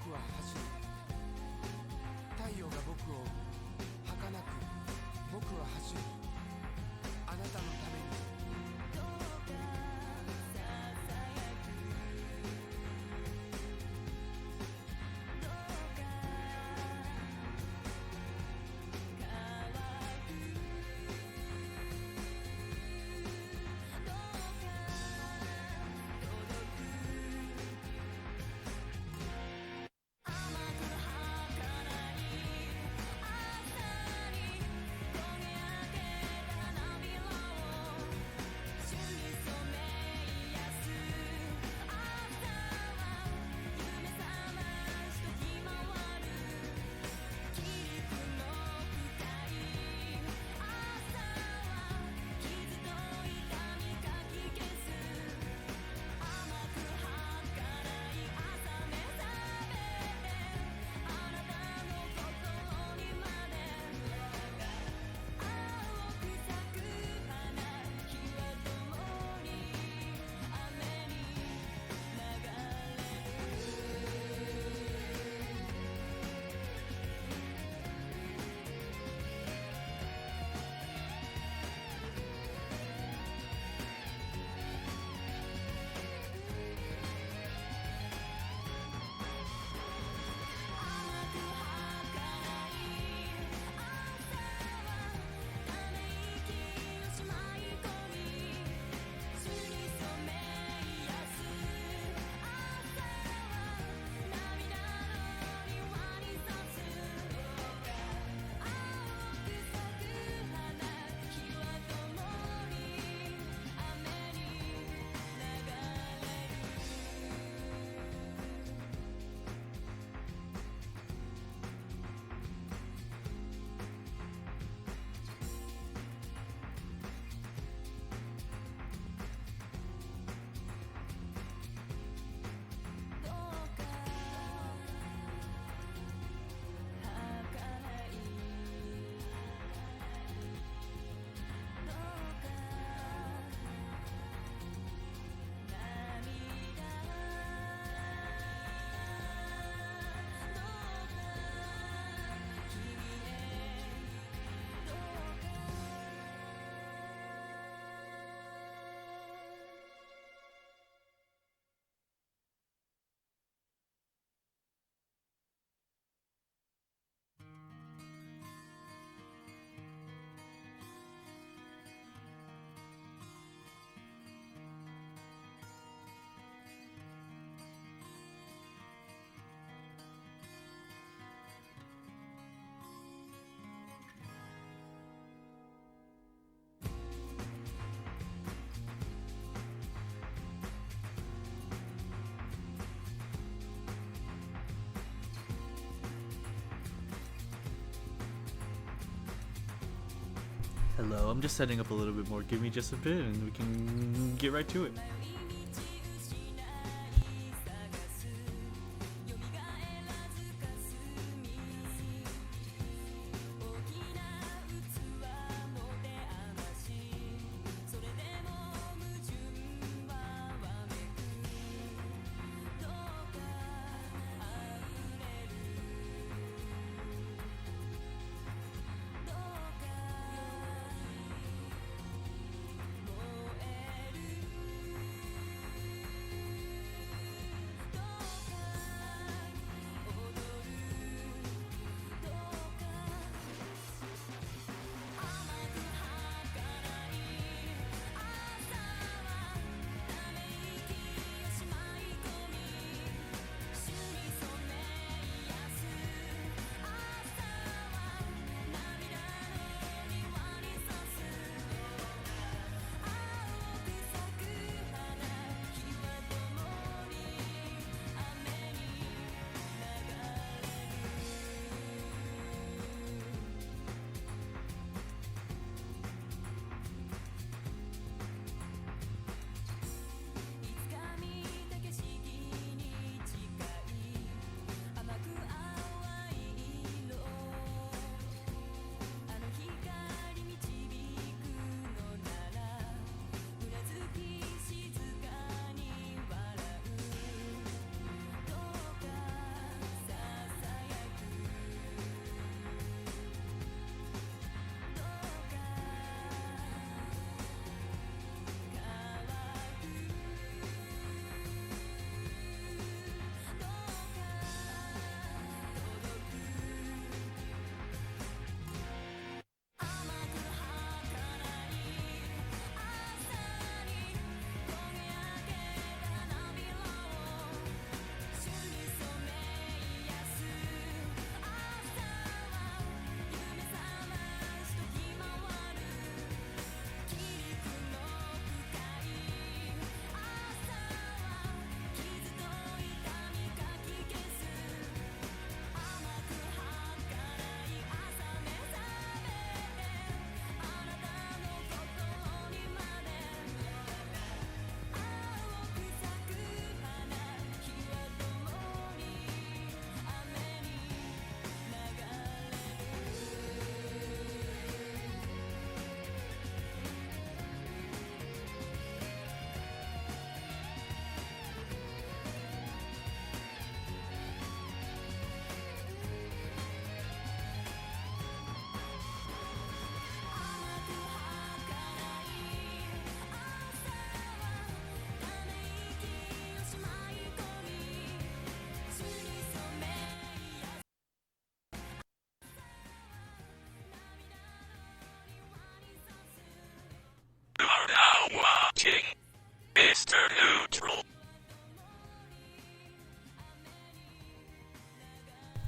僕は走る。太陽が僕を追う。儚く僕は走る。あなたのために。Hello, I'm just setting up a little bit more. Give me just a bit and we can get right to it.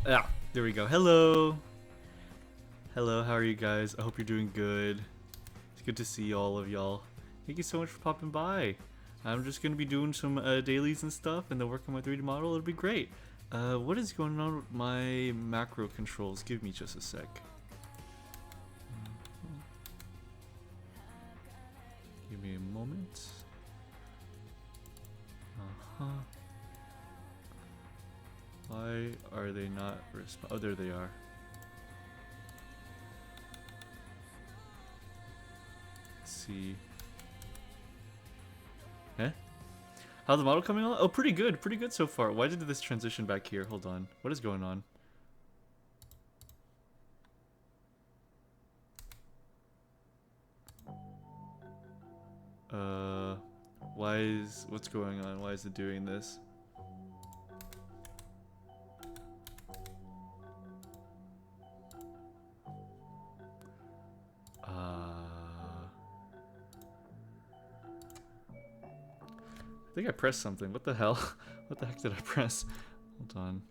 Ah, there we go. Hello. Hello, how are you guys? I hope you're doing good. It's good to see all of y'all. Thank you so much for popping by. I'm just going to be doing some dailies and stuff and then working my 3D model. It'll be great. What is going on with my macro controls? Give me just a sec. Give me a moment. Why are they not oh, there they are. Let's see. Eh? How's the model coming along? Oh, pretty good so far. Why did this transition back here? Hold on. What is going on? What's going on? Why is it doing this? I think I pressed something. What the hell? What the heck did I press? Hold on.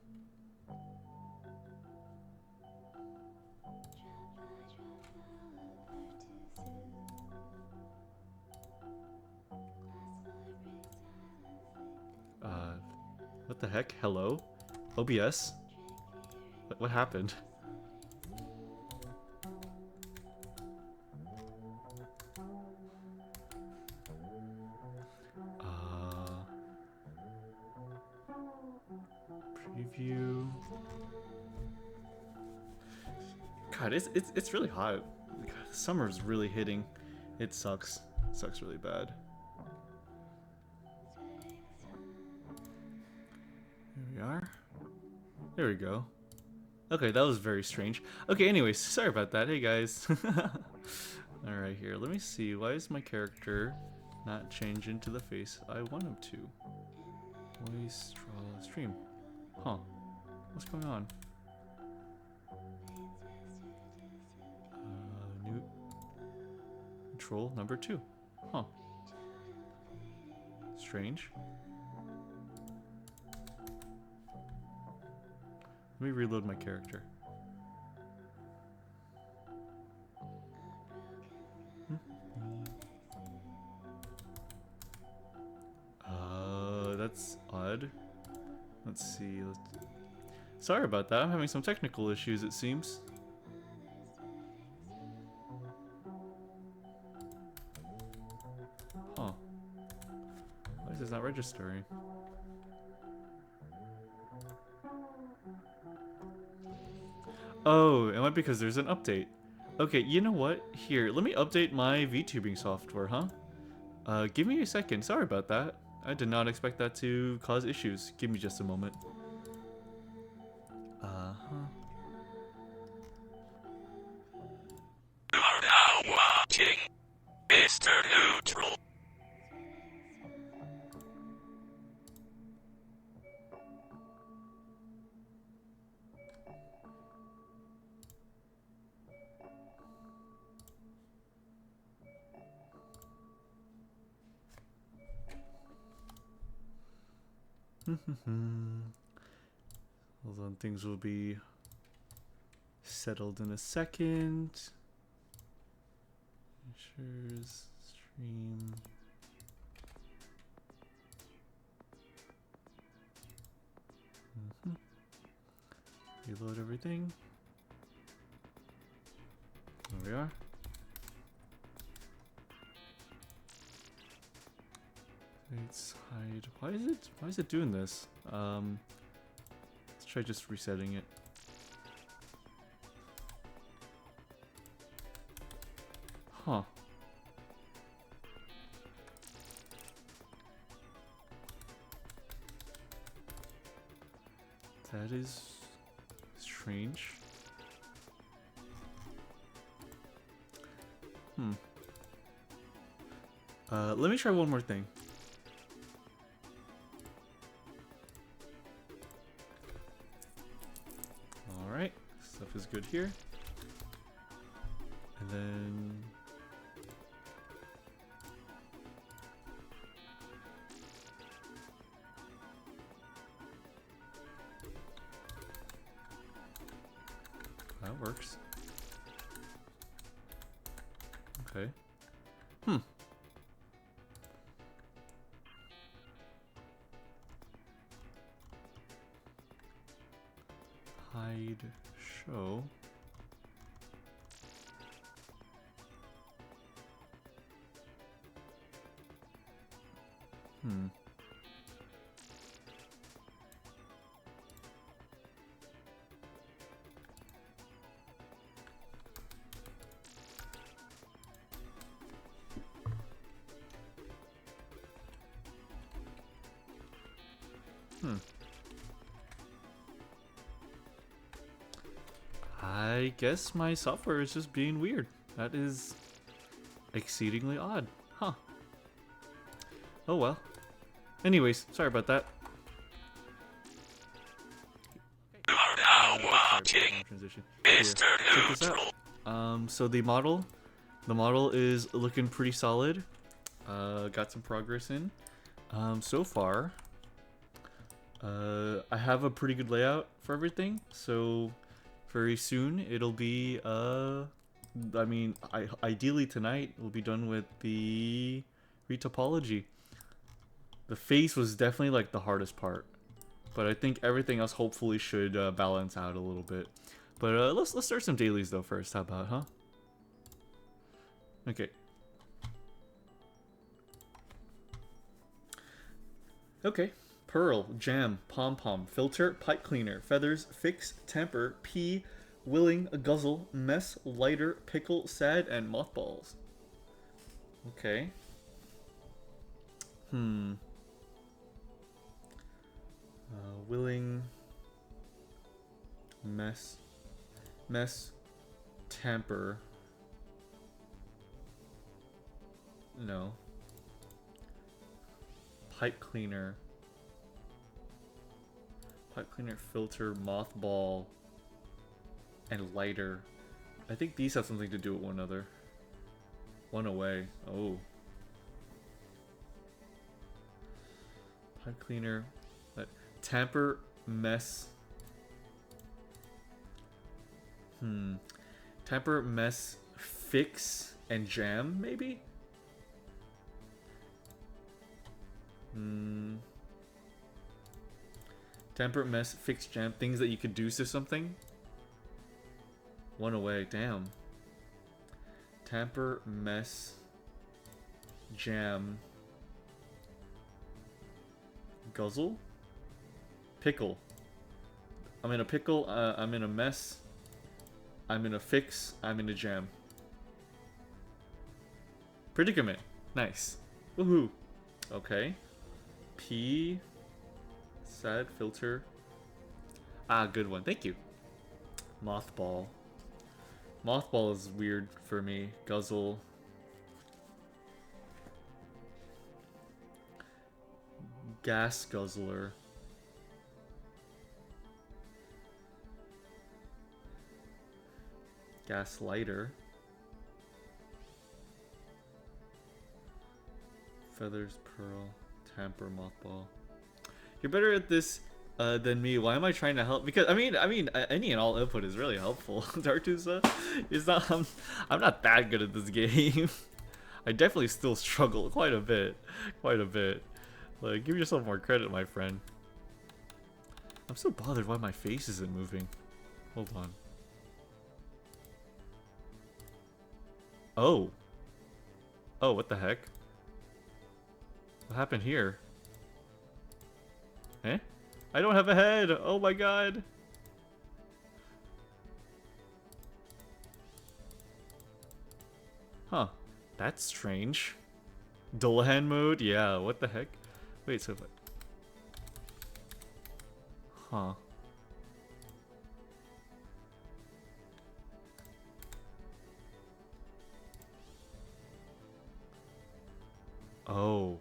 What the heck? Hello? OBS? What happened? Preview. God, it's really hot. God, summer's really hitting. It sucks. It sucks really bad. There we are. There we go. Okay, that was very strange. Okay, anyways, sorry about that. Hey guys. Alright, here. Let me see. Why is my character not change into the face I want him to? Voice, draw, stream. Huh. What's going on? New control number 2. Huh. Strange. Let me reload my character. That's odd. Let's see. Sorry about that. I'm having some technical issues, it seems. Huh. Why is this not registering? Oh, it might be because there's an update. Okay, you know what? Here, let me update my VTubing software, huh? Give me a second. Sorry about that. I did not expect that to cause issues. Give me just a moment. You are now watching MrNeutral. Hold on, things will be settled in a second. Shares, stream. Reload everything. There we are. Let's hide. Why is it doing this? Let's try just resetting it. Huh. That is strange. Let me try one more thing. Alright, stuff is good here. And then... that works. Okay. Hmm. Hide show. Hmm. Hmm. I guess my software is just being weird. That is exceedingly odd. Huh. Oh well. Anyways, sorry about that. You are now Sorry about watching the transition. Mr. Check this Neutral. out. So the model is looking pretty solid. Got some progress in. So far, I have a pretty good layout for everything. So very soon it'll be I mean, ideally tonight we'll be done with the retopology. The face was definitely like the hardest part, but I think everything else hopefully should balance out a little bit. But let's start some dailies though first. How about, huh? Okay. Okay. Pearl, jam, pom-pom, filter, pipe cleaner, feathers, fix, temper, pea, willing, guzzle, mess, lighter, pickle, sad, and mothballs. Okay. Willing, mess, temper. No. Pipe cleaner, filter, mothball, and lighter. I think these have something to do with one another. One away. Oh. Pipe cleaner. Tamper, mess. Tamper, mess, fix, and jam, maybe? Temper, mess, fix, jam. Things that you could do to something. One away. Damn. Tamper, mess, jam. Guzzle? Pickle. I'm in a pickle. I'm in a mess. I'm in a fix. I'm in a jam. Predicament. Nice. Woohoo. Okay. P. Sad filter. Ah, good one. Thank you. Mothball. Mothball is weird for me. Guzzle. Gas guzzler. Gas lighter. Feathers, pearl, tamper, mothball. You're better at this than me. Why am I trying to help? Because I mean, any and all input is really helpful. Dartusa is not. I'm not that good at this game. I definitely still struggle quite a bit. Like, give yourself more credit, my friend. I'm so bothered why my face isn't moving. Hold on. Oh. Oh, what the heck? What happened here? Eh? I don't have a head! Oh my god! Huh. That's strange. Dullahan mode? Yeah, what the heck? Wait, so... Huh. Oh.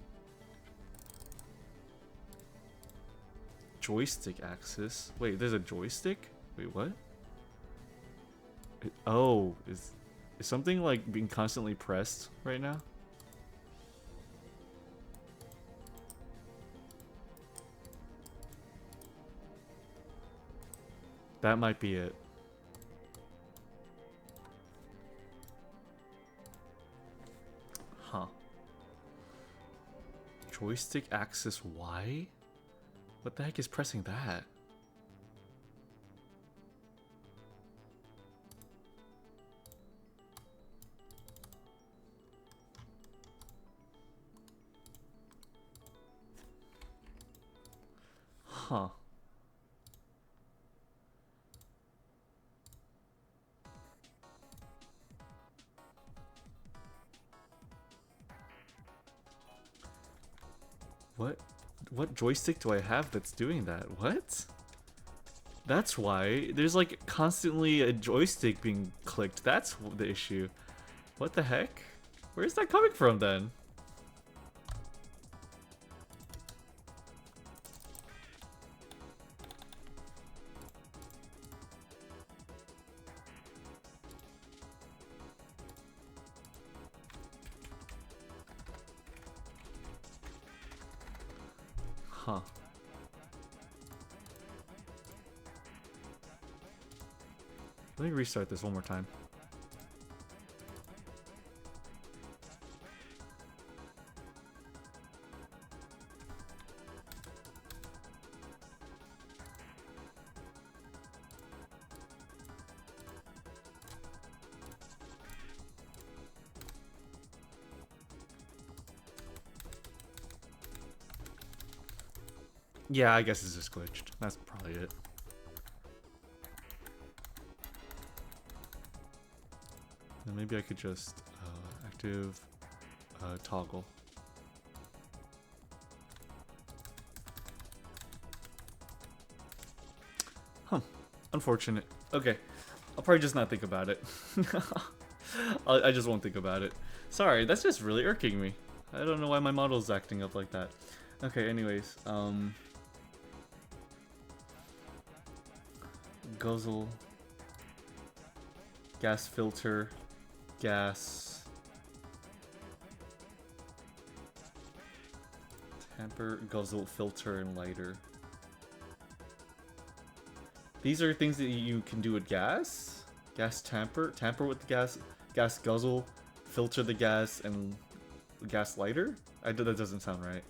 Joystick axis? Wait, there's a joystick? Wait, what? Oh, is something like being constantly pressed right now? That might be it. Huh. Joystick axis Y? What the heck is pressing that? Huh. What joystick do I have that's doing that? What? That's why there's like constantly a joystick being clicked. That's the issue. What the heck? Where's that coming from then? Huh. Let me restart this one more time. Yeah, I guess it's just glitched. That's probably it. And maybe I could just active toggle. Huh. Unfortunate. Okay. I'll probably just not think about it. I just won't think about it. Sorry, that's just really irking me. I don't know why my model's acting up like that. Okay, anyways. Guzzle. Gas filter. Gas. Tamper, guzzle, filter, and lighter. These are things that you can do with gas. Gas tamper. Tamper with the gas. Gas guzzle. Filter the gas and gas lighter? That doesn't sound right.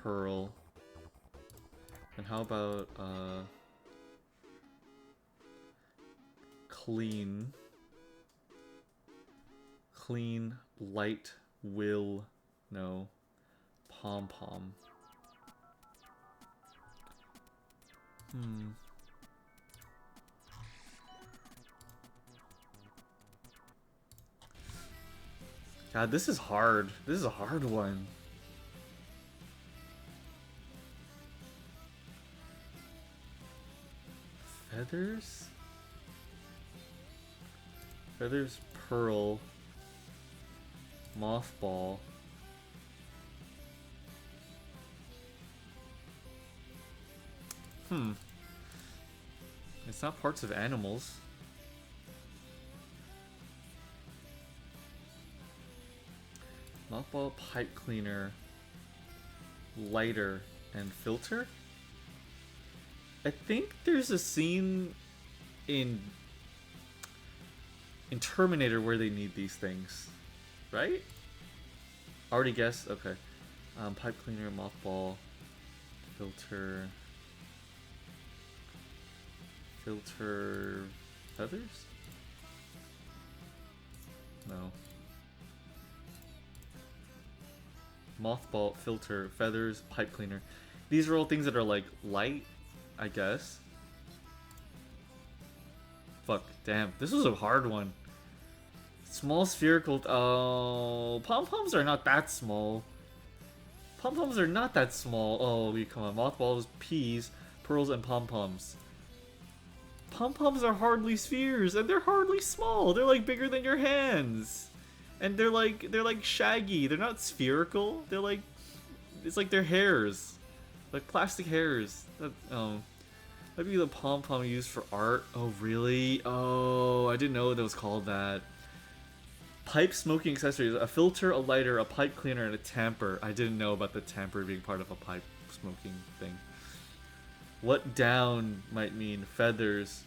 Pearl. And how about clean, light, will, no, pom-pom. God, this is hard. This is a hard one. Feathers? Feathers, pearl, mothball. It's not parts of animals. Mothball, pipe cleaner, lighter, and filter? I think there's a scene in Terminator where they need these things, right? Already guessed? Okay. Pipe cleaner, mothball, filter, feathers? No. Mothball, filter, feathers, pipe cleaner. These are all things that are like light, I guess. Fuck, damn. This was a hard one. Small spherical. Oh, pom-poms are not that small. Pom-poms are not that small. Oh, come on. Mothballs, peas, pearls, and pom-poms. Pom-poms are hardly spheres, and they're hardly small. They're like bigger than your hands. And they're like shaggy. They're not spherical. They're like, it's like they're hairs. Like plastic hairs. Maybe the pom-pom used for art. Oh, really? Oh, I didn't know that was called that. Pipe smoking accessories. A filter, a lighter, a pipe cleaner, and a tamper. I didn't know about the tamper being part of a pipe smoking thing. What down might mean? Feathers.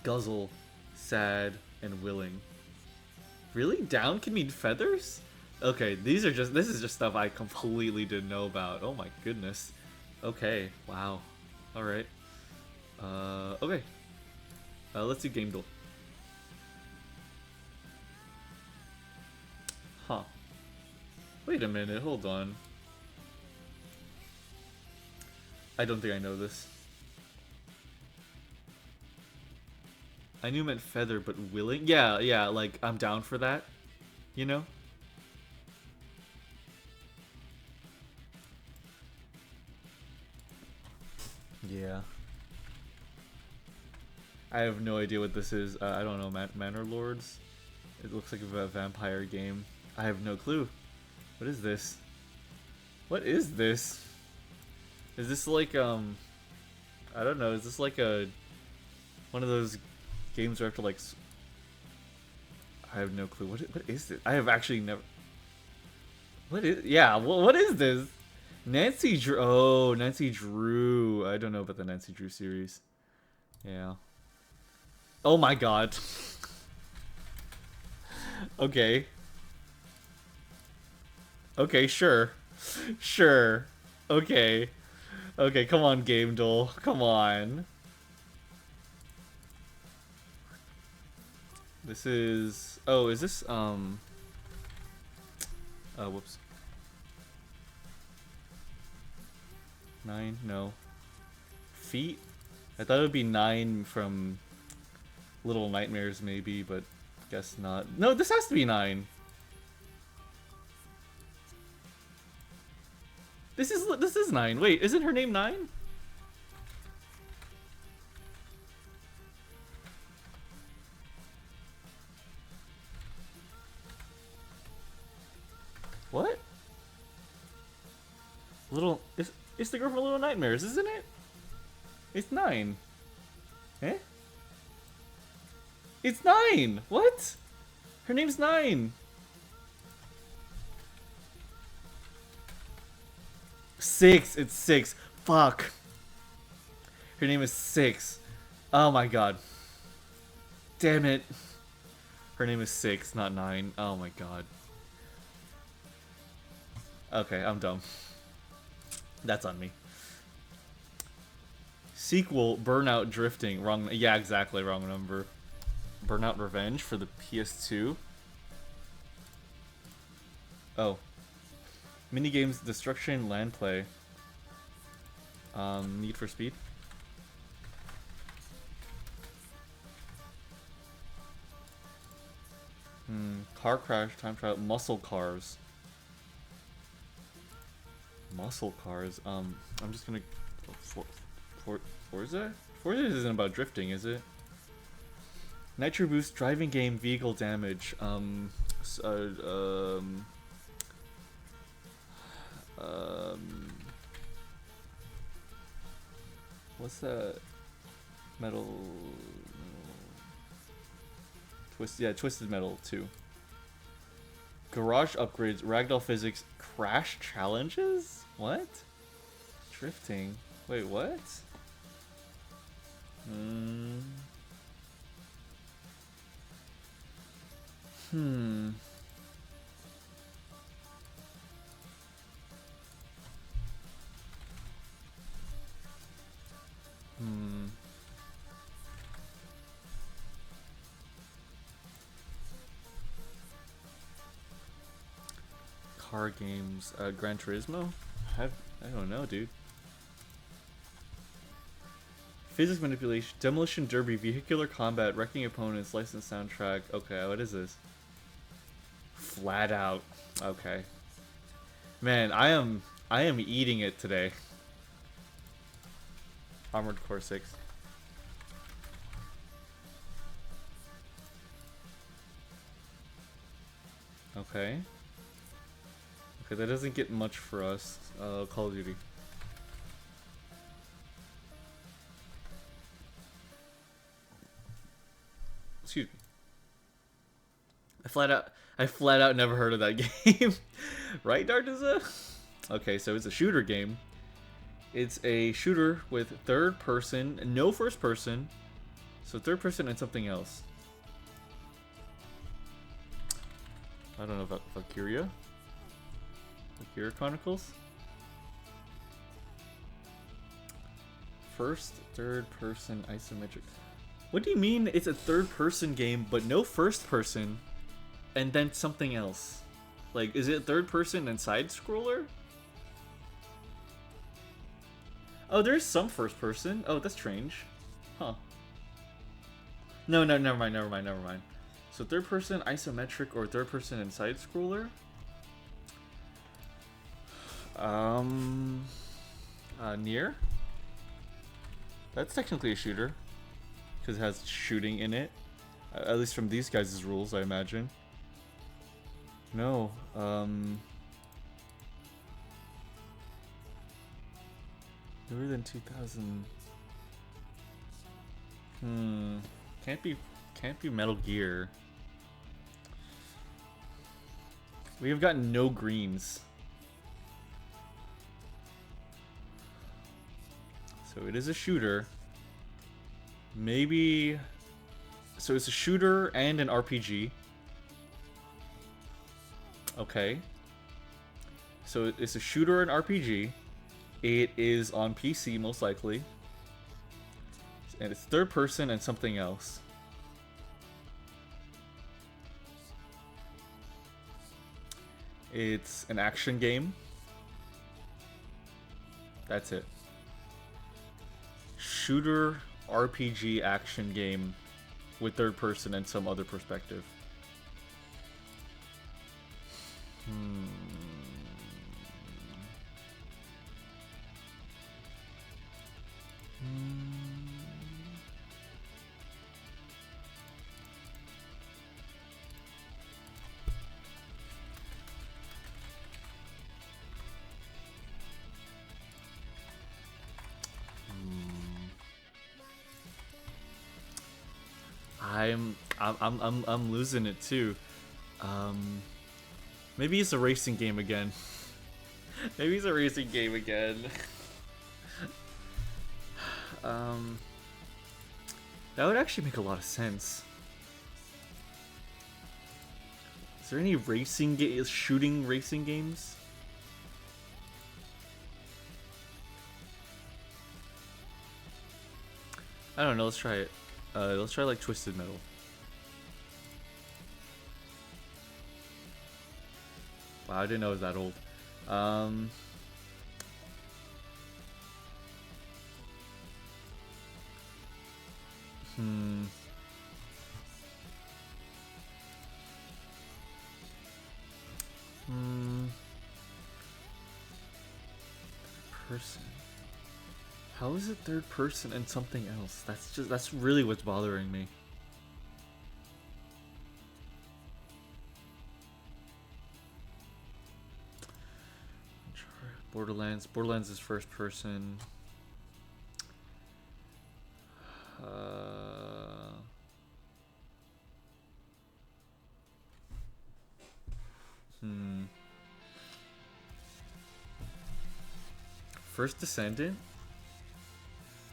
Guzzle. sad, and willing. Really? Down can mean feathers? Okay, this is just stuff I completely didn't know about. Oh my goodness. Okay, wow. Alright. Okay. Let's do game duel. Huh. Wait a minute, hold on. I don't think I know this. I knew it meant feather, but willing? Yeah, like, I'm down for that. You know? Yeah. I have no idea what this is. I don't know, Manor Lords? It looks like a vampire game. I have no clue. What is this? What is this? Is this like, I don't know, is this like one of those games where I have to like... I have no clue. What is it? I have actually never... What is... Yeah, what is this? Nancy Drew... Oh, Nancy Drew. I don't know about the Nancy Drew series. Yeah. Oh my god. Okay. Okay, sure. Sure. Okay. Okay, come on, Game Duel. Come on. This is... Oh, is this, Oh, whoops. 9? No. Feet? I thought it would be 9 from Little Nightmares, maybe, but guess not. No, this has to be 9. This is 9. Wait, isn't her name 9? What? It's the girl from Little Nightmares, isn't it? It's 9. Eh? It's 9! What? Her name's 9. 6. It's 6. Fuck. Her name is 6. Oh my god. Damn it. Her name is 6, not 9. Oh my god. Okay, I'm dumb. That's on me. Sequel, Burnout Drifting. Wrong. Yeah, exactly. Wrong number. Burnout Revenge for the PS2. Oh. Minigames, Destruction, Land Play. Need for Speed. Car Crash, Time Trial, Muscle Cars. Muscle Cars. I'm just gonna... Forza? Forza isn't about drifting, is it? Nitro Boost, Driving Game, Vehicle Damage. What's that? Metal... Twisted Metal 2. Garage Upgrades, Ragdoll Physics, Crash Challenges? What? Drifting. Wait, what? Car games, Gran Turismo? I don't know, dude. Physics manipulation, demolition derby, vehicular combat, wrecking opponents, licensed soundtrack. Okay, what is this? Flat out. Okay. Man, I am eating it today. Armored Core 6. Okay. Okay, that doesn't get much for us. Call of Duty. Excuse me. I flat out never heard of that game. Right, Dartiza? Okay, so it's a shooter game. It's a shooter with third person, no first person. So third person and something else. I don't know, Valkyria? Valkyria Chronicles? First, third person isometric. What do you mean it's a third person game but no first person and then something else? Like, is it third person and side scroller? Oh, there's some first person. Oh, that's strange. Huh. No, never mind. So third person isometric or third person and side scroller? Near? That's technically a shooter. Because it has shooting in it. At least from these guys' rules, I imagine. No, newer than 2000. Can't be Metal Gear. We have gotten no greens. So it is a shooter. Maybe. So it's a shooter and an RPG. Okay. So it's a shooter and RPG. It is on PC most likely. And it's third person and something else. It's an action game. That's it. Shooter RPG action game with third person and some other perspective. I'm losing it too. Maybe it's a racing game again. Maybe it's a racing game again. That would actually make a lot of sense. Is there any shooting racing games? I don't know, let's try it. Let's try like Twisted Metal. Wow, I didn't know it was that old. Person. How is it third person and something else? That's really what's bothering me. Borderlands is first person. First Descendant?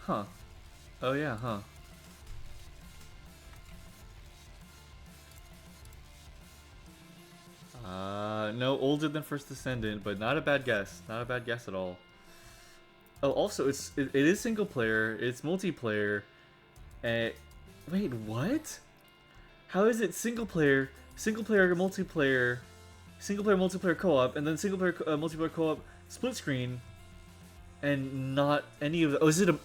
Huh. Oh yeah, huh. No, older than First Descendant, but not a bad guess. Not a bad guess at all. Oh, also, it is single player. It's multiplayer. Wait, what? How is it single player, multiplayer, multiplayer co-op, and then single player multiplayer co-op split screen, and not any of the? Oh, is it a?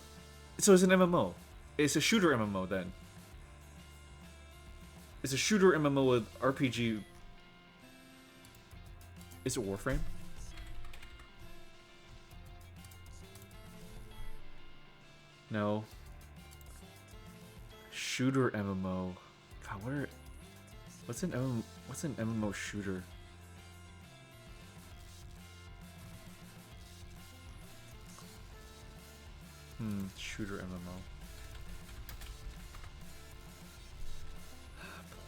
So it's an MMO. It's a shooter MMO then. It's a shooter MMO with RPG. Is it Warframe? No. Shooter MMO. God, what's an MMO shooter? Shooter MMO.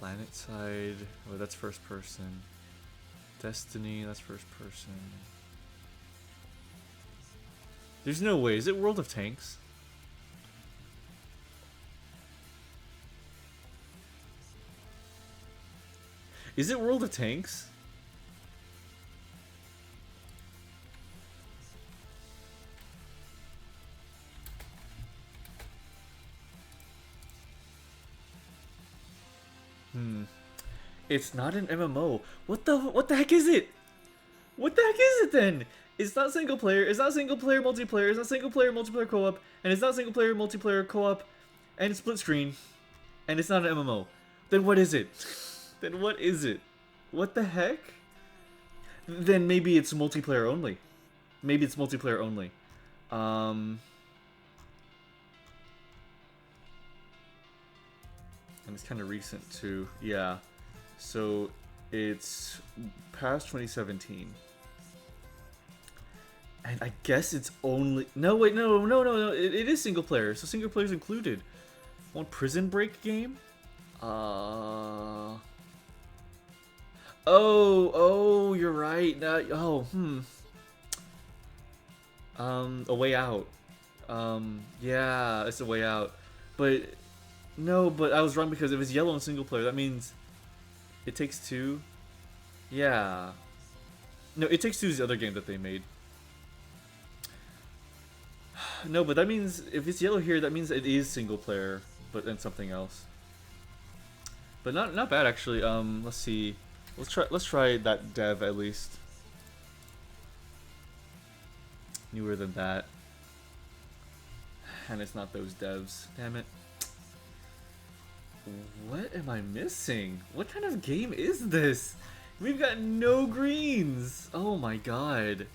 PlanetSide. Oh, that's first person. Destiny, that's first person. There's no way. Is it World of Tanks? Is it World of Tanks? It's not an MMO. What the heck is it? What the heck is it then? It's not single player. It's not single player multiplayer. It's not single player multiplayer co-op, and it's not single player multiplayer co-op, and it's split screen, and it's not an MMO. Then what is it? Then what is it? What the heck? Then maybe it's multiplayer only. Maybe it's multiplayer only. And it's kind of recent too. Yeah. So it's past 2017. And I guess it's only... No, wait, no. It is single player. So single player's included. One Prison Break game? Oh, you're right. A Way Out. Yeah, it's A Way Out. But... No, but I was wrong because if it's yellow and single player, that means It Takes Two. Yeah. No, It Takes Two is the other game that they made. No, but that means if it's yellow here, that means it is single player, but then something else. But not bad actually. Let's see. Let's try that dev at least. Newer than that. And it's not those devs. Damn it. What am I missing? What kind of game is this? We've got no greens. Oh my god.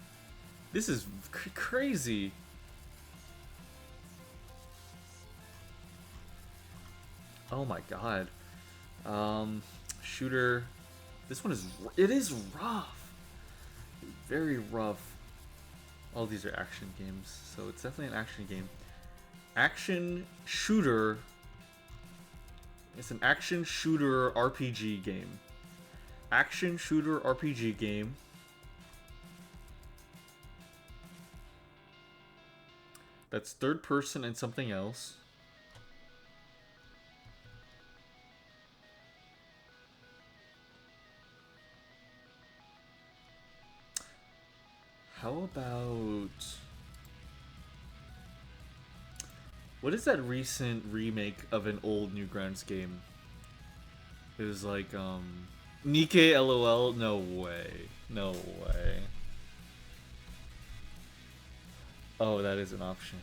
This is crazy. Oh my god. Shooter. This one is... It is rough. Very rough. All these are action games, so it's definitely an action game. Action shooter... It's an action shooter RPG game. Action shooter RPG game. That's third person and something else. How about... What is that recent remake of an old Newgrounds game? It was like, Nikke LOL? No way. No way. Oh, that is an option.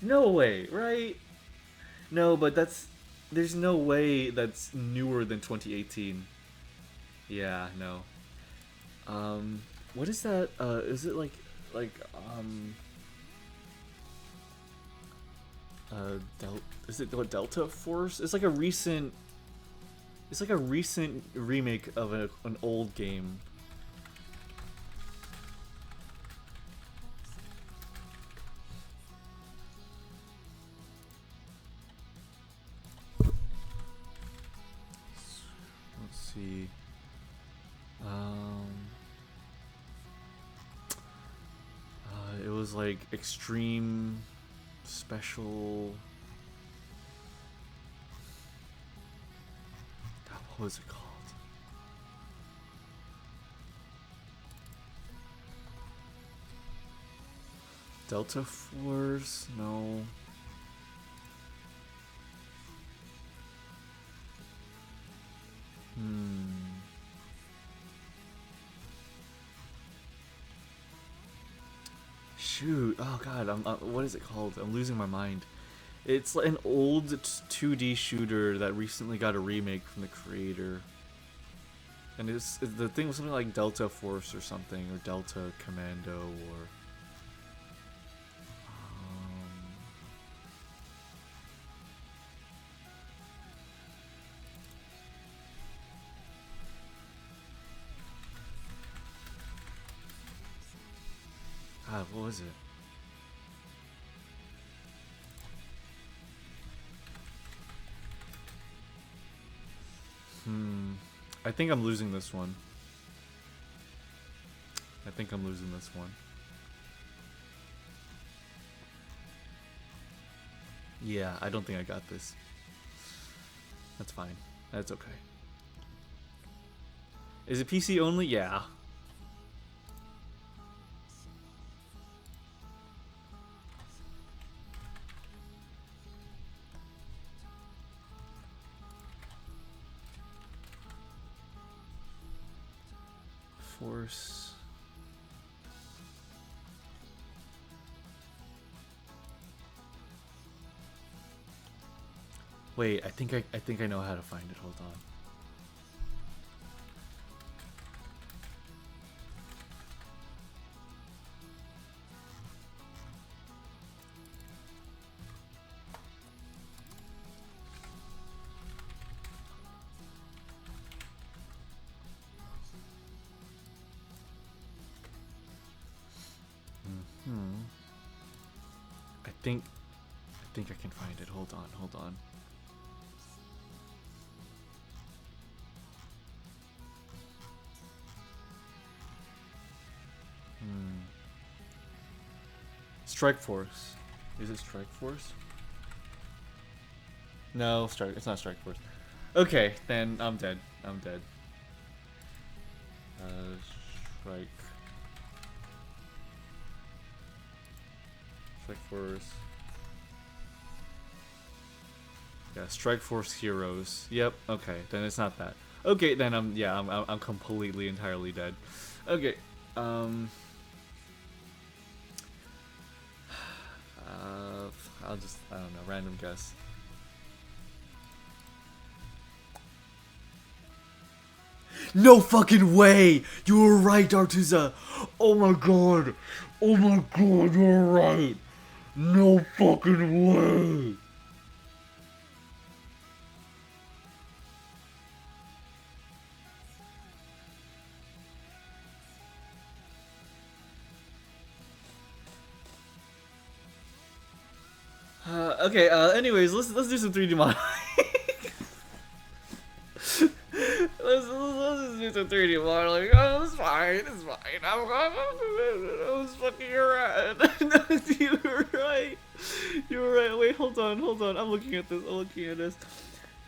No way, right? No, but that's... There's no way that's newer than 2018. Yeah, no. What is that? Is it is it what, Delta Force? It's like a recent remake of an old game. Let's see. It was like Extreme Special. God, what was it called? Delta Force? No. Shoot! Oh god! What is it called? I'm losing my mind. It's an old 2D shooter that recently got a remake from the creator, and the thing was something like Delta Force or something, or Delta Commando, or God, what was it? I think I'm losing this one. Yeah, I don't think I got this. That's fine. That's okay. Is it PC only? Yeah. Force. Wait, I think I know how to find it. Hold on. I think I can find it. Hold on, hold on. Strike Force. Is it Strike Force? No, it's not Strike Force. Okay, then I'm dead. I'm dead. Strike. Strike Force. Yeah, Strike Force Heroes. Yep. Okay, then it's not that. Okay, then I'm completely entirely dead. Okay. I'll just, I don't know, random guess. No fucking way! You were right, Artuza! Oh my god! Oh my god, you're right! No fucking way! Okay, anyways, let's do some 3D modeling. let's just do some 3D modeling. Oh, it's fine, it's fine. I was fucking right. You were right. You were right. Wait, hold on. I'm looking at this.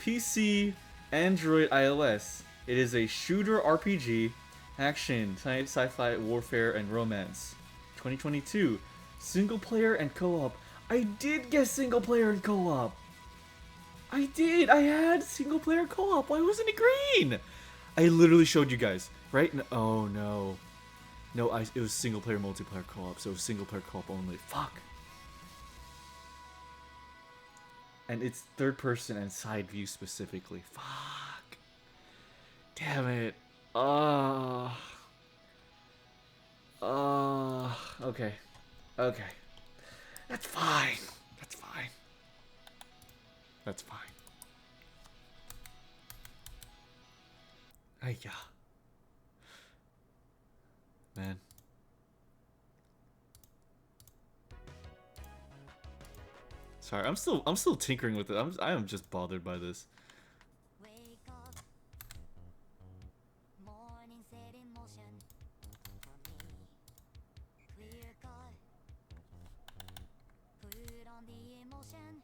PC, Android, iOS. It is a shooter RPG, action, sci-fi, warfare, and romance. 2022. Single player and co-op. I did guess single player and co-op. I did. I had single player co-op. Why wasn't it green? I literally showed you guys, right? No, oh no. No, it was single player multiplayer co-op, so it was single player co-op only. Fuck. And it's third person and side view specifically. Fuck. Damn it. Okay. Okay. That's fine. That's fine. That's fine. Yeah. Man. Sorry, I'm still tinkering with it. I am just bothered by this. Wake up, morning set in motion for me. Clear cut, put on the emotion,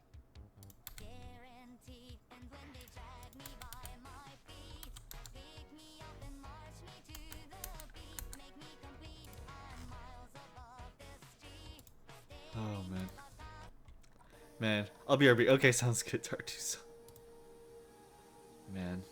guaranteed. And when they drag me by my feet, pick me up and march me to the beat, make me complete. I'm miles above the street. Oh man. Man, I'll be RB. Okay, sounds good, Tartusa. Man.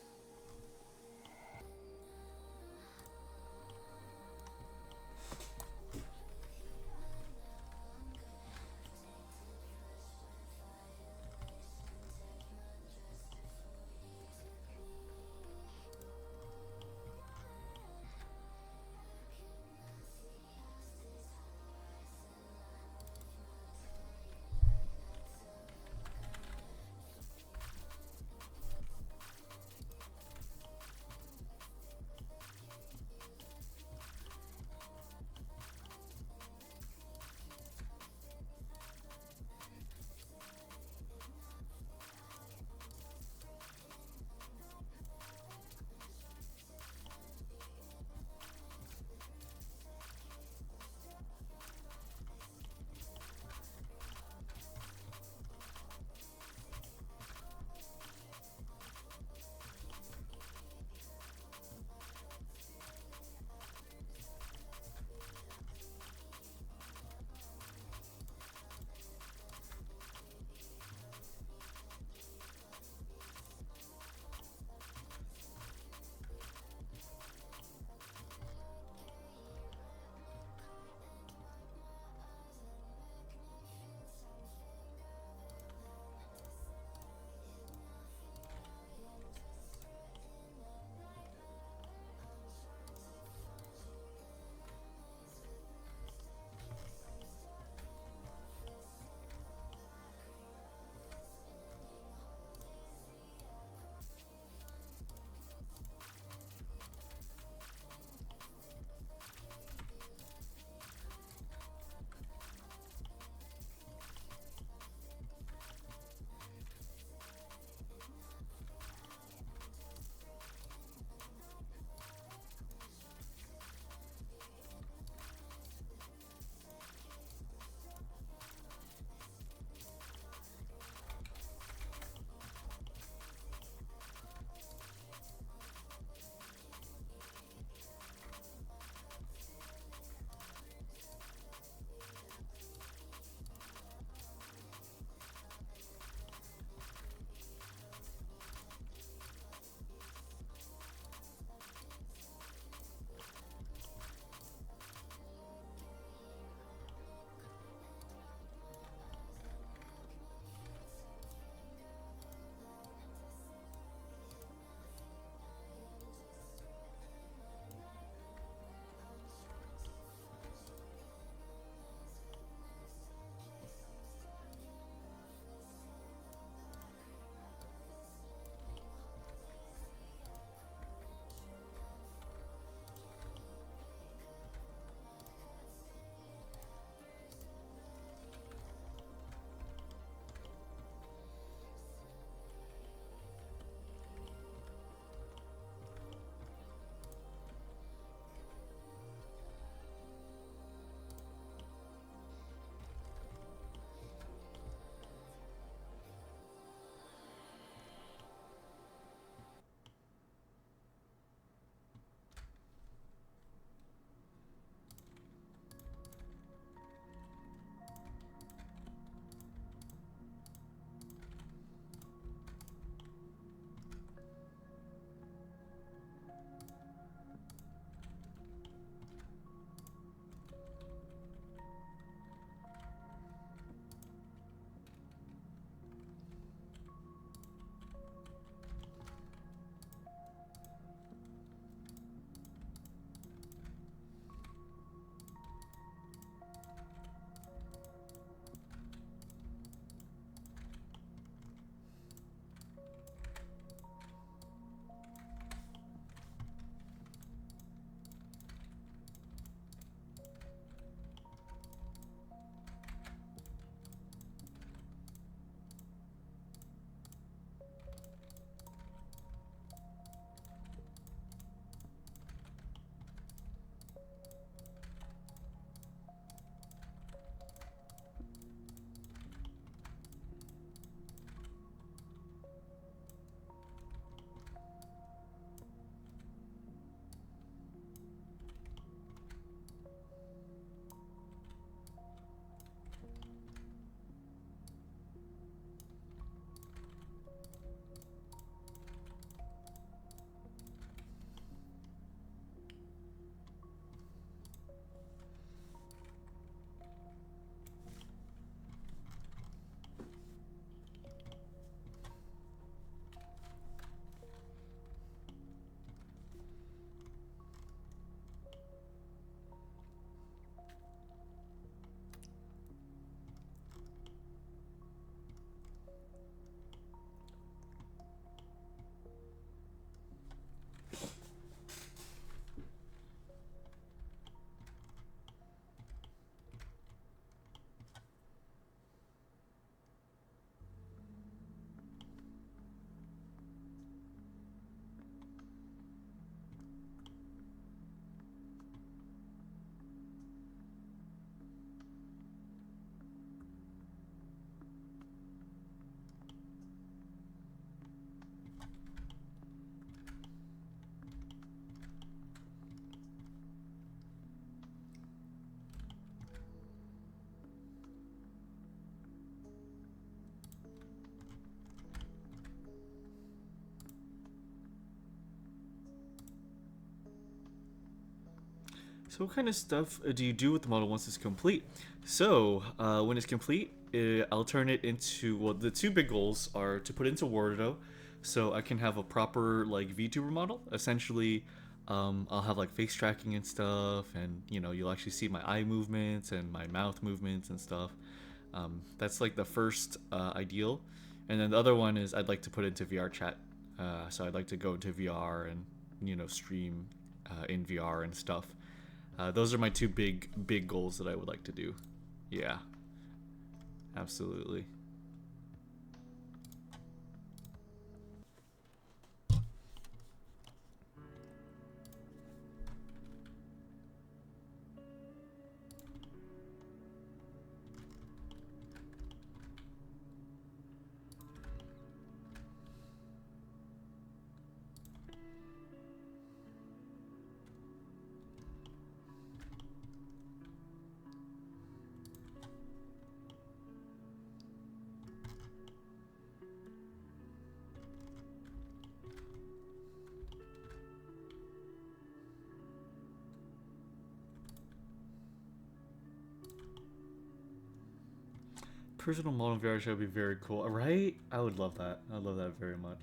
So what kind of stuff do you do with the model once it's complete? So when it's complete, I'll turn it into, well, the two big goals are to put it into Wordo, so I can have a proper like VTuber model. Essentially, I'll have like face tracking and stuff, and you know, you'll actually see my eye movements and my mouth movements and stuff. That's like the first ideal, and then the other one is I'd like to put it into VR chat. So I'd like to go into VR and you know stream in VR and stuff. Those are my two big goals that I would like to do. Yeah, absolutely. Personal model VR show would be very cool, right? I would love that. I would love that very much.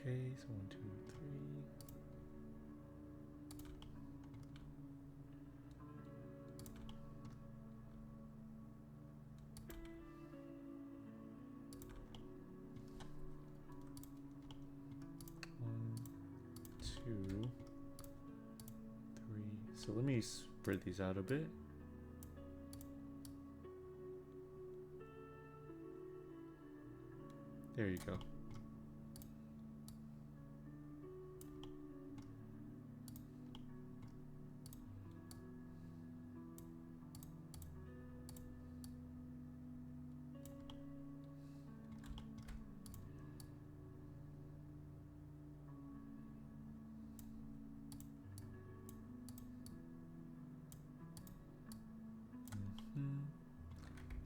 Okay, so 1, 2, 3. One, 2, 3. So let me spread these out a bit. There you go.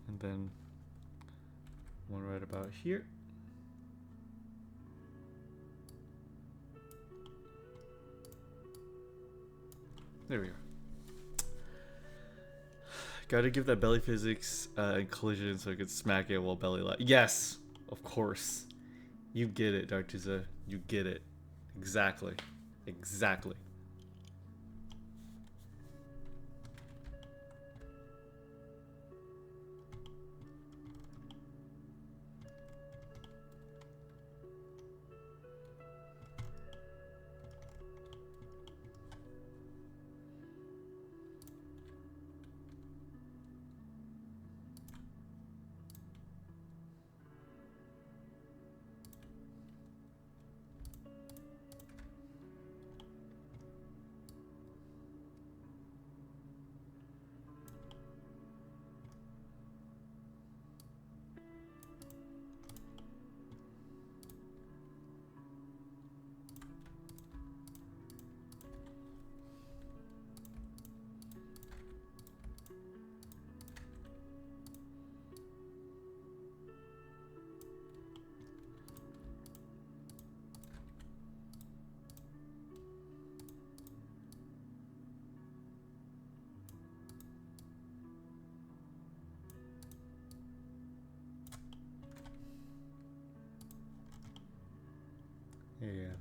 And then one right about here. There we are. Gotta give that belly physics and collision so I could smack it while belly laugh. Yes, of course. You get it, Dartuza. You get it. Exactly. Exactly.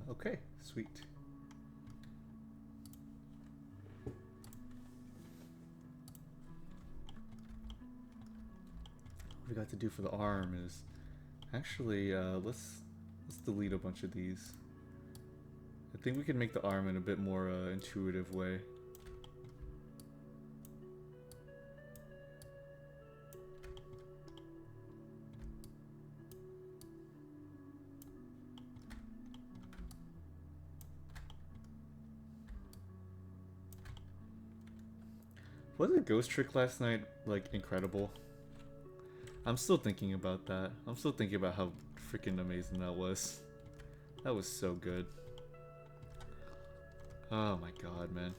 Okay, sweet. What we got to do for the arm is actually let's delete a bunch of these. I think we can make the arm in a bit more intuitive way. Was the ghost trick last night like incredible? I'm still thinking about that. I'm still thinking about how freaking amazing that was. That was so good. Oh my god, man.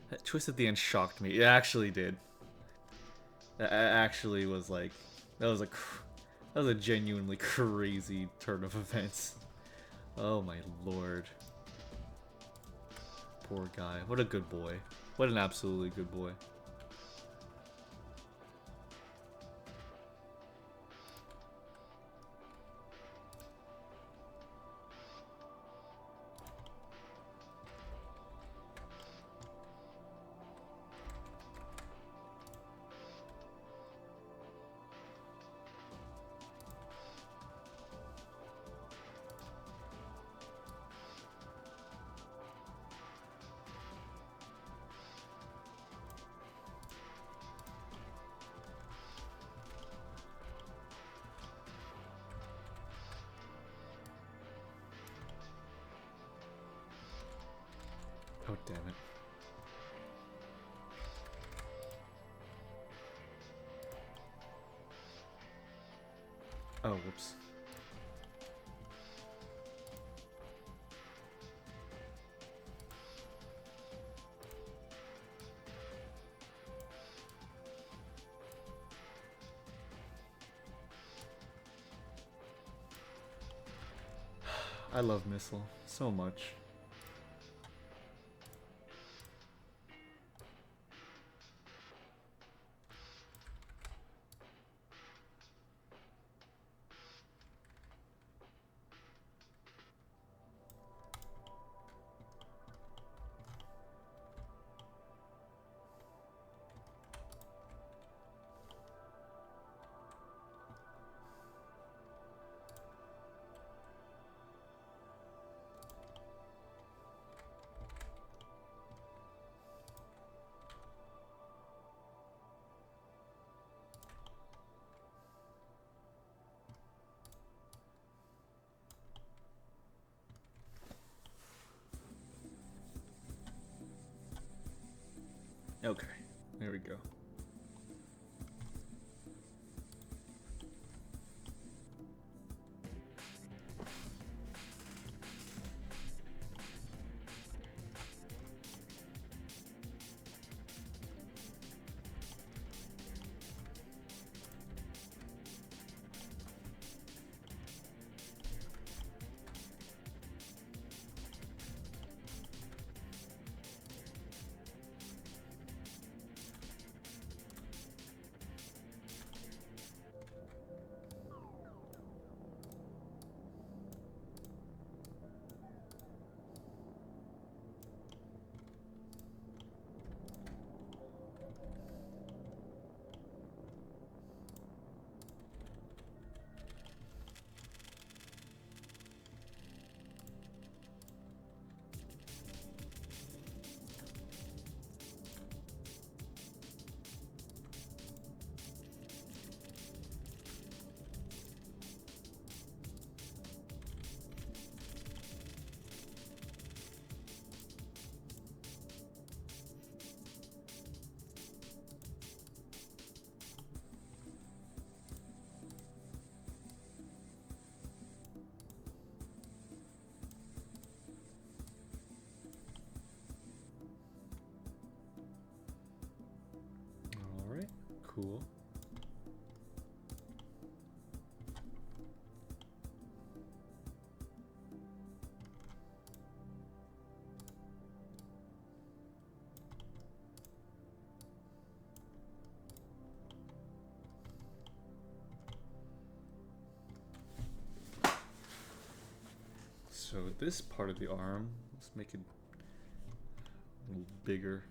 That twist at the end shocked me. It actually did. That actually was like, that was a genuinely crazy turn of events. Oh my lord. Poor guy. What a good boy. What an absolutely good boy. Oh, damn it. Oh, whoops. I love Missile so much. Okay, there we go. Alright, cool. So this part of the arm, let's make it a little bigger.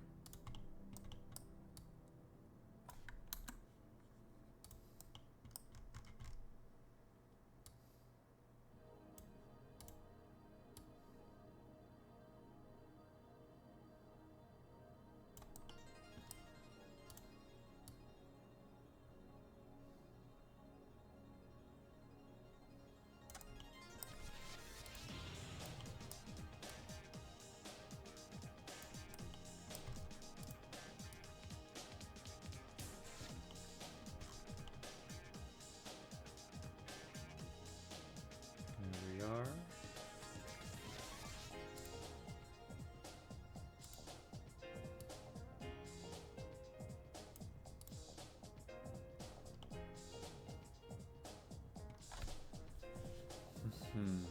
There we are. Hmm.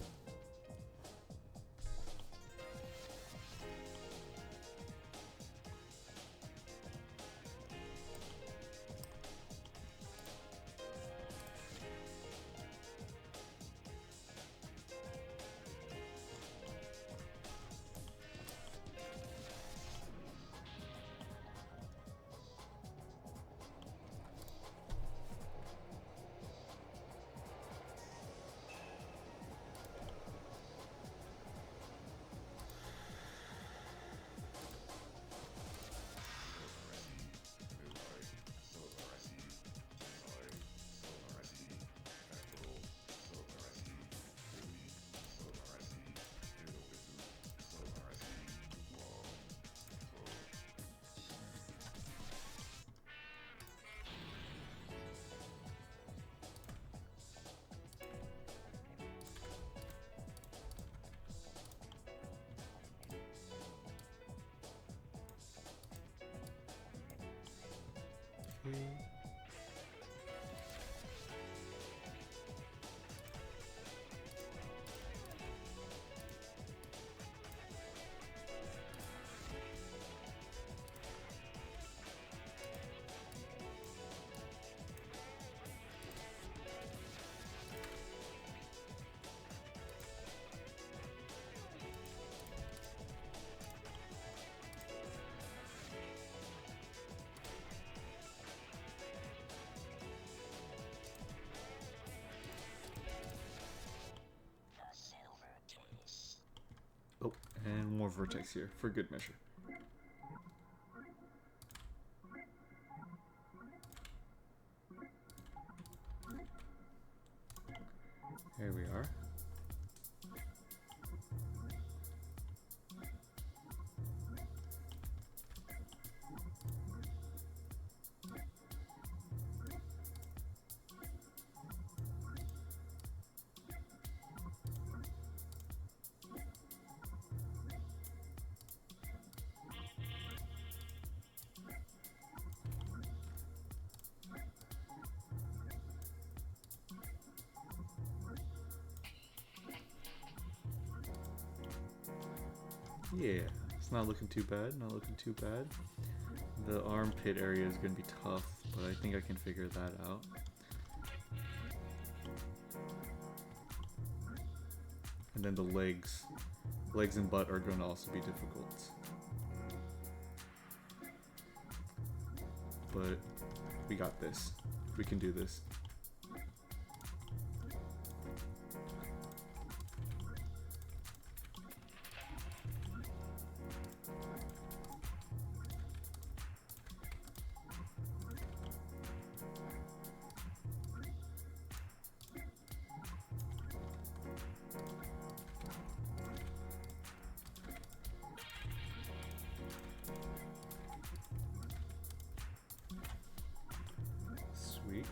Okay. Oh, and more vertex here for good measure. Here we are. Yeah, it's not looking too bad, not looking too bad. The armpit area is going to be tough, but I think I can figure that out. And then the legs and butt are going to also be difficult. But we got this. We can do this. Sweet.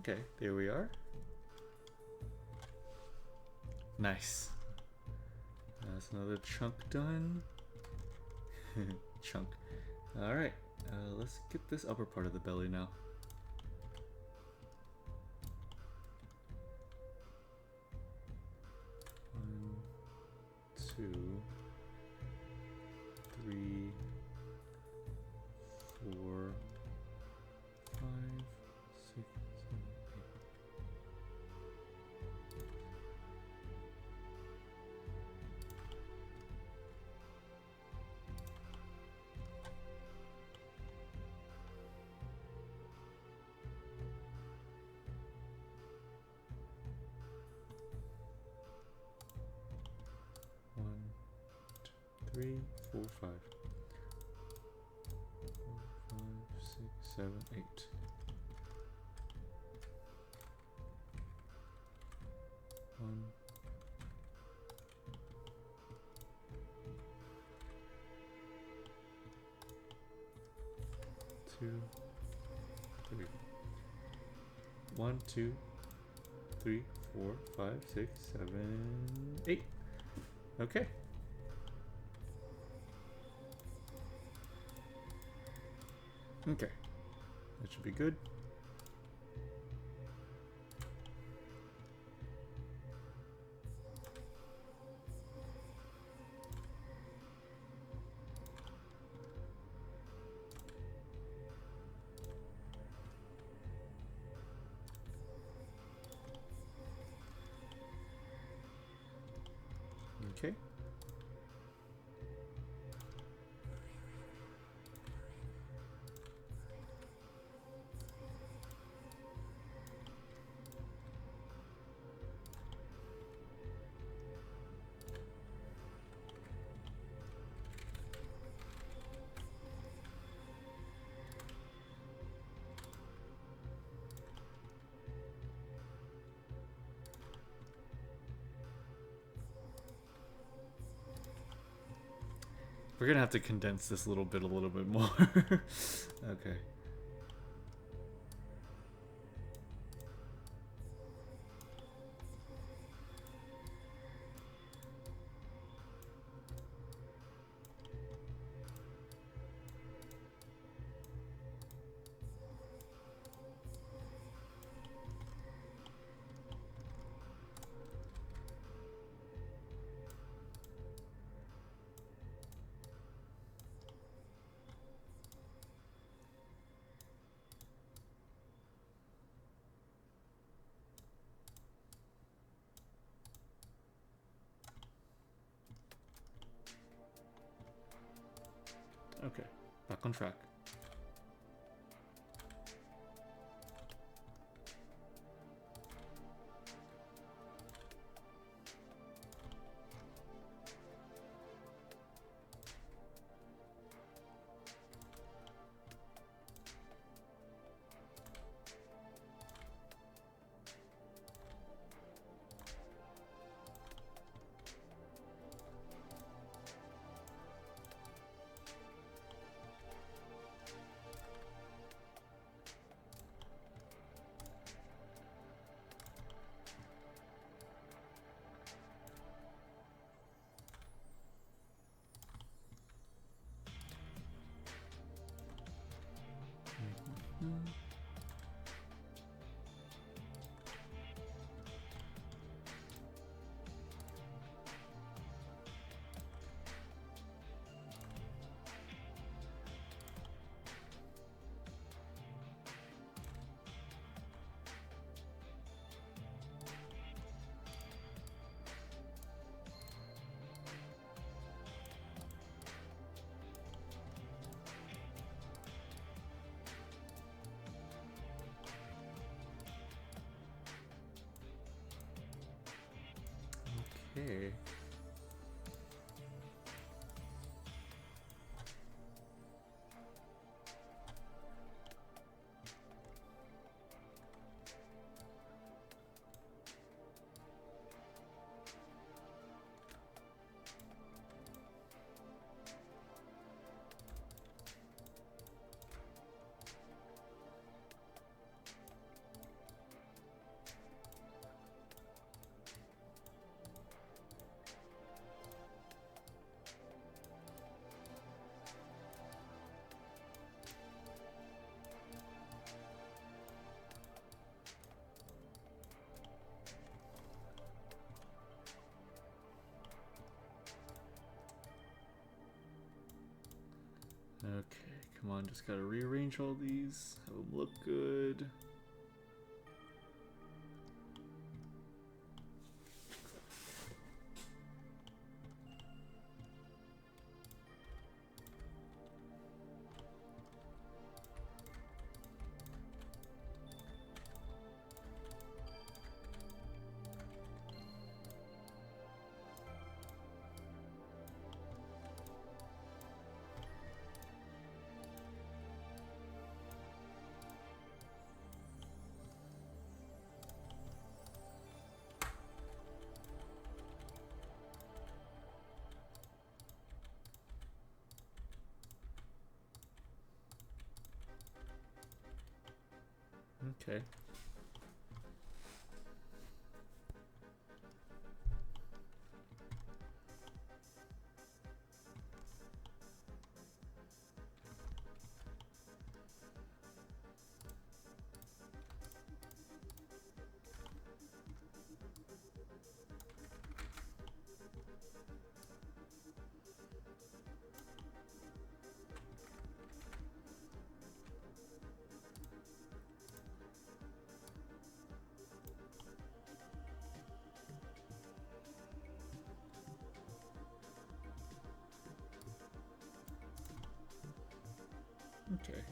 Okay, there we are. Nice. That's another chunk done. Chunk. Alright, let's get this upper part of the belly now. One, two, three, four, five, six, seven, eight. One, two, three, four, five. 4, 5, 6, 7, 8. One, two, three. 1, 2, 3, 4, 5, 6, 7, 8. Okay. Okay. That should be good. Okay. We're gonna have to condense this a little bit more. Okay. Okay, back on track. Okay. Okay, come on, just gotta rearrange all these, have them look good. Okay. Okay.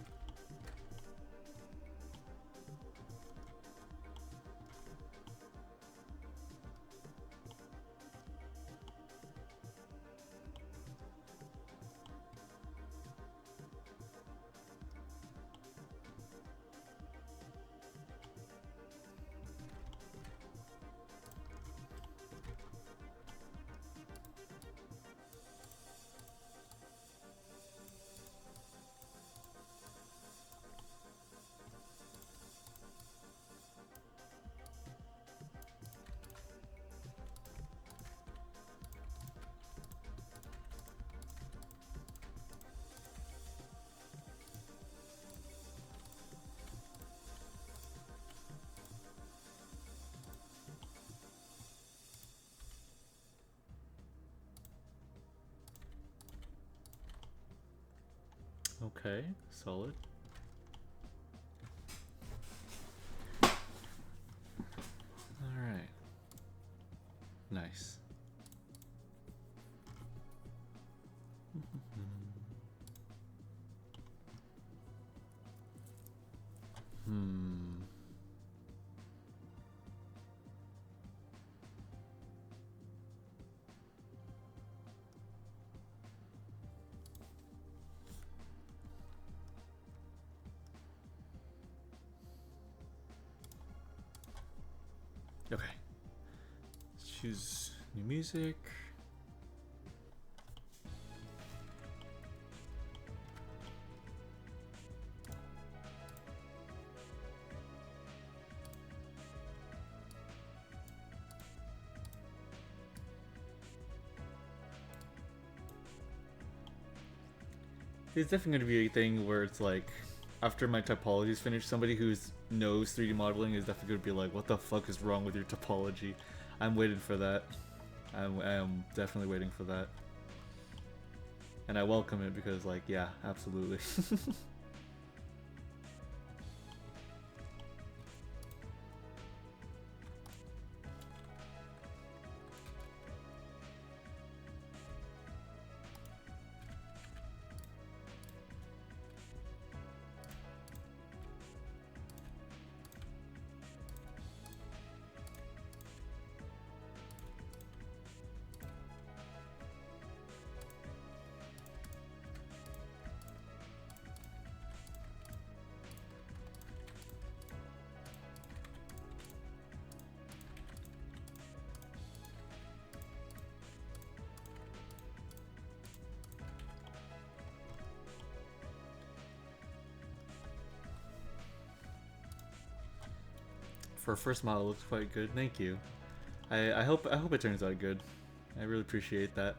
Okay, solid. Alright. Nice. Hmm. Okay. Let's choose new music. There's definitely going to be a thing where it's like, after my topology is finished, somebody who knows 3D modeling is definitely going to be like, what the fuck is wrong with your topology? I'm waiting for that. I'm definitely waiting for that. And I welcome it because, like, yeah, absolutely. For a first model, it looks quite good. Thank you. I hope it turns out good. I really appreciate that.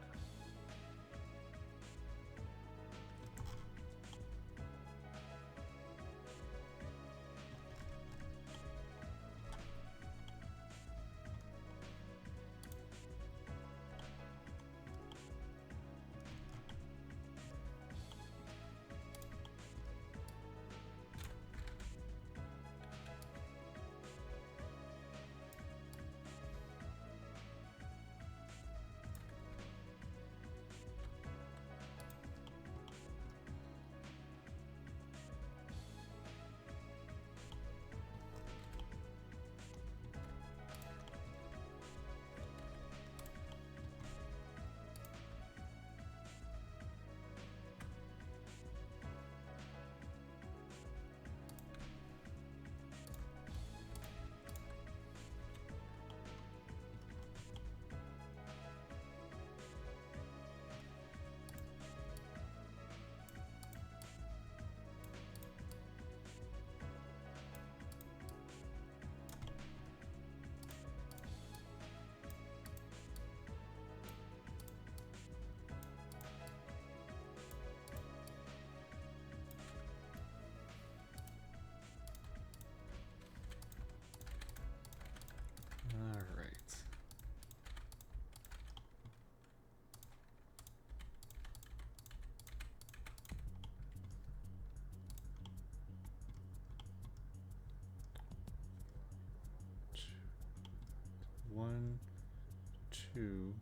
2,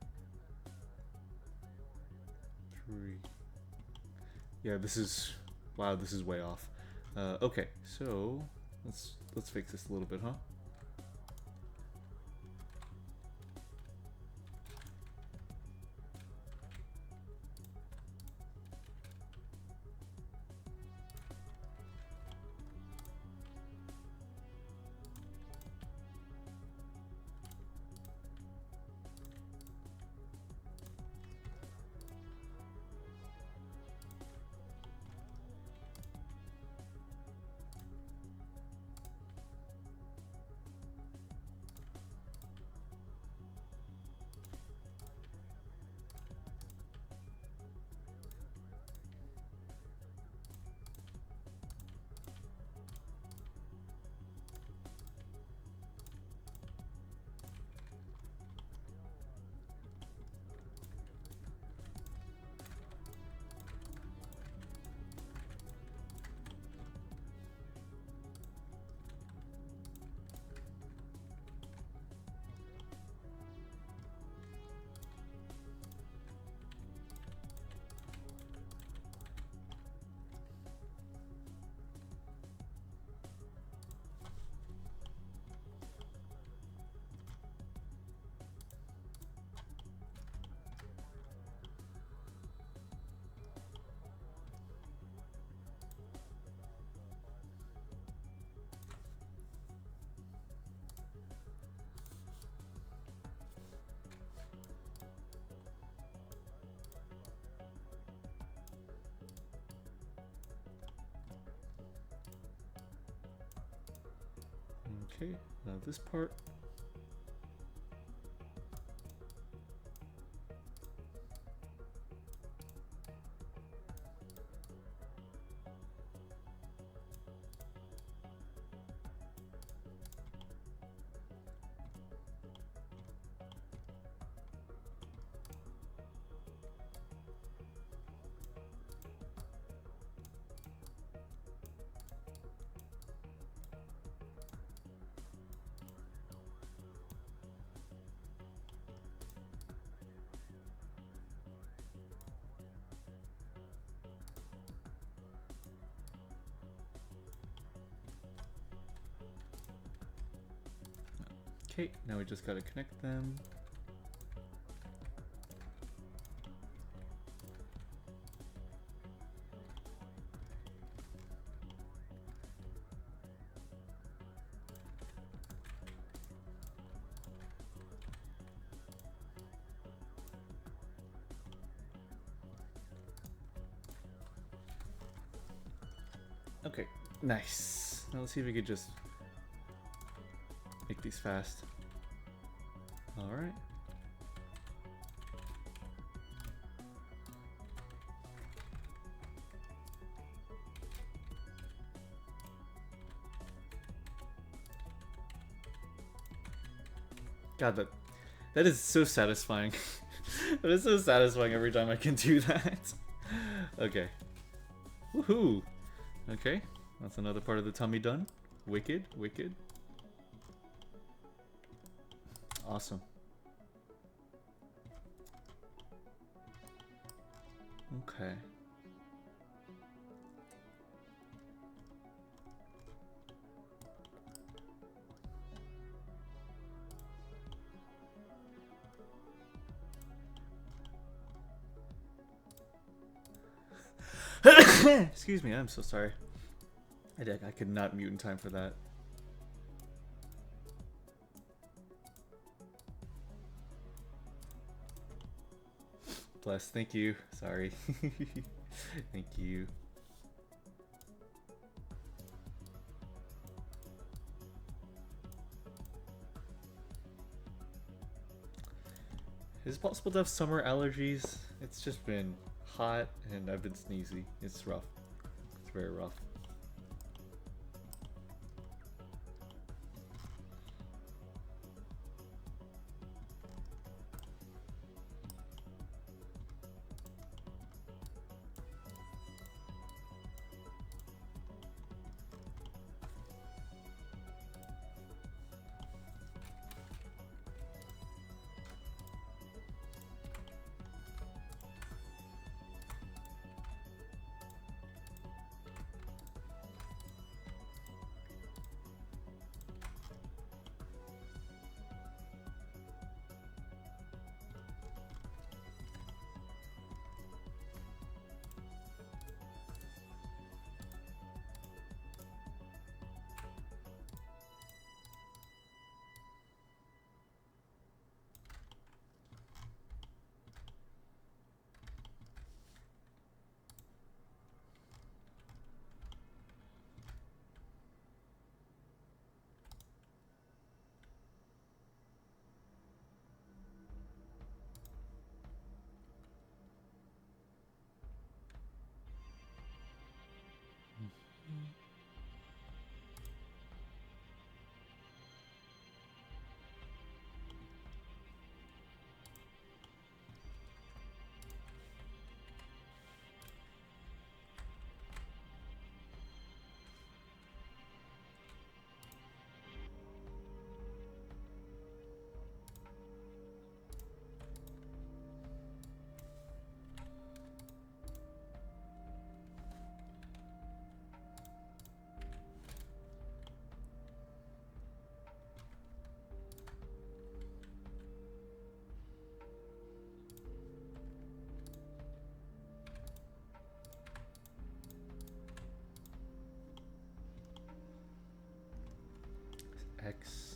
3. Yeah, this is, wow, this is way off. Okay, so let's fix this a little bit, huh? Okay, now this part. Okay, now we just gotta connect them. Okay, nice. Now let's see if we could just make these fast. All right. God, that is so satisfying. That is so satisfying every time I can do that. Okay. Woohoo! Okay, that's another part of the tummy done. Wicked, wicked. Awesome. Okay. Excuse me, I'm so sorry. I could not mute in time for that. Bless, thank you. Sorry. Thank you. Is it possible to have summer allergies? It's just been hot and I've been sneezy. It's rough. It's very rough.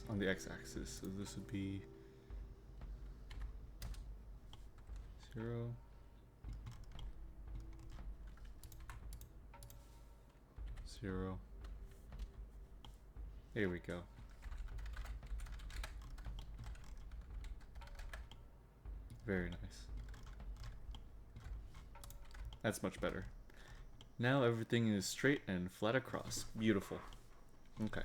on the x-axis. So this would be 0. 0. There we go. Very nice. That's much better. Now everything is straight and flat across. Beautiful. Okay.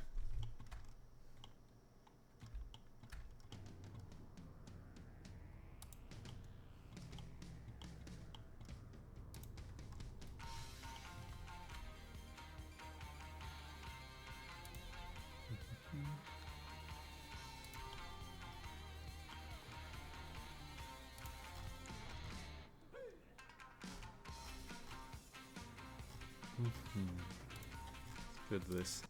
Good this.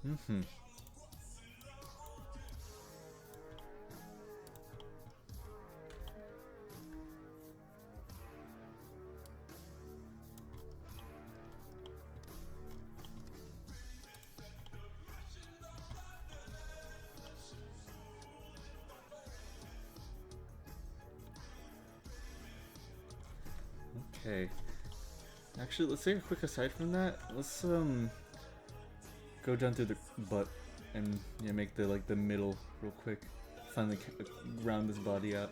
Mm-hmm. Okay. Actually, let's take a quick aside from that. Let's go down to the butt and yeah, make the middle real quick. Finally round this body out.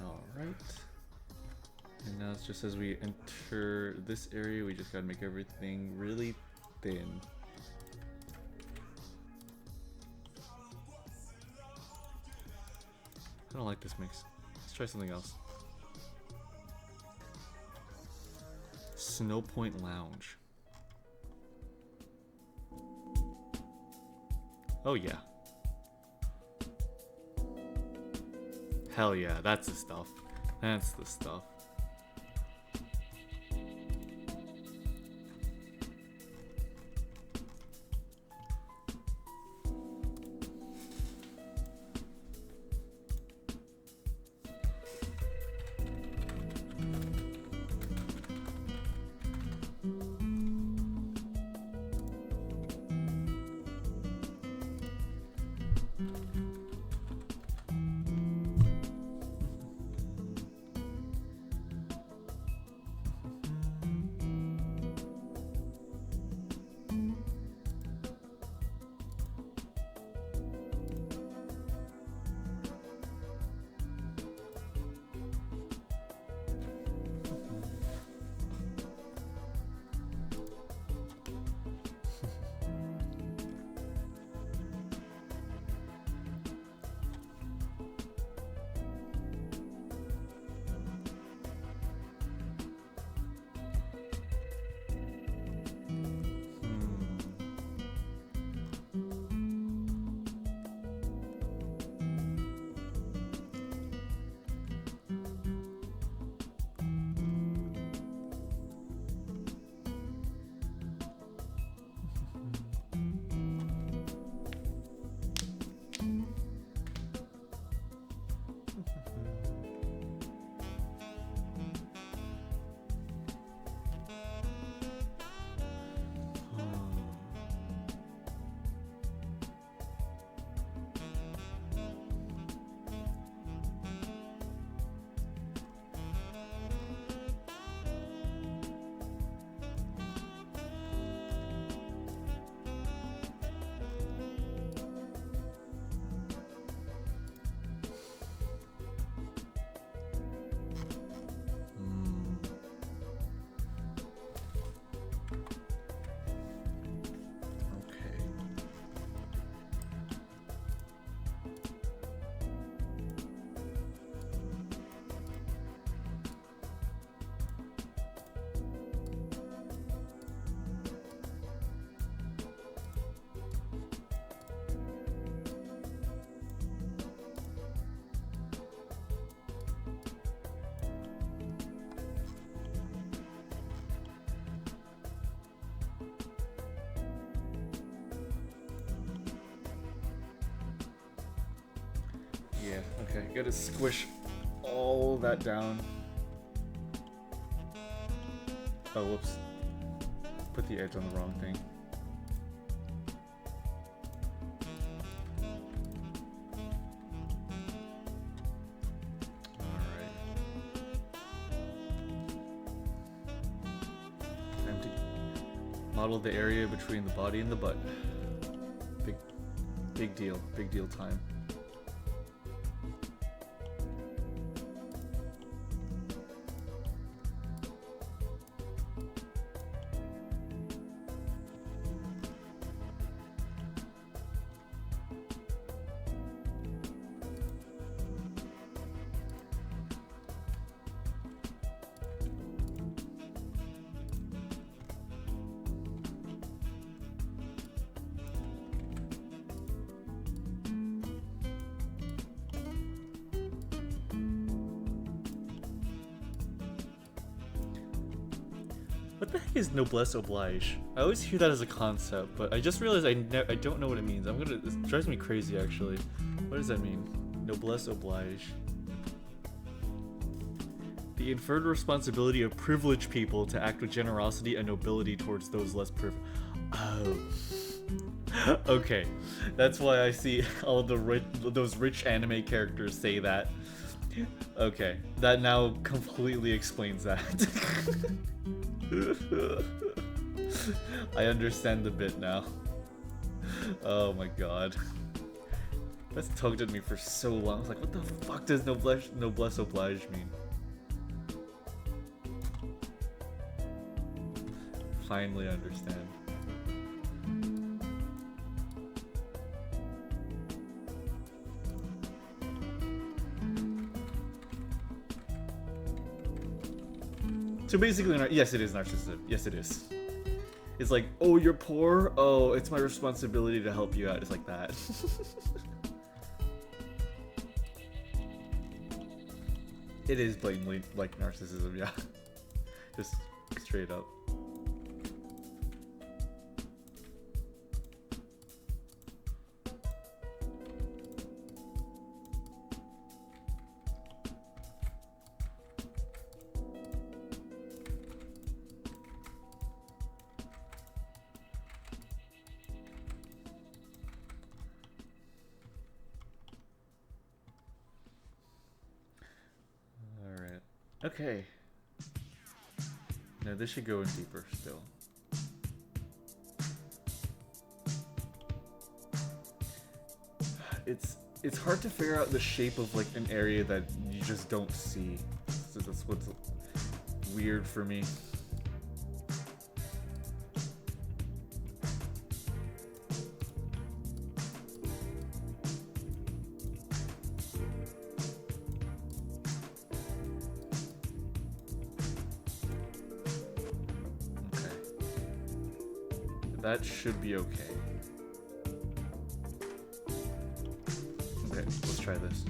Alright. And now it's just as we enter this area, we just gotta make everything really thin. I don't like this mix. Let's try something else. Snow Point Lounge. Oh yeah. Hell yeah, that's the stuff. That's the stuff. Okay, gotta squish all that down. Oh, whoops. Put the edge on the wrong thing. Alright. Time to model the area between the body and the butt. Big deal time. What the heck is noblesse oblige? I always hear that as a concept, but I just realized I don't know what it means. It drives me crazy actually. What does that mean? Noblesse oblige. The inferred responsibility of privileged people to act with generosity and nobility towards those less privileged. Oh. Okay. That's why I see all those rich anime characters say that. Okay. That now completely explains that. I understand the bit now. Oh my god. That's tugged at me for so long. I was like, what the fuck does noblesse oblige mean? Finally understand. So basically, yes, it is narcissism. Yes, it is. It's like, oh, you're poor? Oh, it's my responsibility to help you out. It's like that. It is blatantly like narcissism, yeah. Just straight up. Okay. Now this should go in deeper still. It's hard to figure out the shape of like an area that you just don't see. So that's what's weird for me. That should be okay. Okay, let's try this.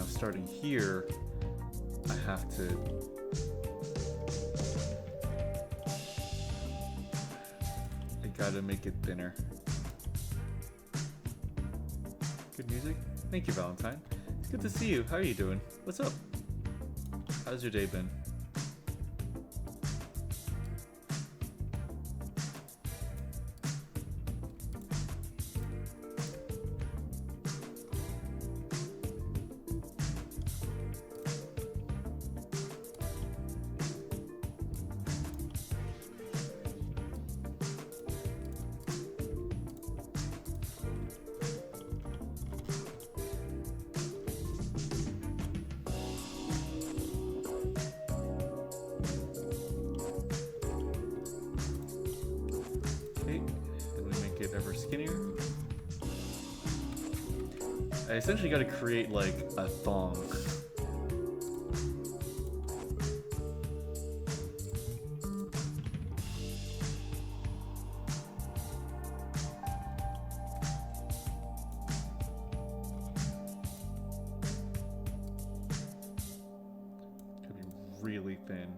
Starting here, I have to gotta make it thinner. Good music? Thank you, Valentine. It's good to see you. How are you doing? What's up? How's your day been? I essentially got to create like a thong. Could be really thin.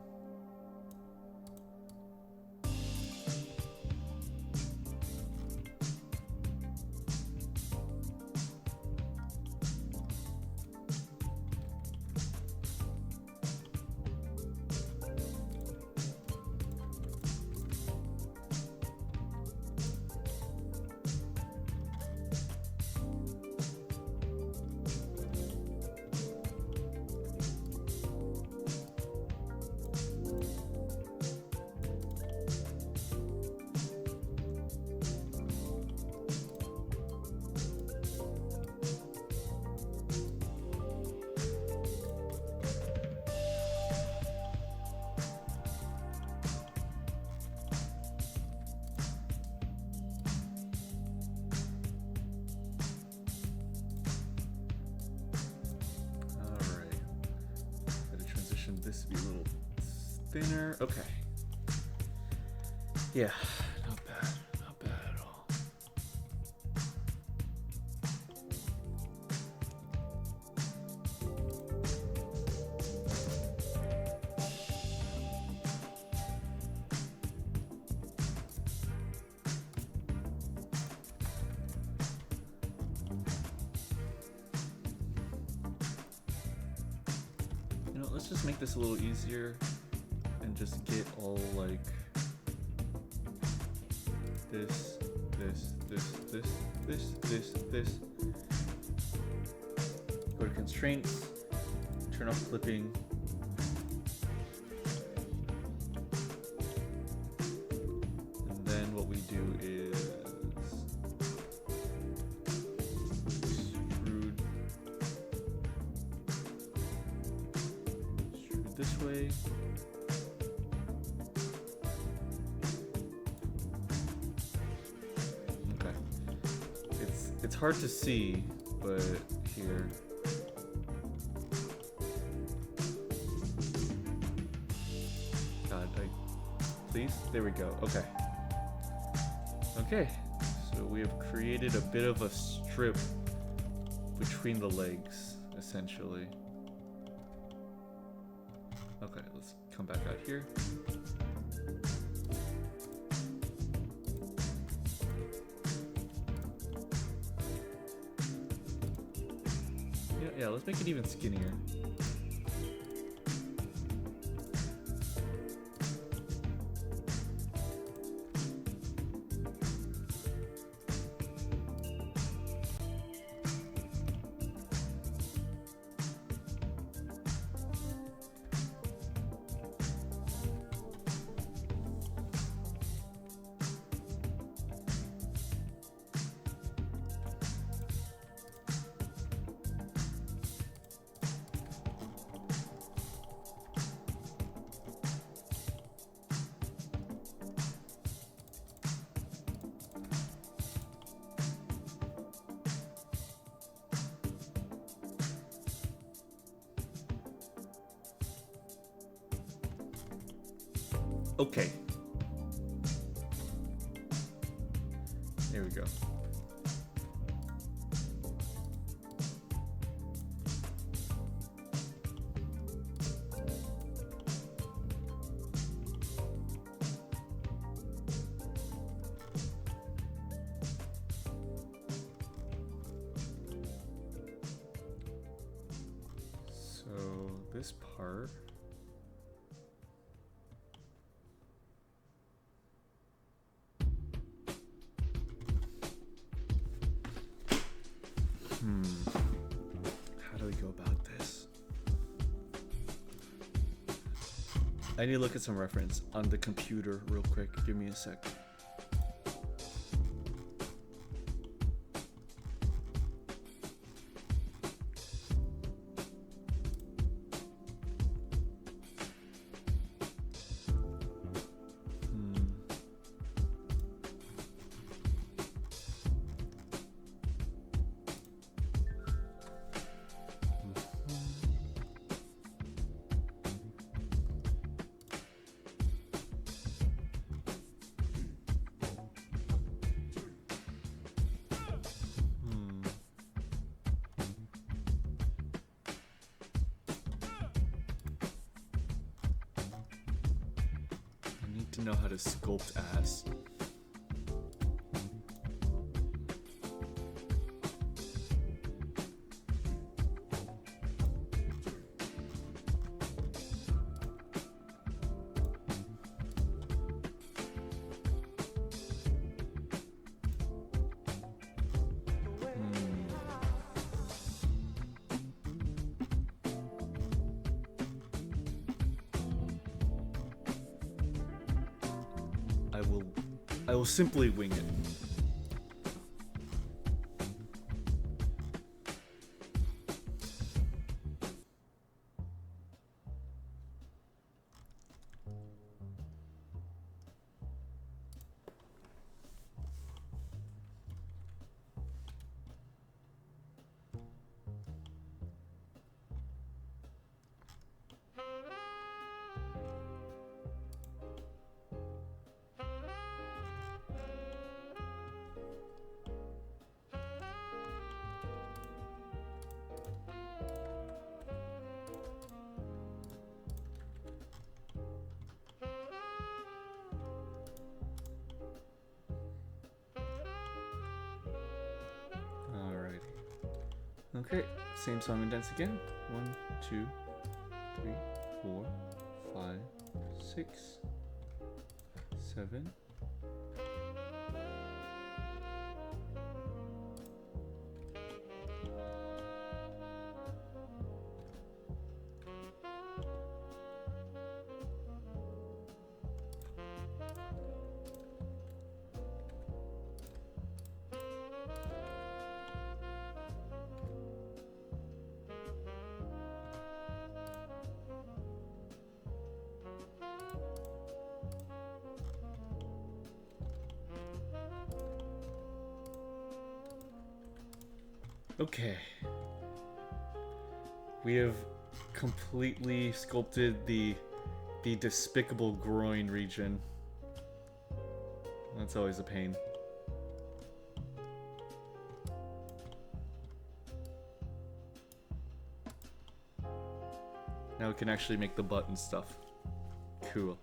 This to be a little thinner. Okay. Yeah, not bad. Not bad at all. You know, let's just make this a little easier and just get all like this. Go to constraints, turn off clipping. And then what we do is extrude this way. Okay. It's hard to see, but here. God, please? There we go. Okay. Okay. So we have created a bit of a strip between the legs, essentially. Okay, let's come back out here. Yeah, let's make it even skinnier. Okay. There we go. So this part. How do we go about this? I need to look at some reference on the computer real quick. Give me a sec. to know how to sculpt ass. I will simply wing it. Okay, same song and dance again. 1, 2, 3, 4, 5, 6, 7. Okay. We have completely sculpted the despicable groin region. That's always a pain. Now we can actually make the butt and stuff. Cool.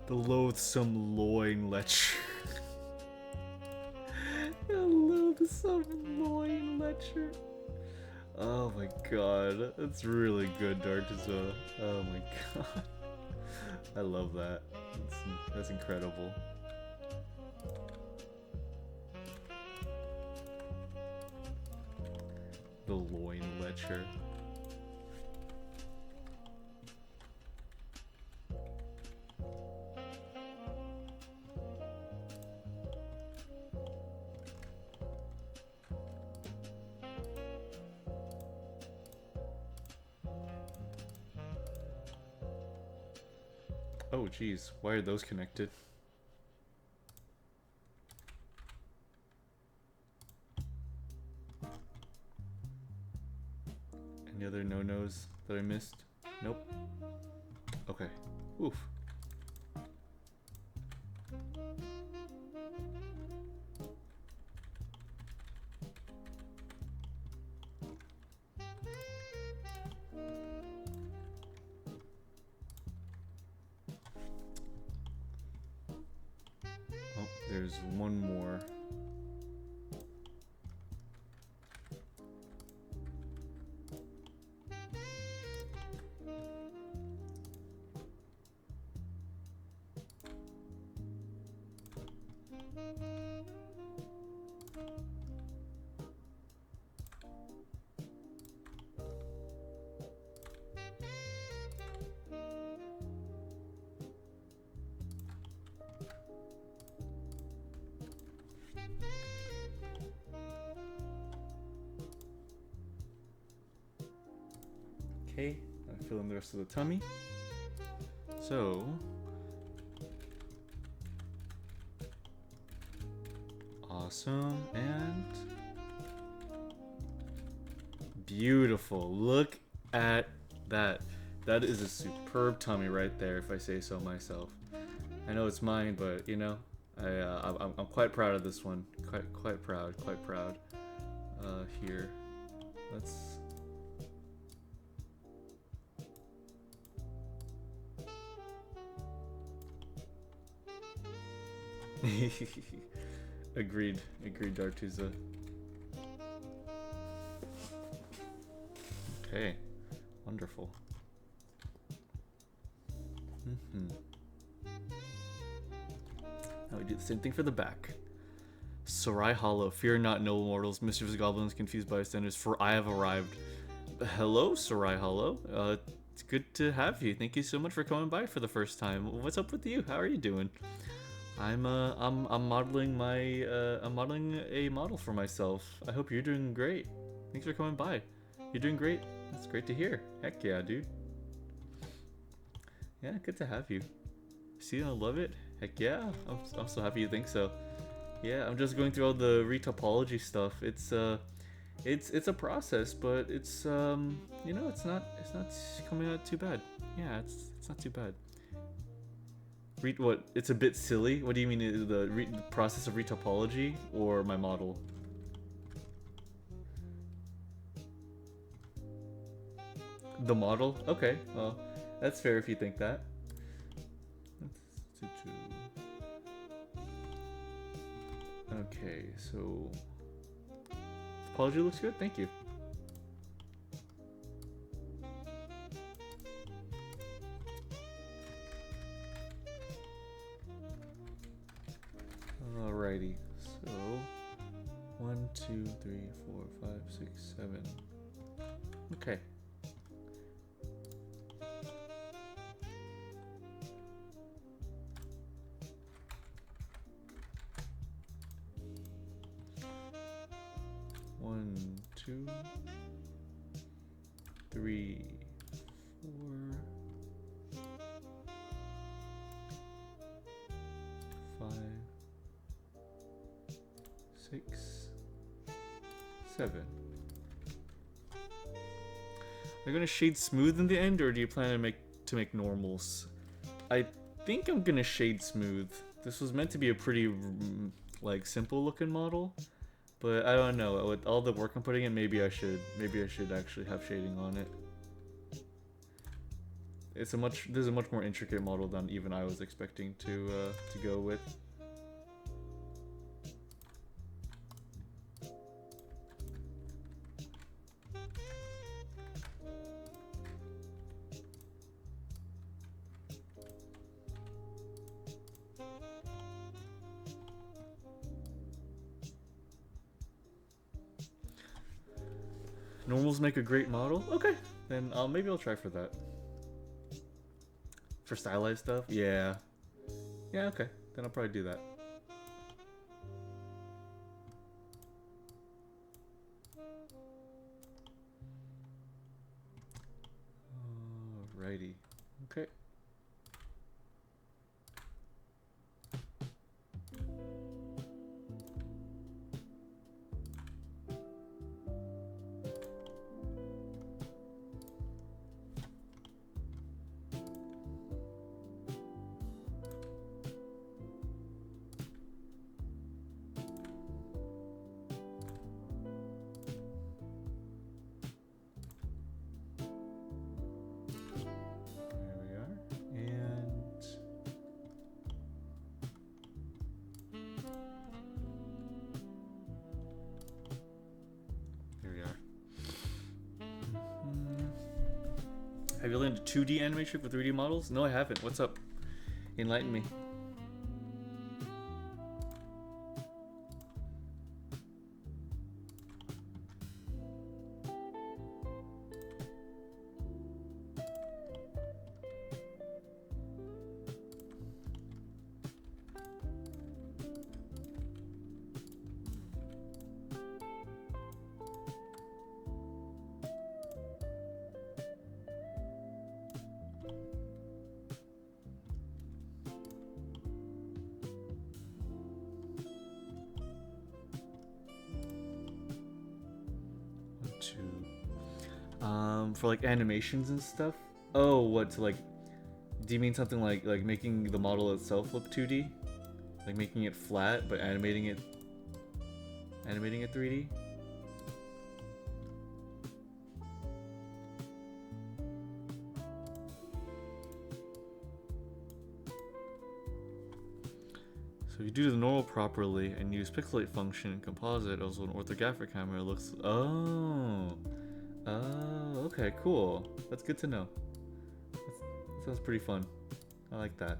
The loathsome loin lecher. The loathsome loin lecher. Oh my god, that's really good, Darkza. Oh my god. I love that. That's incredible. The loin lecher. Oh geez, why are those connected? Any other no-nos that I missed? Nope. Okay. Oof. there's one more. Okay, I'm filling the rest of the tummy. So, awesome and beautiful. Look at that. That is a superb tummy right there, if I say so myself. I know it's mine, but you know, I'm quite proud of this one. Quite proud. Here, let's. Agreed, Dartuza. Okay, wonderful. Now we do the same thing for the back. Sarai Hollow, fear not, noble mortals, mischievous goblins, confused bystanders, for I have arrived. Hello, Sarai Hollow. It's good to have you. Thank you so much for coming by for the first time. What's up with you? How are you doing? I'm modeling I'm modeling a model for myself. I hope you're doing great. Thanks for coming by. You're doing great. That's great to hear. Heck yeah, dude. Yeah, good to have you. See, I love it. Heck yeah. I'm so happy you think so. Yeah, I'm just going through all the retopology stuff. It's a process, but it's you know, it's not coming out too bad. Yeah, it's not too bad. What? It's a bit silly. What do you mean, the process of retopology or my model? The model? Okay, well, that's fair if you think that. Okay, so topology looks good. Thank you. Alrighty, so 1, 2, 3, 4, 5, 6, 7. Okay. One, 2, 3, 4, 5, 6, 7. Are you gonna shade smooth in the end, or do you plan to make normals? I think I'm gonna shade smooth. This was meant to be a pretty like simple looking model, but I don't know. With all the work I'm putting in, maybe I should actually have shading on it. This is a much more intricate model than even I was expecting to go with. Normals make a great model? Okay, then maybe I'll try for that. For stylized stuff? Yeah. Yeah, okay. Then I'll probably do that. Alrighty. Okay. Have you learned 2D animation for 3D models? No, I haven't. What's up? Enlighten me. For like animations and stuff. Oh, what to like? Do you mean something like making the model itself look 2D, like making it flat but animating it 3D? So you do the normal properly and use pixelate function and composite. Also, an orthographic camera looks. Oh. Oh, okay, cool. That's good to know. That sounds pretty fun. I like that.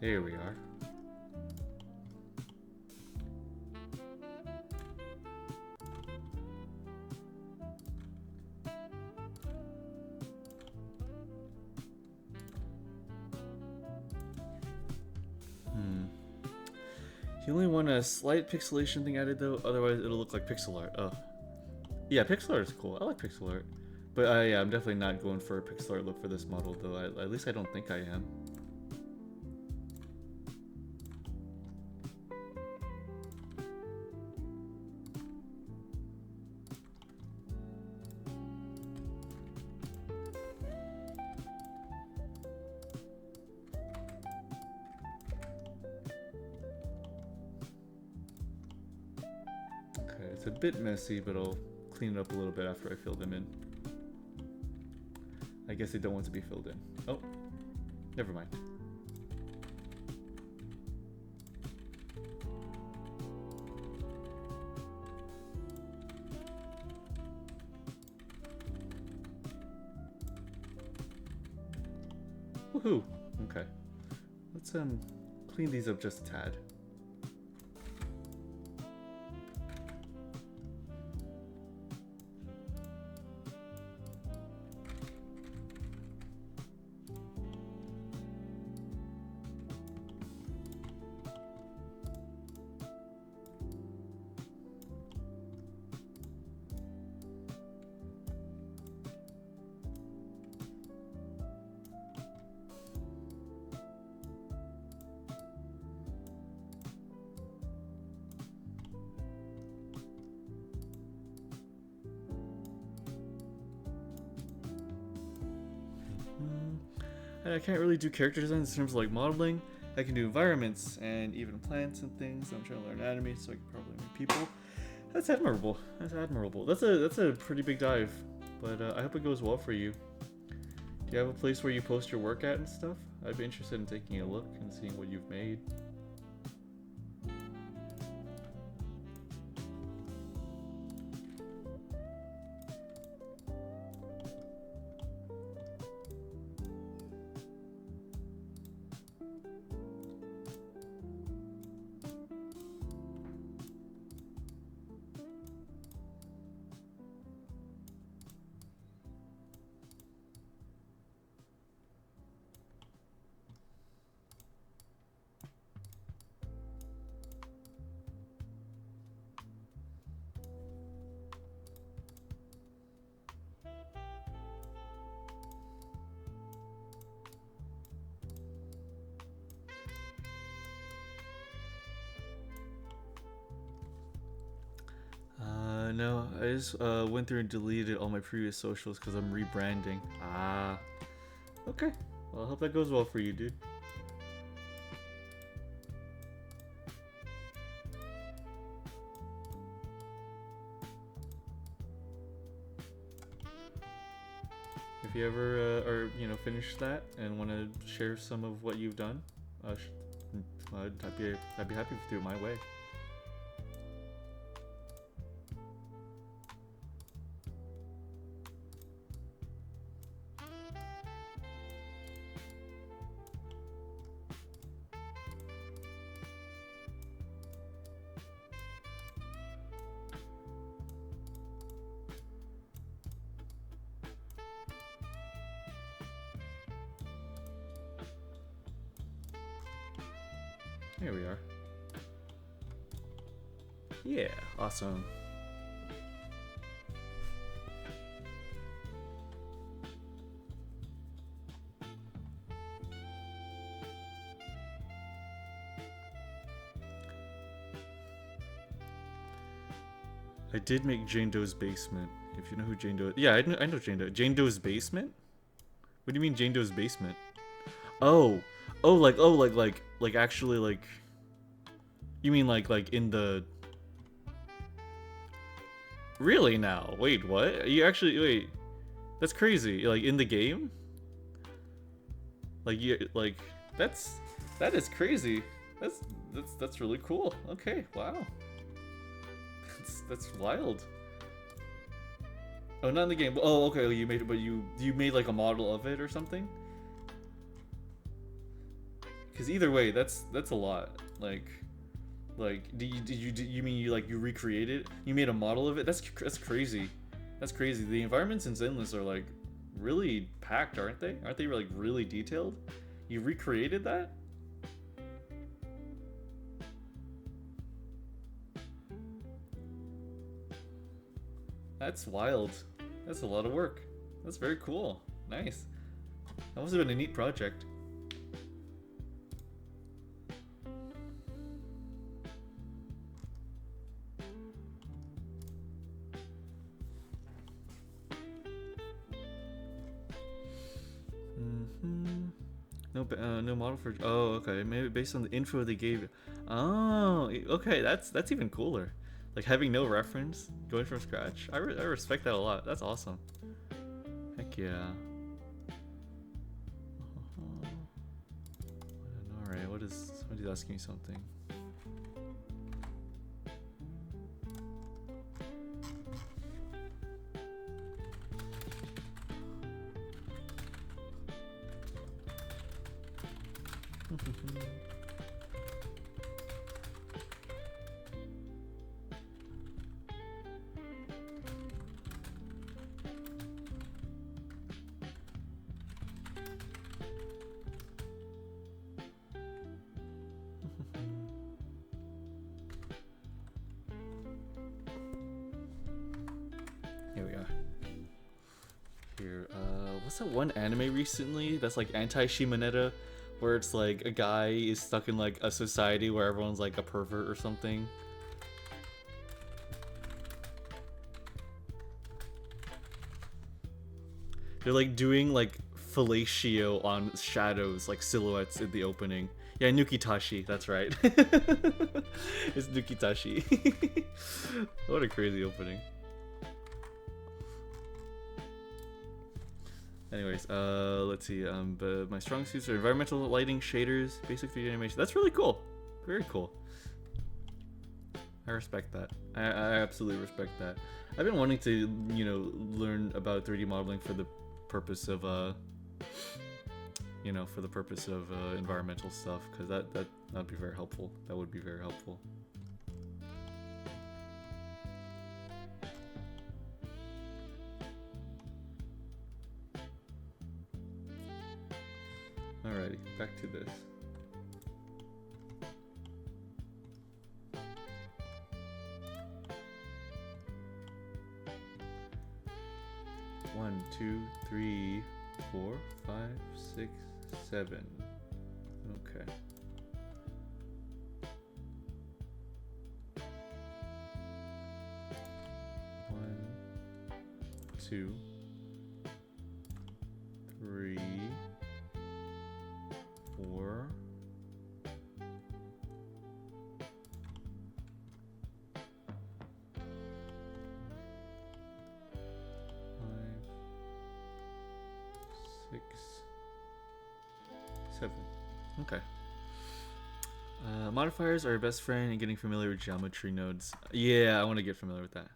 There we are. You only want a slight pixelation thing added though, otherwise it'll look like pixel art. Oh. Yeah, pixel art is cool. I like pixel art. But yeah, I'm definitely not going for a pixel art look for this model though. At least I don't think I am. It's a bit messy, but I'll clean it up a little bit after I fill them in. I guess they don't want to be filled in. Oh, never mind. Woohoo! Okay. Let's clean these up just a tad. I can't really do character design in terms of like modeling. I can do environments and even plants and things. I'm trying to learn anatomy, so I can probably make people. That's admirable. That's admirable. That's a pretty big dive, but I hope it goes well for you. Do you have a place where you post your work at and stuff? I'd be interested in taking a look and seeing what you've made. No, I just went through and deleted all my previous socials because I'm rebranding. Ah, okay. Well, I hope that goes well for you, dude. If you ever are, you know, finish that and want to share some of what you've done, I'd be happy to do it my way. Here we are. Yeah, awesome. I did make Jane Doe's basement. If you know who Jane Doe is. Yeah, I know Jane Doe. Jane Doe's basement? What do you mean Jane Doe's basement? Oh. Like actually like you mean like in the Really now? Wait, what? You actually wait. That's crazy. Like in the game? Like you like that is crazy. That's really cool. Okay, wow. That's wild. Oh, not in the game. Oh, okay. You made it, but you made like a model of it or something. Because either way, that's a lot. Like, did you mean you recreated? You made a model of it? That's crazy. That's crazy. The environments in Zenless are like really packed, aren't they? Aren't they like really detailed? You recreated that? That's wild. That's a lot of work. That's very cool. Nice. That must have been a neat project. No model for. Oh, okay. Maybe based on the info they gave. Oh, okay. That's even cooler. Like having no reference, going from scratch. I respect that a lot. That's awesome. Heck yeah. All right. What is? Somebody's asking me something. Here we are. Here, what's that one anime recently that's like anti-Shimoneta, where it's like a guy is stuck in like a society where everyone's like a pervert or something? They're like doing like fellatio on shadows, like silhouettes in the opening. Yeah, Nukitashi, that's right. It's Nukitashi. What a crazy opening. Anyways, let's see. But my strong suits are environmental lighting, shaders, basic 3D animation. That's really cool. Very cool. I respect that. I absolutely respect that. I've been wanting to, you know, learn about 3D modeling for the purpose of, you know, for the purpose of environmental stuff, because that'd be very helpful. That would be very helpful. Alrighty, back to this. One, two, three, 4, 5, 6, 7. Okay. 2, 3, 4. 6, 7. Okay. Modifiers are your best friend in getting familiar with geometry nodes. Yeah, I want to get familiar with that.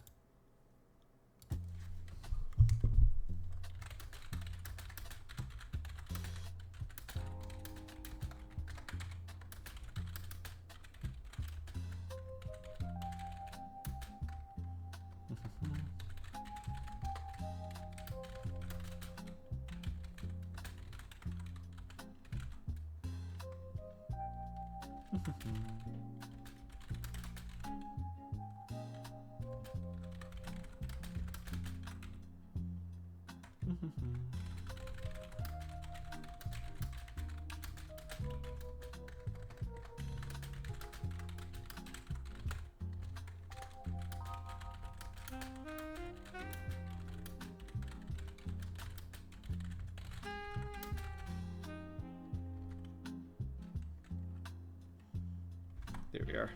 There we are.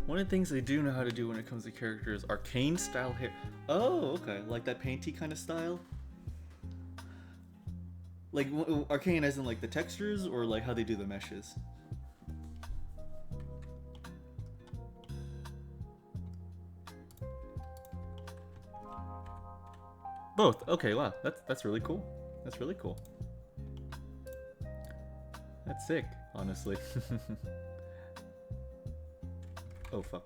One of the things they do know how to do when it comes to characters, arcane style hair. Oh, okay, like that painty kind of style. Like arcane as in like the textures, or like how they do the meshes. Both. Okay, wow, that's really cool. That's really cool. That's sick, honestly. Oh fuck.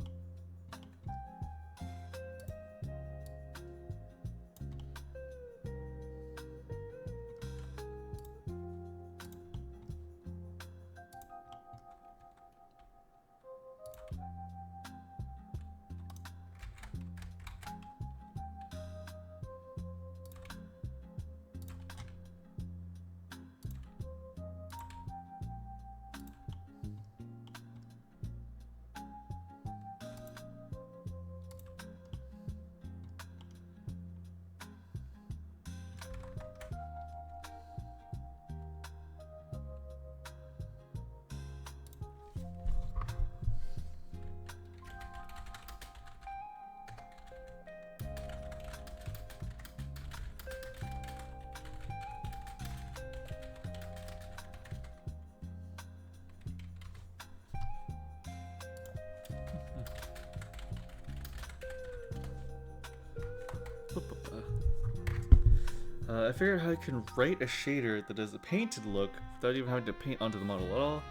I figured how I can write a shader that does a painted look without even having to paint onto the model at all.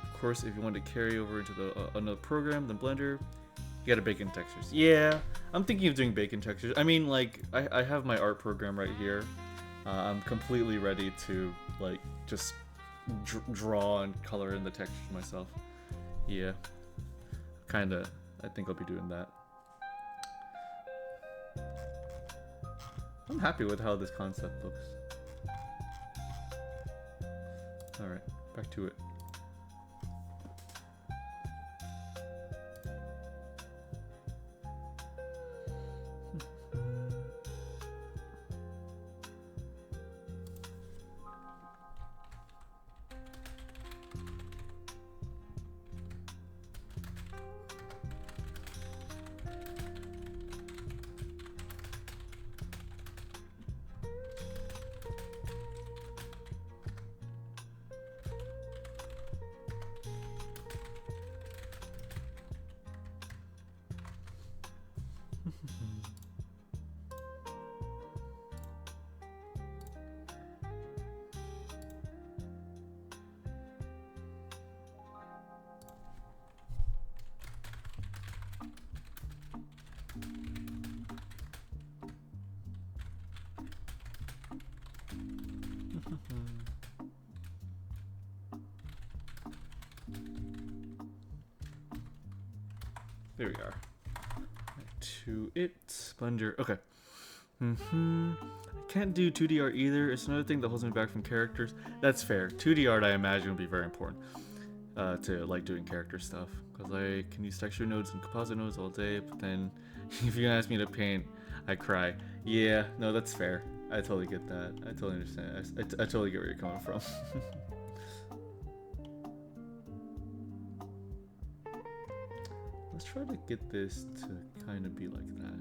Of course, if you want to carry over into the another program than Blender, you gotta bake in textures. Yeah, I'm thinking of doing bake in textures. I mean, like, I have my art program right here. I'm completely ready to, like, just draw and color in the textures myself. Yeah, kinda, I think I'll be doing that. I'm happy with how this concept looks. Alright, back to it. There we are. To it, Blender. Okay. I can't do 2D art either. It's another thing that holds me back from characters. That's fair. 2D art, I imagine, would be very important. to like doing character stuff, because I can use texture nodes and composite nodes all day, but then if you ask me to paint, I cry. Yeah, no, that's fair. I totally get that. I totally understand. I totally get where you're coming from. Let's try to get this to kind of be like that.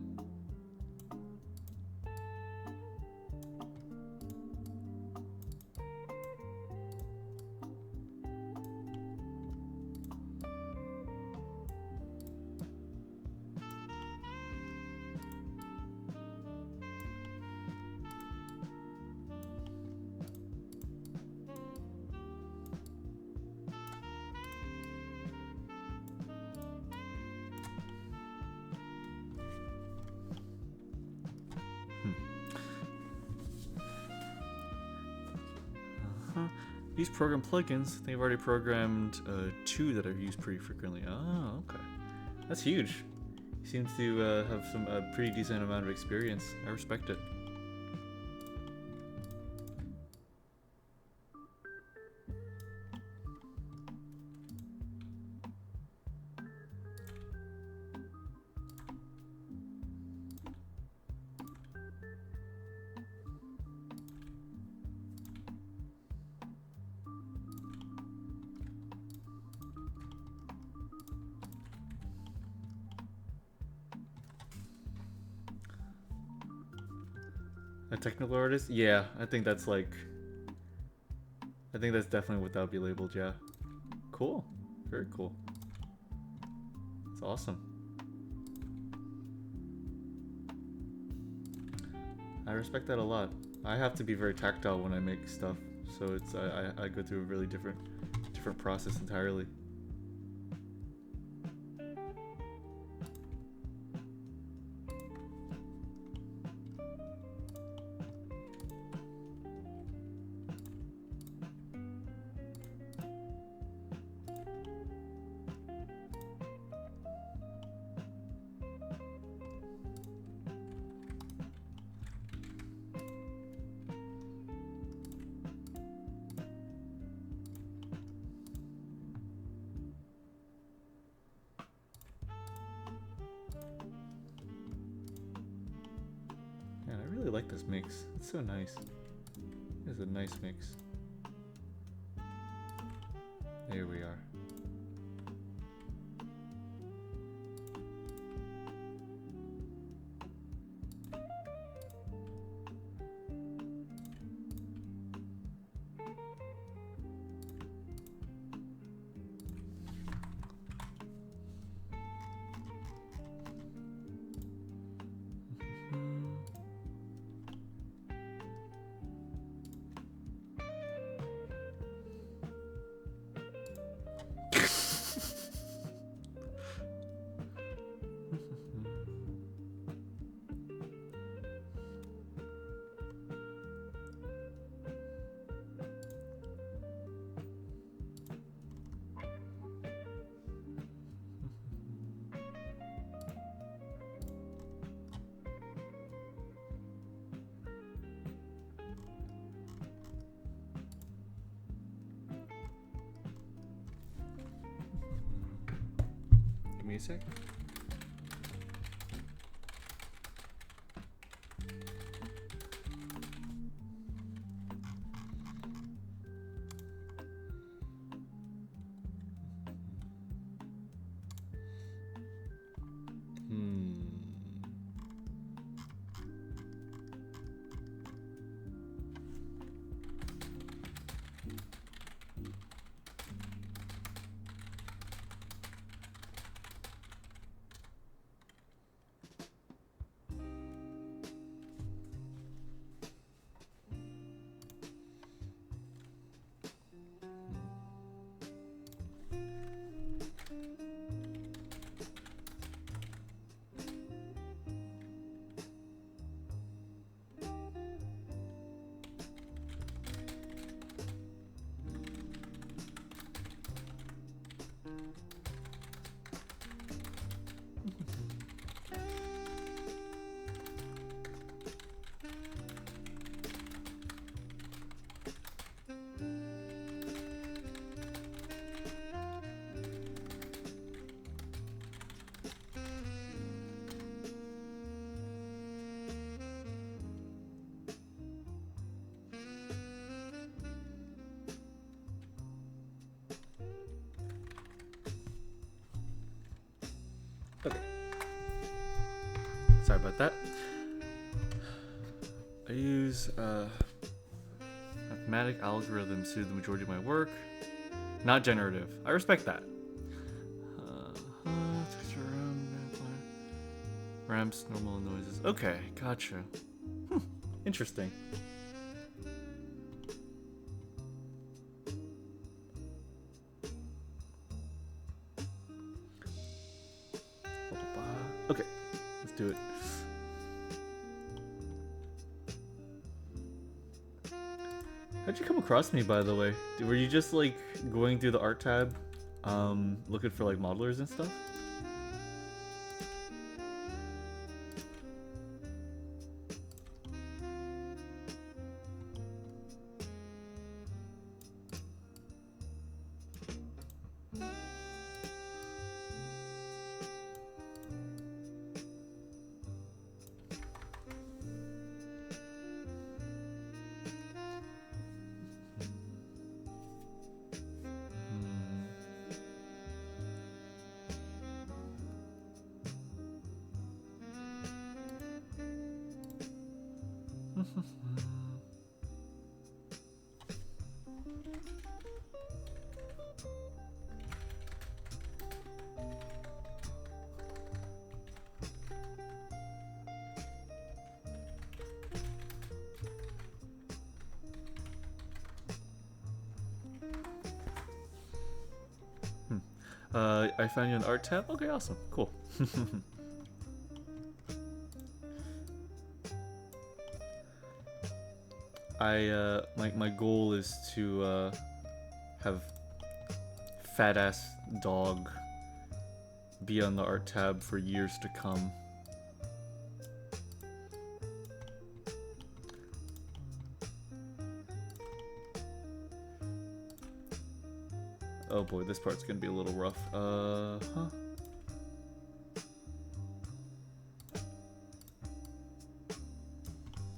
Use program plugins. They've already programmed 2 that are used pretty frequently. Oh, okay. That's huge. You seem to have some pretty decent amount of experience. I respect it. A technical artist? Yeah, I think that's like... I think that's definitely what that would be labeled, yeah. Cool. Very cool. It's awesome. I respect that a lot. I have to be very tactile when I make stuff, so it's I go through a really different process entirely. Man, I really like this mix. It's so nice. It's a nice mix. There we are. Give me a sec. Okay. Sorry about that. I use mathematic algorithms to do the majority of my work. Not generative. I respect that. Ramps, normal noises. Okay, gotcha. Interesting. Okay, let's do it. How'd you come across me, by the way? Were you just like going through the art tab, looking for like modelers and stuff? I found you an art tab. Okay, awesome, cool. My goal is to have fat ass dog be on the art tab for years to come. Oh boy, this part's gonna be a little rough. Huh?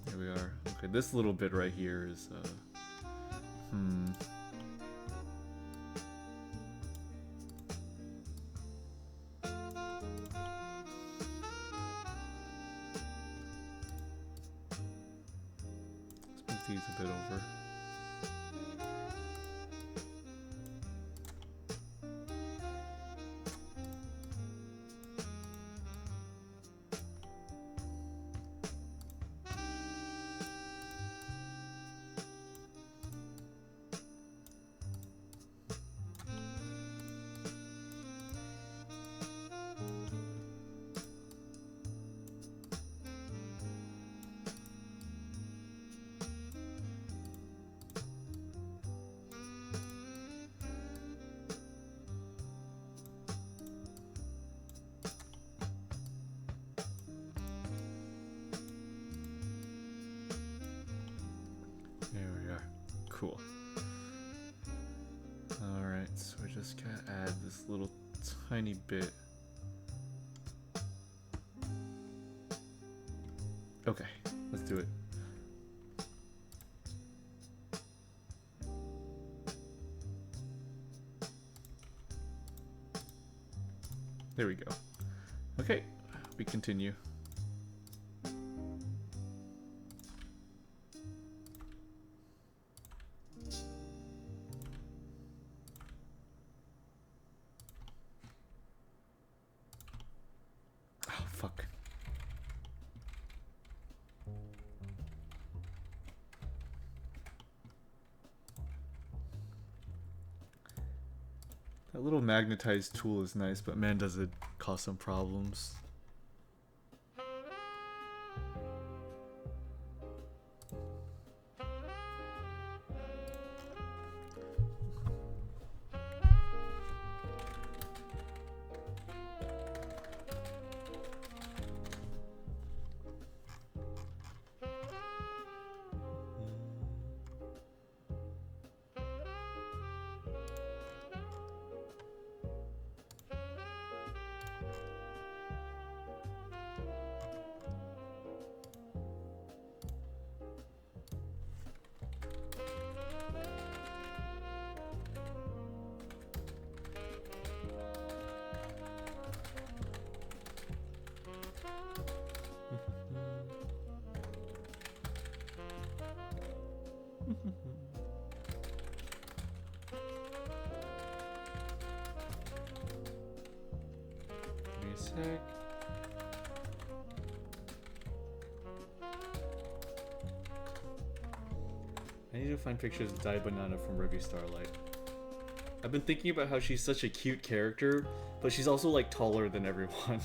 Here we are. Okay, this little bit right here is, Let's move these a bit over. There we are. Cool. Alright, so I just gotta add this little tiny bit. Okay, let's do it. There we go. Okay, we continue. Oh, fuck. That little magnetized tool is nice, but man, does it cause some problems. attack. I need to find pictures of Dai Banana from Revue Starlight. I've been thinking about how she's such a cute character, but she's also like taller than everyone.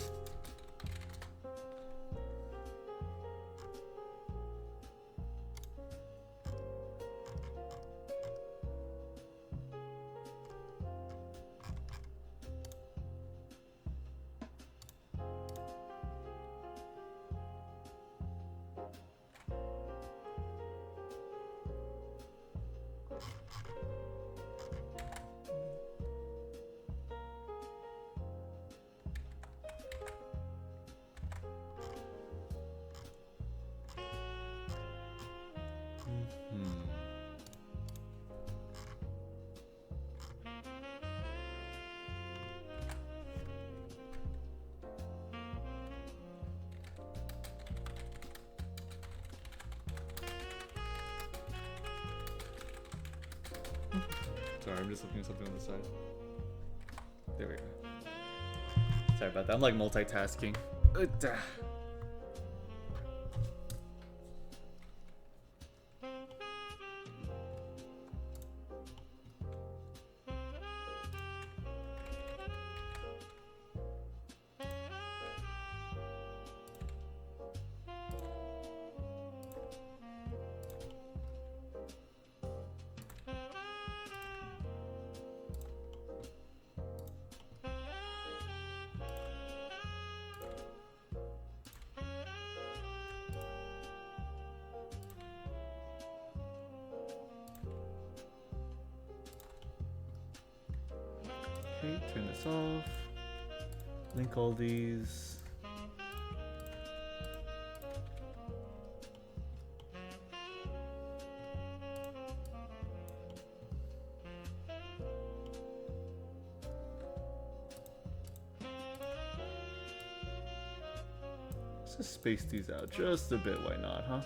Sorry, I'm just looking at something on the side. There we go. Sorry about that. I'm like multitasking. Okay, turn this off. Link all these. Let's just space these out just a bit, why not, huh?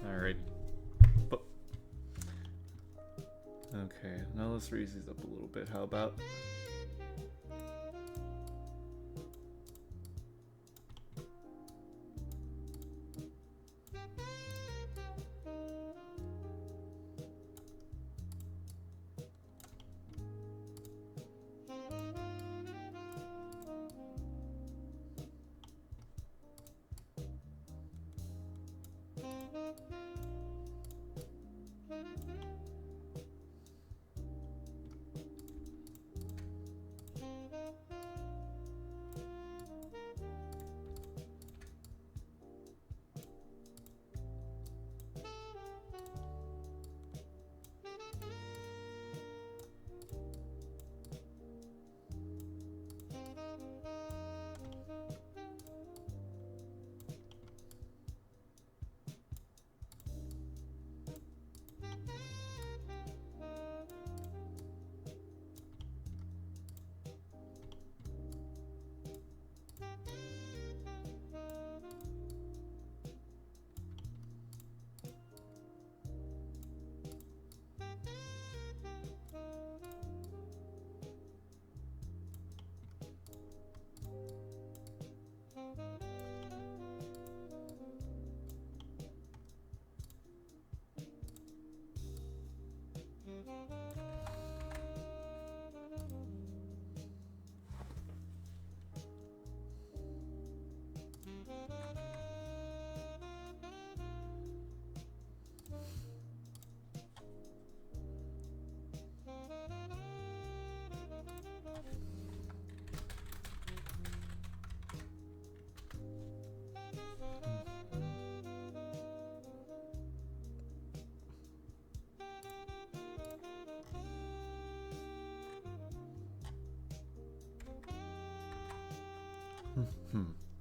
Alright. Okay, now let's raise these up a little bit. How about?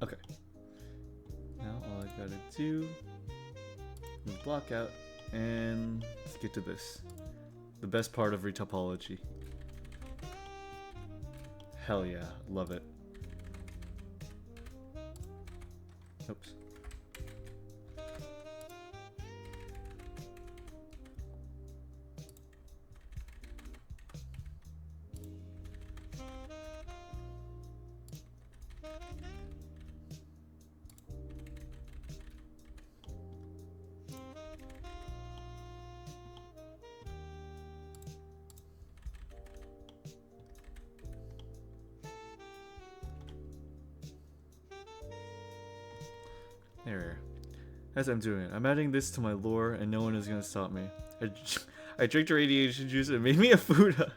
Okay. Now all I gotta do is block out and let's get to this. The best part of Retopology. Hell yeah, love it. Oops. There. As I'm doing it, I'm adding this to my lore, and no one is gonna stop me. I drank your radiation juice and made me a food.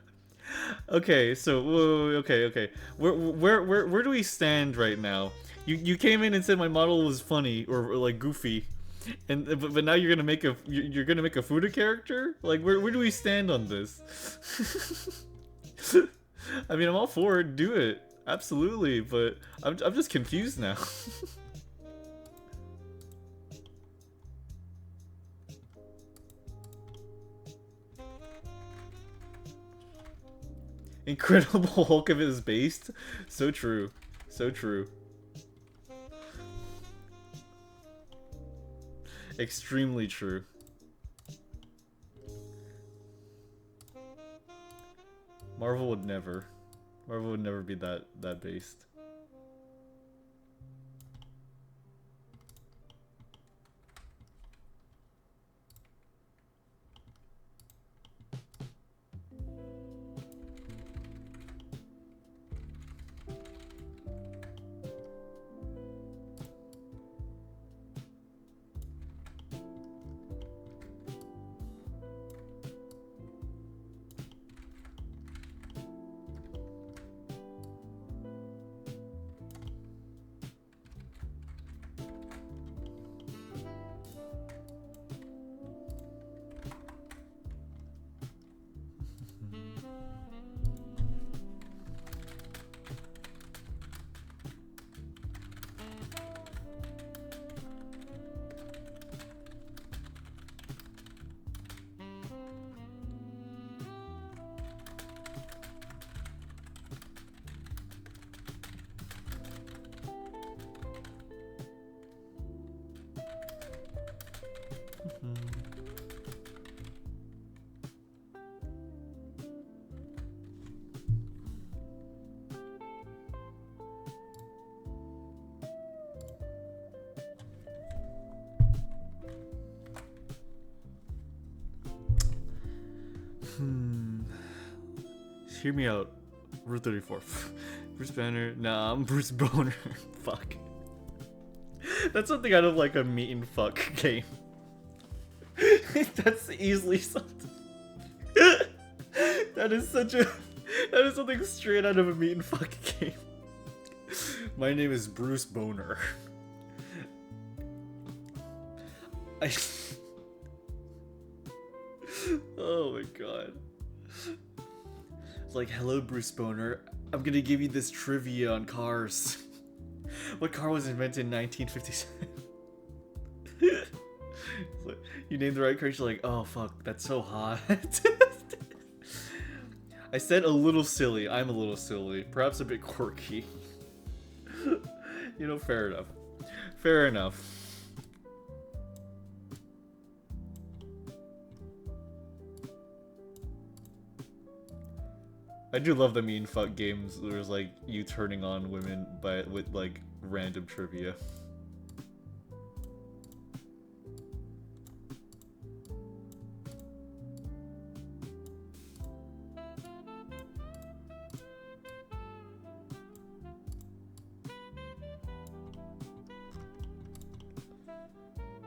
Okay, so okay. Where do we stand right now? You came in and said my model was funny or like goofy, and but now you're gonna make a Fuda character? Like where do we stand on this? I mean, I'm all for it. Do it, absolutely. But I'm just confused now. Incredible Hulk of it is based. So true. So true. Extremely true. Marvel would never. Marvel would never be that based. Hear me out. Rule 34. Bruce Banner. Nah, I'm Bruce Boner. Fuck. That's something out of like a meet and fuck game. That's easily something. That is something straight out of a meet and fuck game. My name is Bruce Boner. Oh my god. It's like, hello Bruce Boner, I'm gonna give you this trivia on cars. What car was invented in 1957? Like, you named the right car, you're like, oh fuck, that's so hot. I said a little silly, I'm a little silly, perhaps a bit quirky. You know, fair enough. Fair enough. I do love the mean fuck games where there's like you turning on women with like random trivia.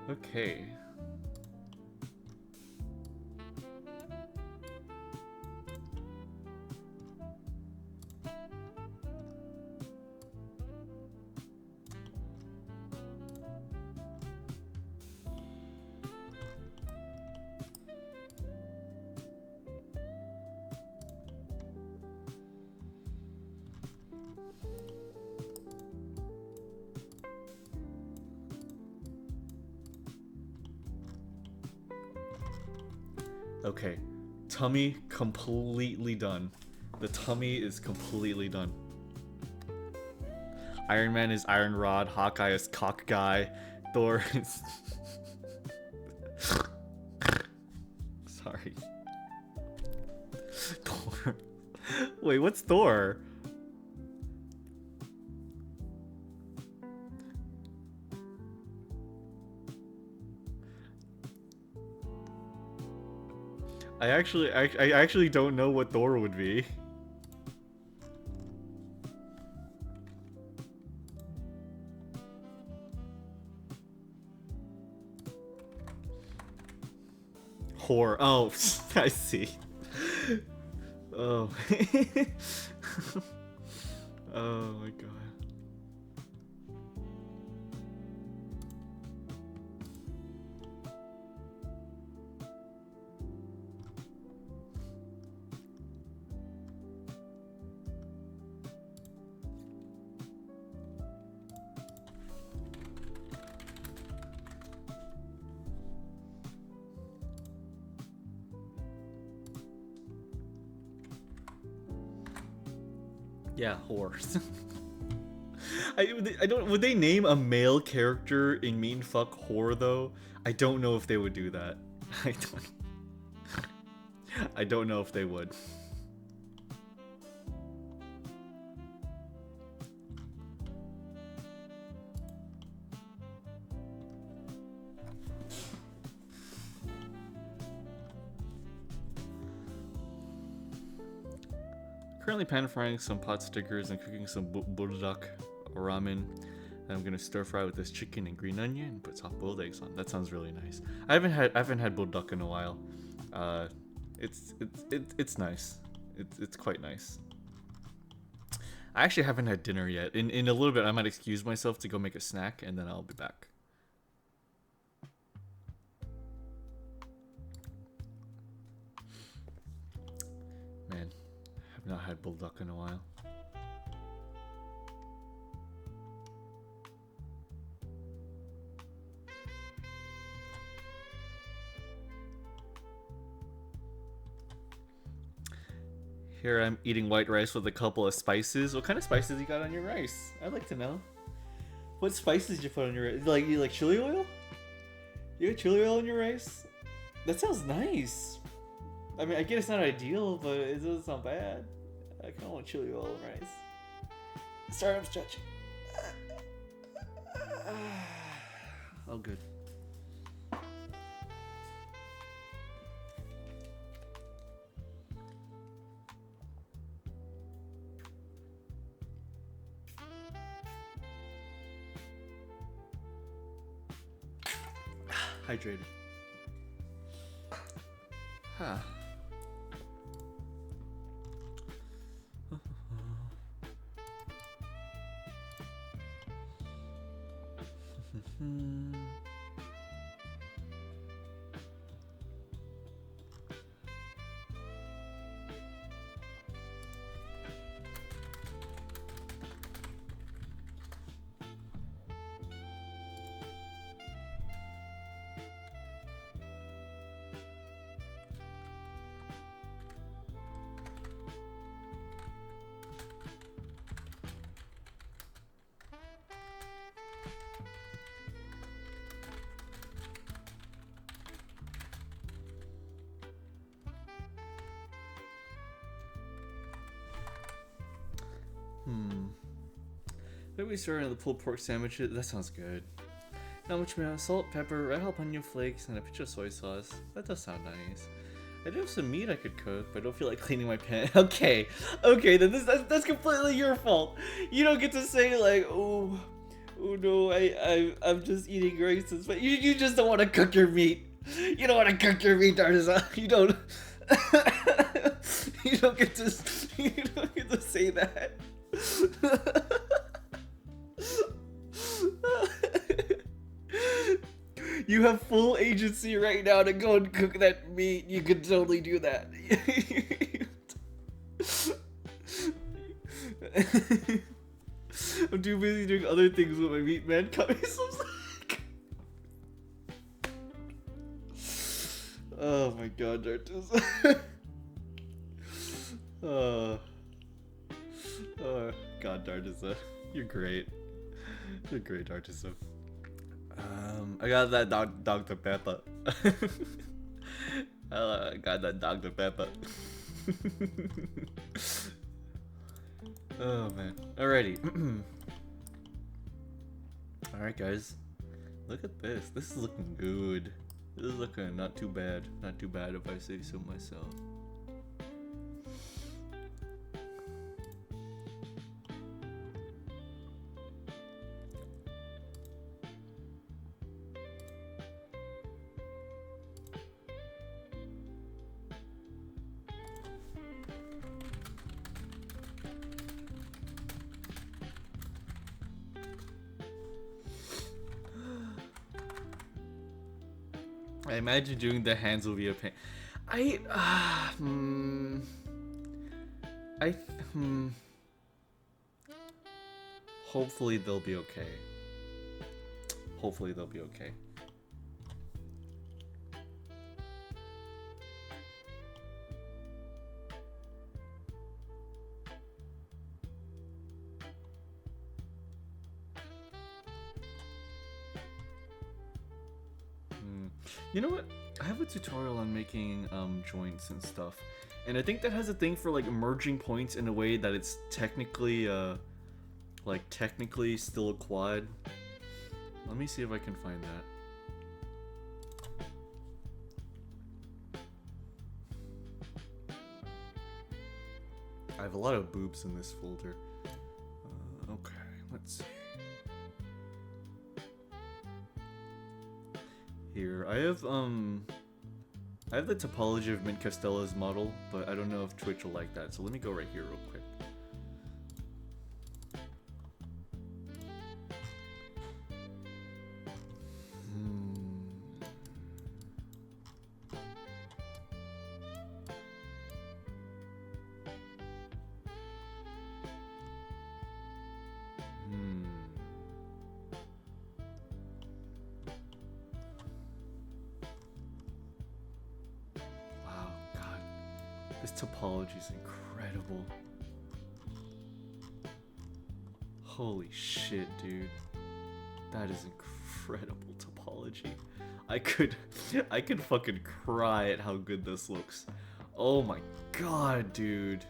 Okay. Okay. Tummy completely done. The tummy is completely done. Iron Man is Iron Rod. Hawkeye is Cock Guy. Thor is... Sorry. Thor. Wait, what's Thor? I actually don't know what Thor would be. Whore. Oh, I see. Oh. Oh my god. Yeah, horse. I don't. Would they name a male character in Mean Fuck Whore though? I don't know if they would do that. I don't know if they would. Currently pan frying some pot stickers and cooking some buldak ramen. And I'm gonna stir fry with this chicken and green onion and put soft boiled eggs on. That sounds really nice. I haven't had buldak in a while. It's nice. It's quite nice. I actually haven't had dinner yet. In a little bit, I might excuse myself to go make a snack and then I'll be back. Man. Not had bulldog in a while. Here I'm eating white rice with a couple of spices. What kind of spices you got on your rice? I'd like to know. What spices did you put on your rice? You like chili oil? You got chili oil on your rice? That sounds nice. I mean, I get it's not ideal, but it doesn't sound bad. I kind of want chili oil and rice. Sorry, I'm stretching. Oh, good. Hydrated. Huh. Maybe we start on the pulled pork sandwiches. That sounds good. Not much mayo, salt, pepper, red jalapeno flakes, and a pinch of soy sauce. That does sound nice. I do have some meat I could cook, but I don't feel like cleaning my pan. Okay, then that's completely your fault. You don't get to say like, oh no, I'm just eating raisins, but you just don't want to cook your meat. You don't want to cook your meat, Darza. You don't. You don't get to say that. You have full agency right now to go and cook that meat. You can totally do that. I'm too busy doing other things with my meat, man. Cut me some slack. Oh my god, Dartus. Oh. Oh, god, Dartus. You're great. You're great, Dartus. I got that Dr. Pepper. I got that Dr. Pepper. Oh man. Alrighty. Alright guys. Look at this. This is looking good. This is looking not too bad. Not too bad if I say so myself. I imagine doing the hands will be a pain. Hopefully they'll be okay. Hopefully they'll be okay. You know what? I have a tutorial on making joints and stuff, and I think that has a thing for like merging points in a way that it's technically technically still a quad. Let me see if I can find that. I have a lot of boobs in this folder. Okay, let's see. Here, I have the topology of Mint Costello's model, but I don't know if Twitch will like that, so let me go right here real quick. This topology is incredible. Holy shit, dude. That is incredible topology. I could fucking cry at how good this looks. Oh my god, dude.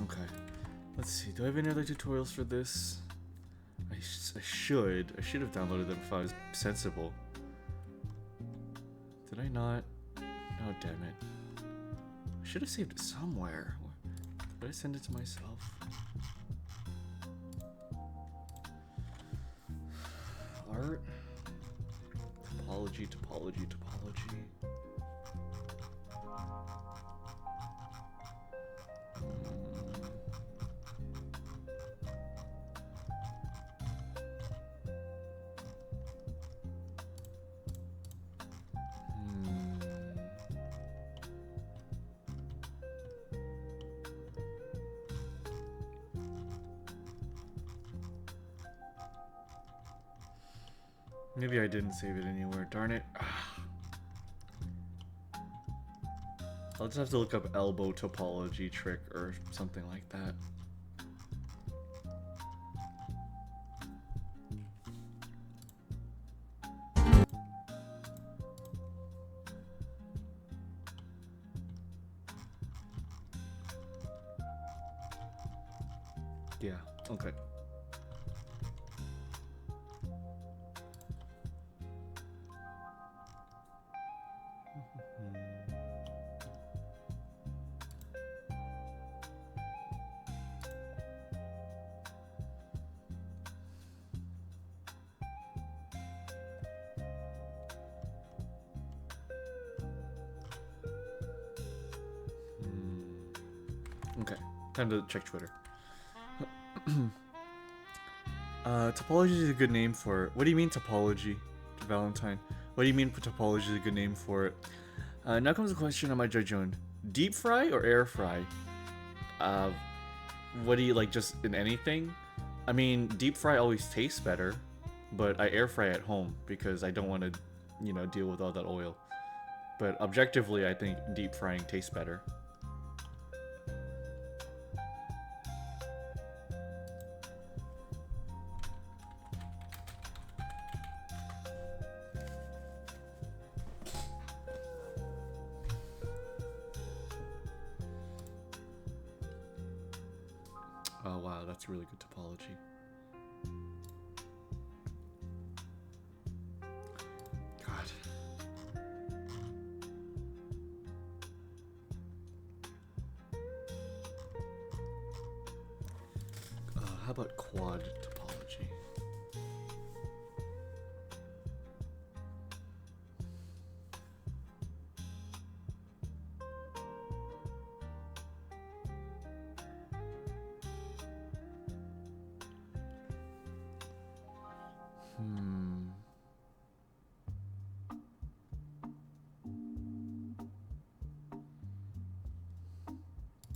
Okay. Let's see. Do I have any other tutorials for this? I should. I should have downloaded them if I was sensible. Did I not? Oh, damn it. I should have saved it somewhere. Did I send it to myself? Art? Topology, topology, topology. Maybe I didn't save it anywhere, darn it. I'll just have to look up elbow topology trick or something like that. Yeah, okay. Okay, time to check Twitter. Topology is a good name for it. What do you mean topology, Valentine? What do you mean topology is a good name for it? Now comes the question on my judge own. Deep fry or air fry? What do you like, just in anything? I mean, deep fry always tastes better, but I air fry at home because I don't want to, you know, deal with all that oil. But objectively, I think deep frying tastes better. Oh wow, that's really good topology. God. How about quad topology?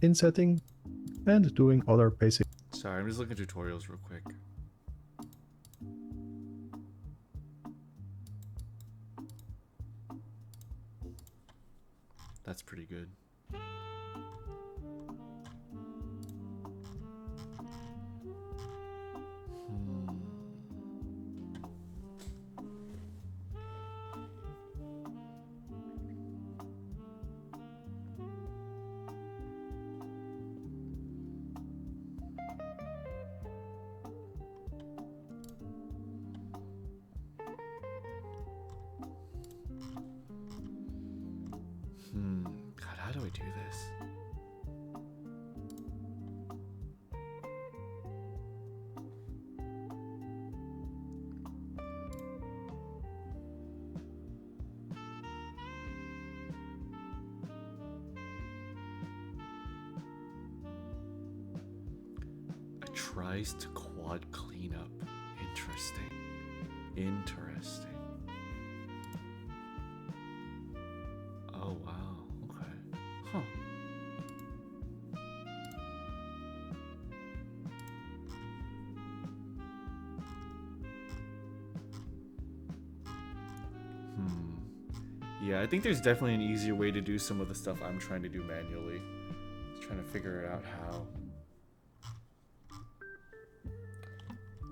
Insetting and doing other basic. Sorry, I'm just looking at tutorials real quick. That's pretty good. God, how do I do this? It tries to quad cleanup. Interesting. Interesting. Oh wow, okay. Huh. Yeah, I think there's definitely an easier way to do some of the stuff I'm trying to do manually. Just trying to figure out how.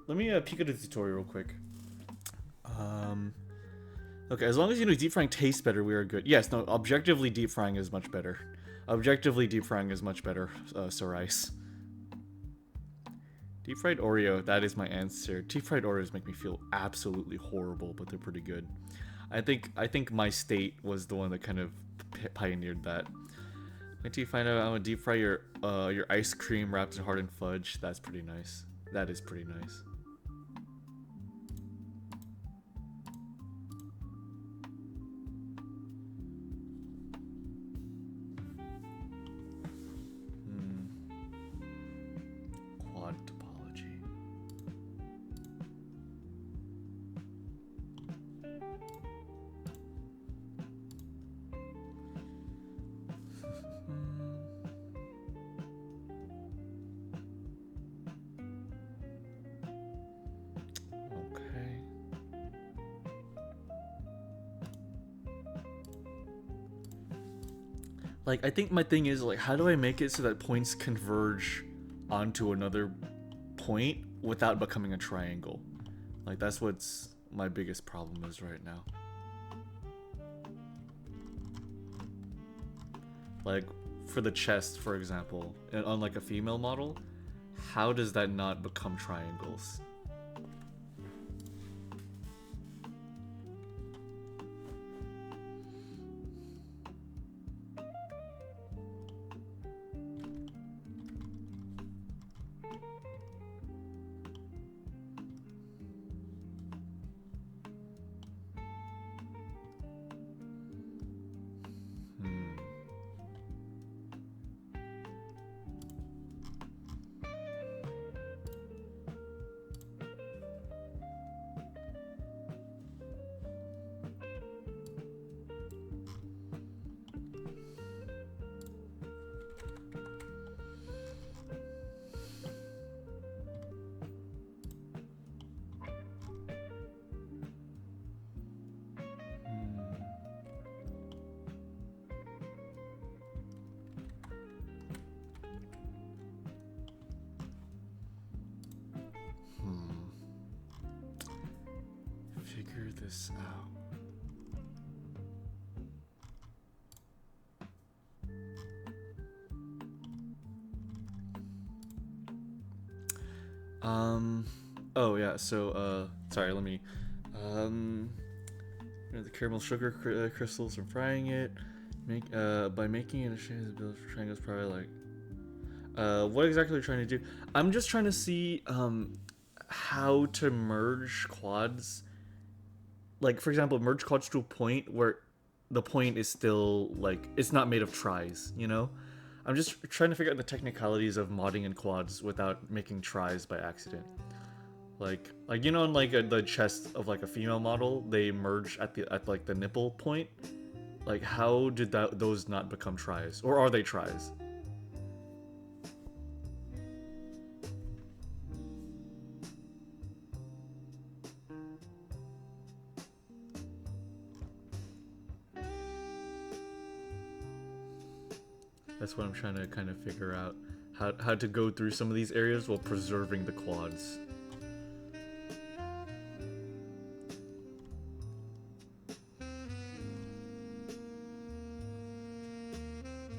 Let me peek at the tutorial real quick. Okay, as long as you know deep frying tastes better, we are good. Yes, no, objectively deep frying is much better. Objectively deep frying is much better, Sorice. Deep fried Oreo, that is my answer. Deep fried Oreos make me feel absolutely horrible, but they're pretty good. I think my state was the one that kind of pioneered that. Wait till you find out how to deep fry your ice cream wrapped in hardened fudge. That's pretty nice. That is pretty nice. Quad topology. Okay. Like, I think my thing is, like, how do I make it so that points converge onto another point without becoming a triangle? Like, that's what's my biggest problem is right now. Like, for the chest, for example, on like a female model, how does that not become triangles? Figure this out. Oh yeah, so sorry, let me the caramel sugar crystals from frying it. By making it a shape the build for triangles, probably like what exactly are you trying to do? I'm just trying to see how to merge quads. Like, for example, merge quads to a point where the point is still, like, it's not made of tries, you know? I'm just trying to figure out the technicalities of modding in quads without making tries by accident. Like you know, in like the chest of like a female model, they merge at like the nipple point. Like, how did those not become tries, or are they tries? That's what I'm trying to kind of figure out. How to go through some of these areas while preserving the quads.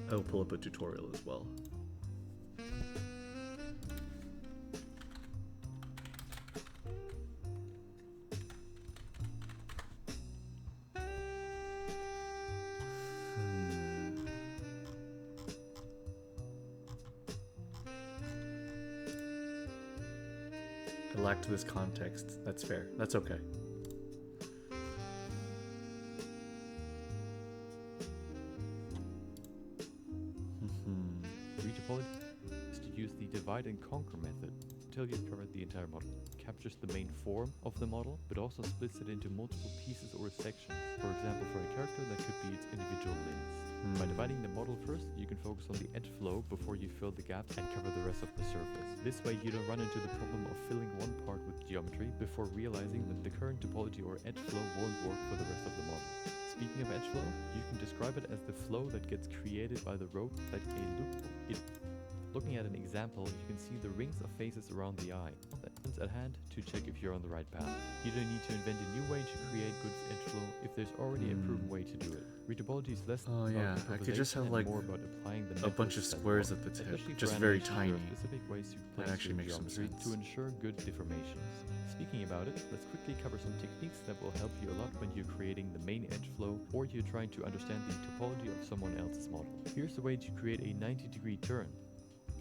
I will pull up a tutorial as well. I lacked this context. That's fair. That's okay. Retopology is to use the divide and conquer method until you've covered the entire model. It captures the main form of the model, but also splits it into multiple pieces or sections. For example, for a character, that could be its individual limbs. By dividing the model first, you can focus on the edge flow before you fill the gaps and cover the rest of the surface. This way you don't run into the problem of filling one part with geometry before realizing that the current topology or edge flow won't work for the rest of the model. Speaking of edge flow, you can describe it as the flow that gets created by the rope like a loop. Looking at an example, you can see the rings of faces around the eye. That's at hand to check if you're on the right path. You don't need to invent a new way to create good edge flow if there's already a proven way to do it. Retopology is less Oh about yeah, I could just have improvisation like and more about applying the a bunch of methods that squares work, at the tip, especially for just very animations, there are tiny. specific ways to That place actually your makes some geometry sense. to ensure good deformations. Speaking about it, let's quickly cover some techniques that will help you a lot when you're creating the main edge flow or you're trying to understand the topology of someone else's model. Here's a way to create a 90-degree turn.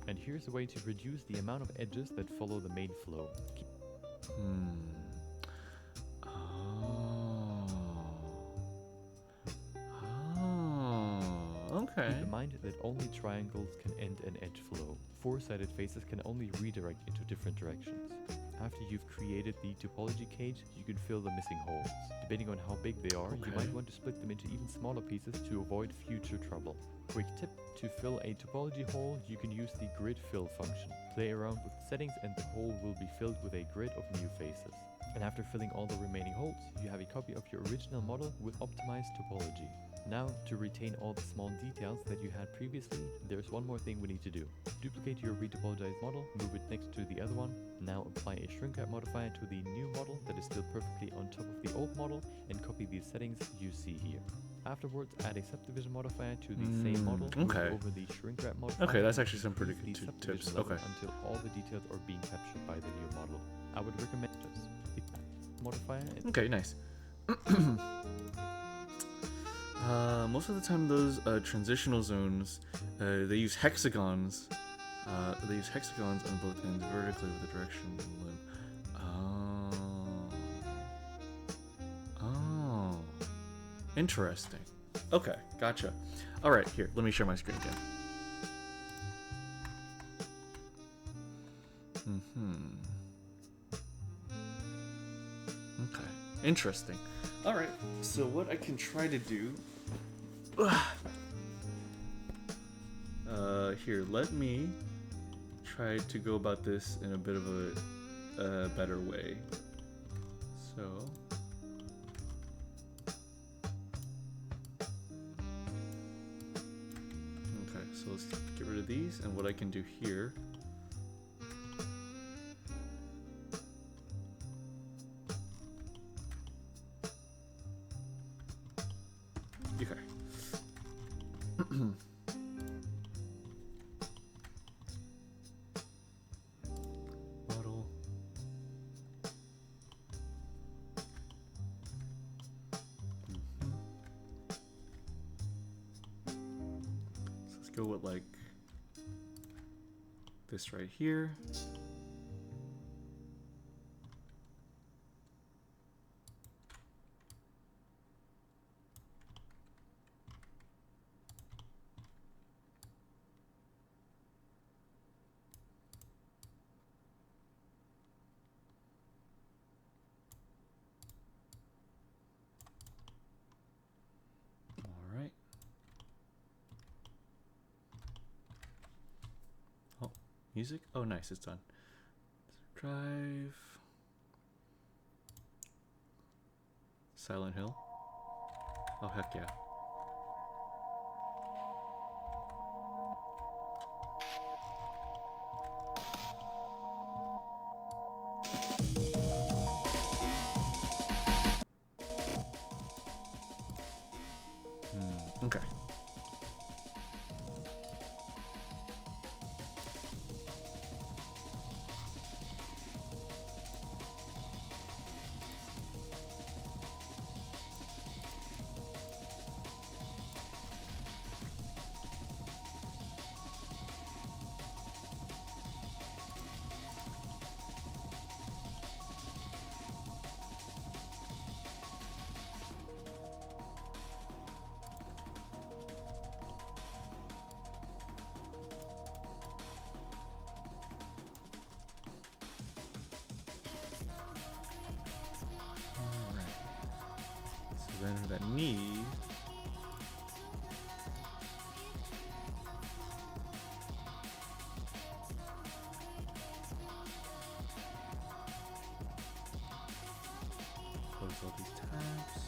And here's a way to reduce the amount of edges that follow the main flow. Okay. Keep in mind that only triangles can end an edge flow. Four-sided faces can only redirect into different directions. After you've created the topology cage, you can fill the missing holes. Depending on how big they are, you might want to split them into even smaller pieces to avoid future trouble. Quick tip, to fill a topology hole, you can use the grid fill function. Play around with settings and the hole will be filled with a grid of new faces. And after filling all the remaining holes, you have a copy of your original model with optimized topology. Now, to retain all the small details that you had previously, there's one more thing we need to do. Duplicate your retopologized model, move it next to the other one. Now apply a shrink wrap modifier to the new model that is still perfectly on top of the old model and copy the settings you see here. Afterwards, add a subdivision modifier to the same model. okay. Move over the shrink wrap modifier. Okay, that's and actually some pretty increase good the tips. subdivision level Okay. Until all the details are being captured by the new model. I would recommend this. The modifier is Okay, nice. Most of the time, those transitional zones, they use hexagons. They use hexagons on both ends vertically with a direction and limb. Oh. Interesting. Okay, gotcha. All right, here, let me share my screen again. Okay, interesting. All right, so what I can try to do. Here, let me try to go about this in a bit of a better way. So. Okay, so let's get rid of these, and what I can do here. Okay. Model. So let's go with like this right here. All right. Oh, music? Oh, nice, it's done. Drive. Silent Hill. Oh, heck yeah. Okay. So then that knee. Close all these tabs.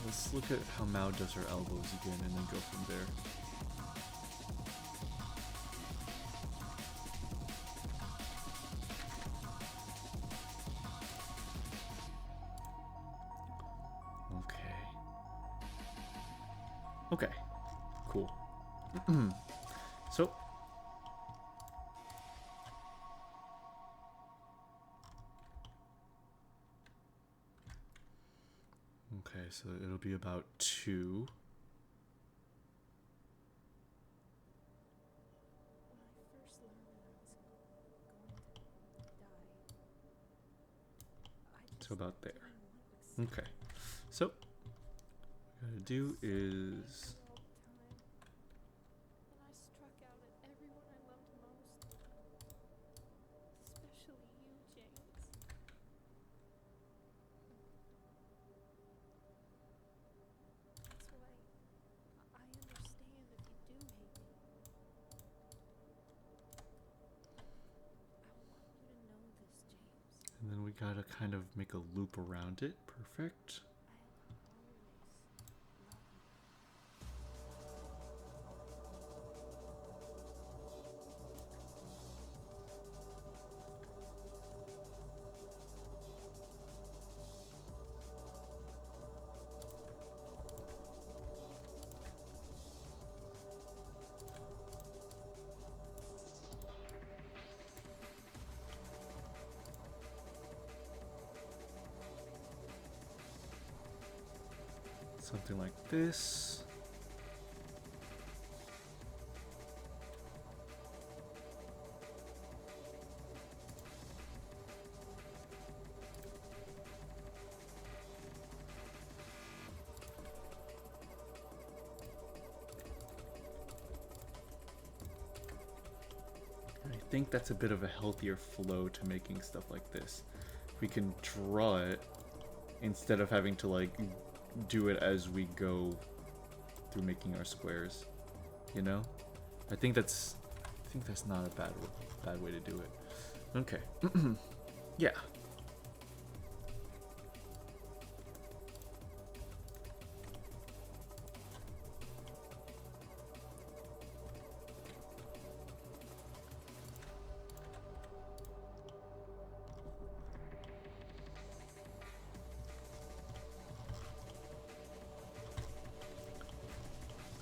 Let's look at how Mao does her elbows again and then go from there. Okay. Okay. Cool. So. Okay, so it'll be about 2. So about there. Okay. So what we gotta do is And I struck out at everyone I loved most. Especially you, James. That's why I understand if you do hate me. I want you to know this, James. and then we gotta kind of make a loop around it. Perfect. I'll always love you. Something like this. I think that's a bit of a healthier flow to making stuff like this. We can draw it instead of having to like do it as we go through making our squares, you know? I think that's not a bad way to do it. Okay. Yeah.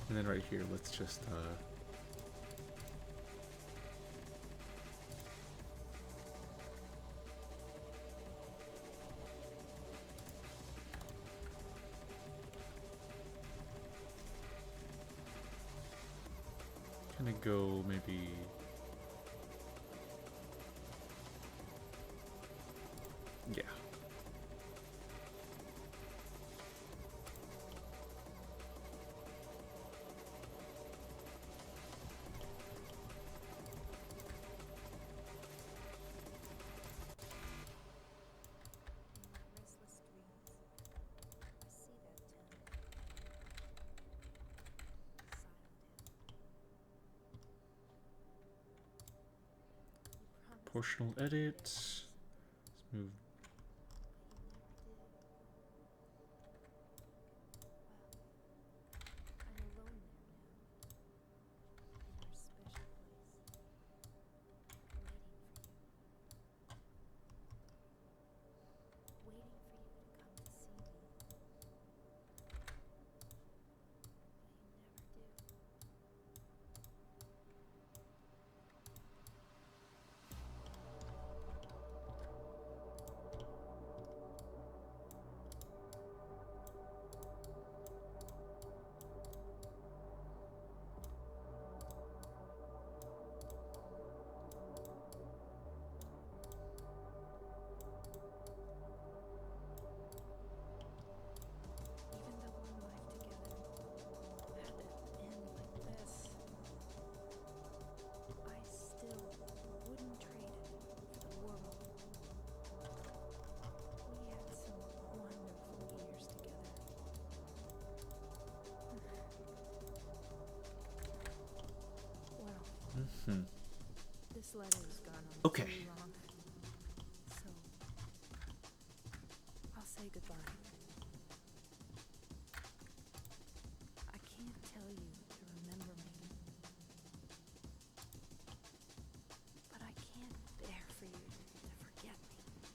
And then right here, let's just kind of go maybe yeah. Restless dreams. I see that town. Silent Hill. You promised Proportional me edit. that Let's move. but you never did. Well, I'm alone there now. In our special place. Waiting for you. Waiting for you to come to see me. But you never do. Even though our life together had to end like this, I still wouldn't trade it for the world. We had some wonderful years together. Well, Mhm. this letter has gone on Okay. too long, so I'll say goodbye. I can't tell you to remember me, but I can't bear for you to forget me.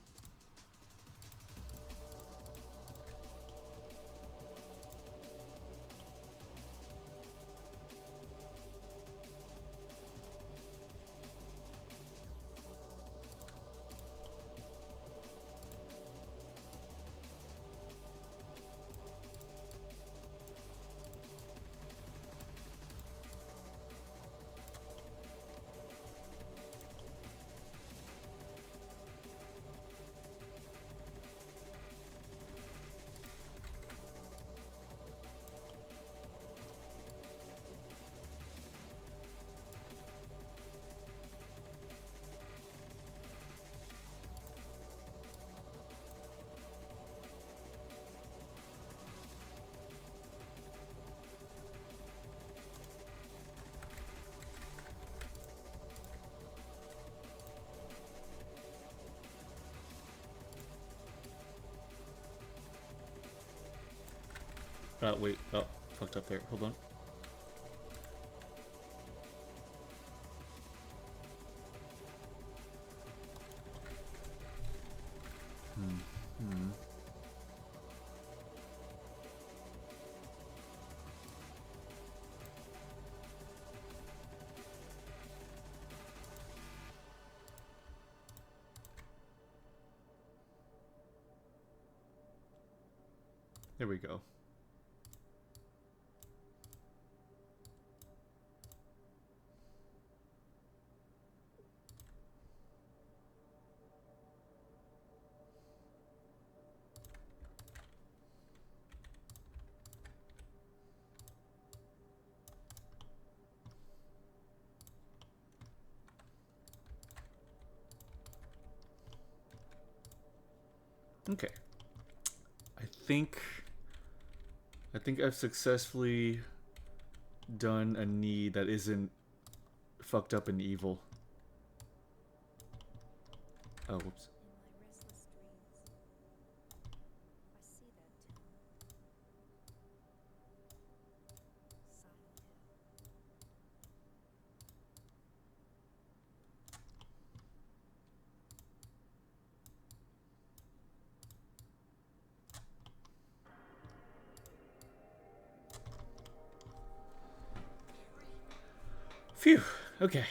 Wait. Oh, fucked up there. Hold on. There we go. Okay. I think I've successfully done a need that isn't fucked up and evil. Oh, whoops. In my restless dreams, I see that town. Silent Hill. Phew. Okay.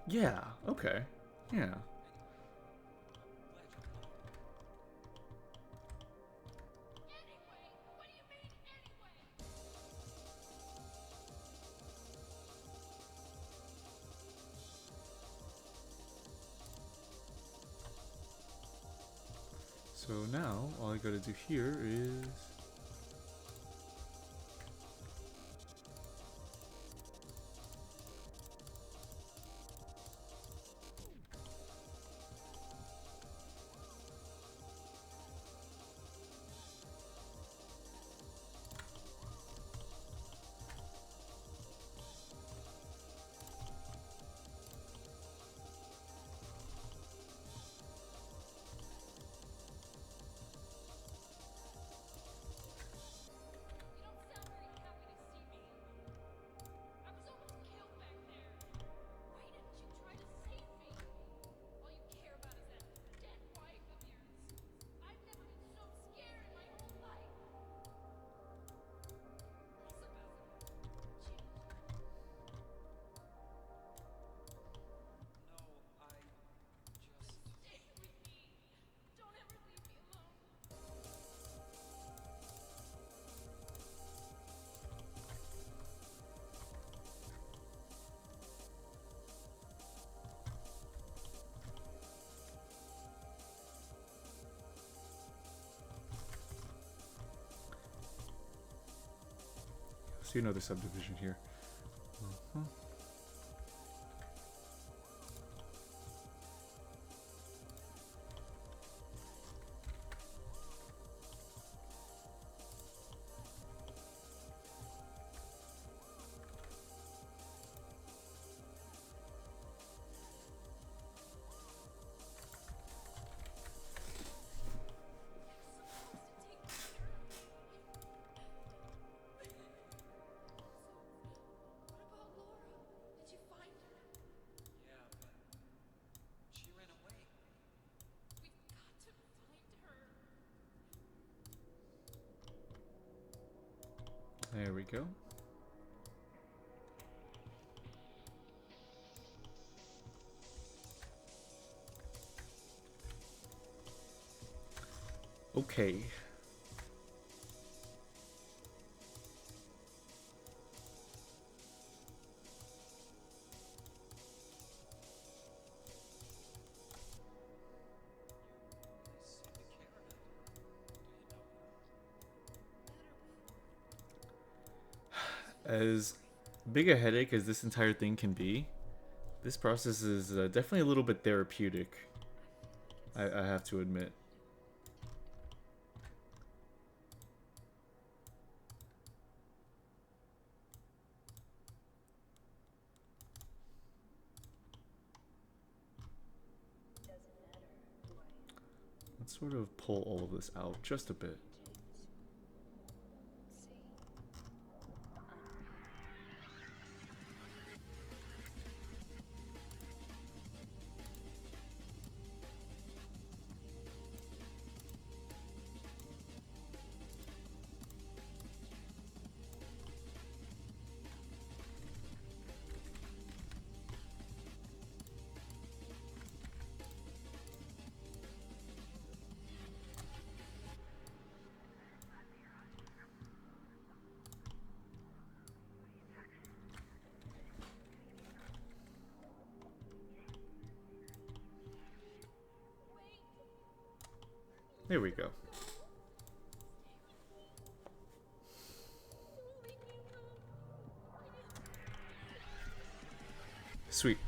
Yeah. Okay. Yeah. So now all I gotta do here is see another subdivision here. There we go. Okay. As big a headache as this entire thing can be, this process is definitely a little bit therapeutic. I have to admit. Let's sort of pull all of this out just a bit. There we go. Sweet.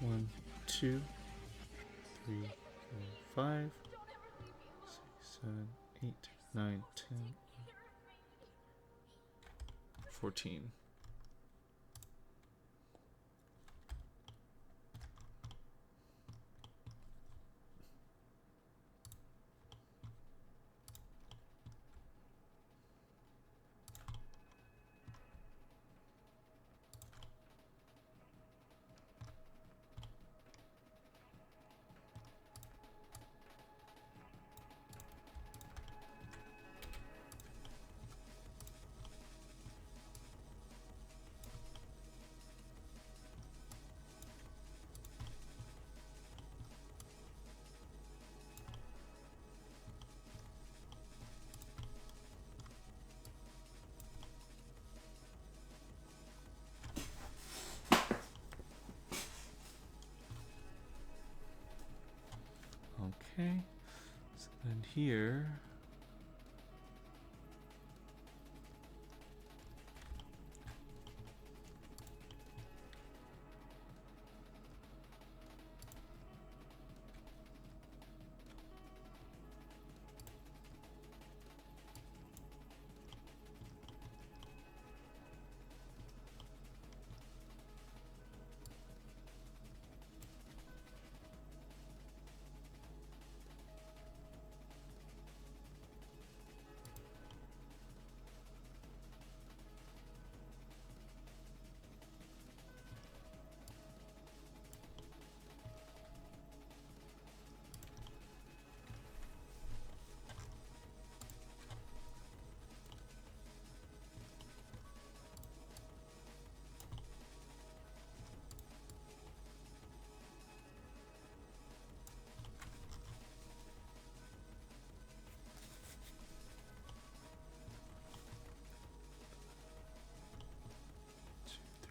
One, two, 3, 4, 5, 6, 7, 8, 9, 10, 14. Okay, so then here,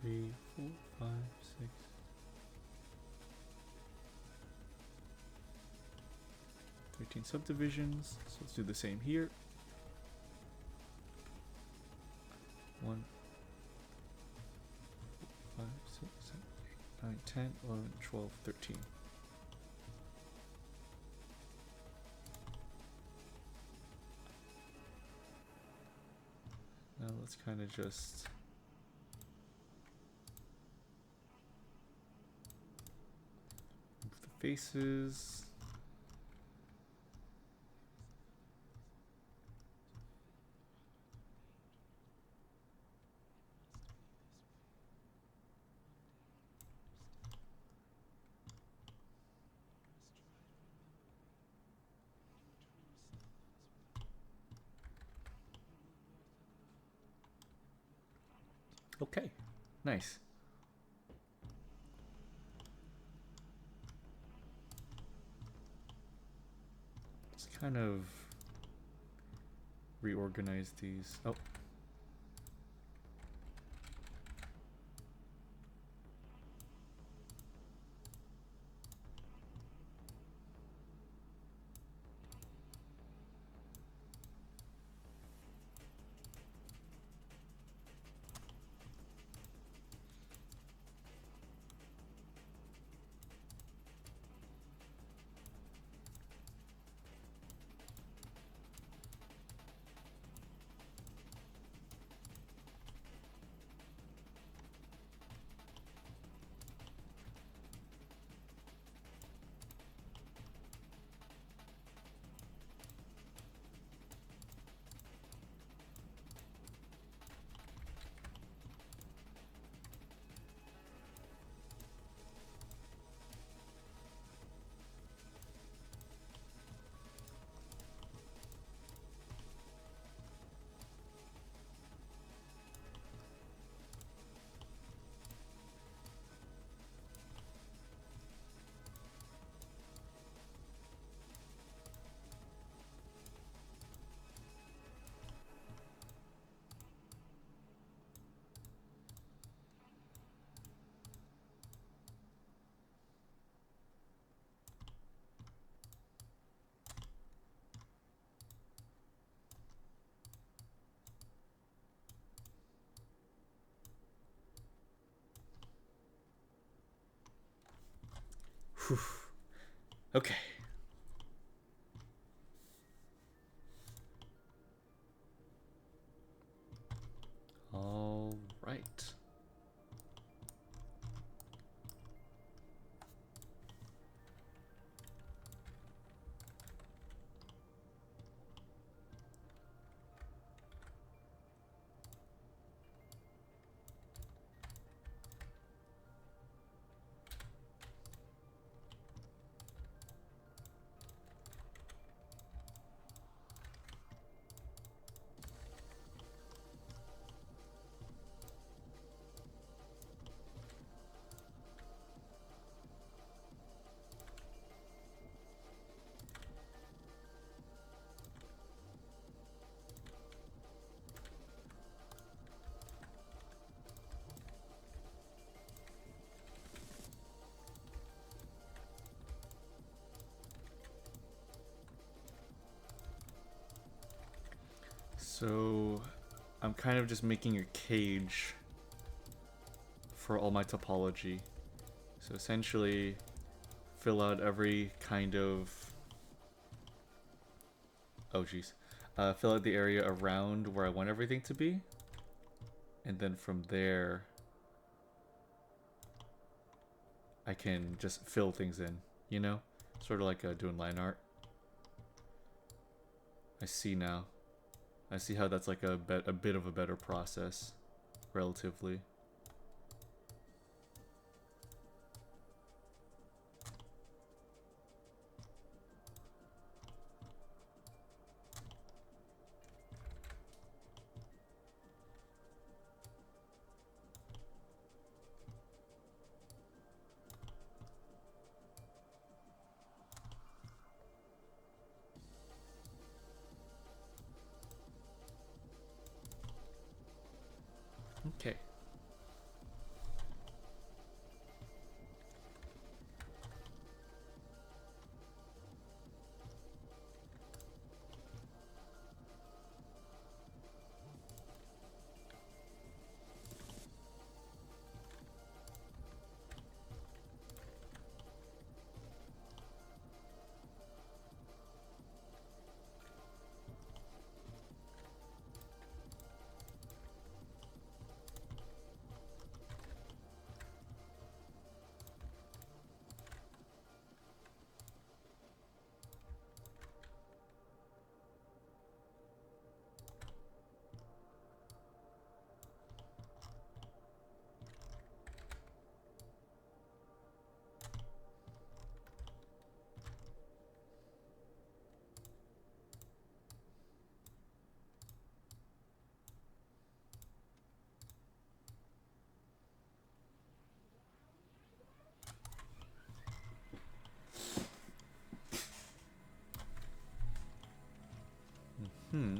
three, 4, 5, 6. Subdivisions. So let's do the same here. 1, 5, 6, 7, 8, 9, 10, 11, 12, 13. Now let's kind of just move the faces. Okay, nice. Let's kind of reorganize these. Oh. Whew. Okay. All right. So I'm kind of just making a cage for all my topology. So essentially fill out every kind of, oh geez, fill out the area around where I want everything to be, and then from there I can just fill things in, you know, sort of like doing line art. I see now. I see how that's like a bit of a better process, relatively. Okay. Hmm.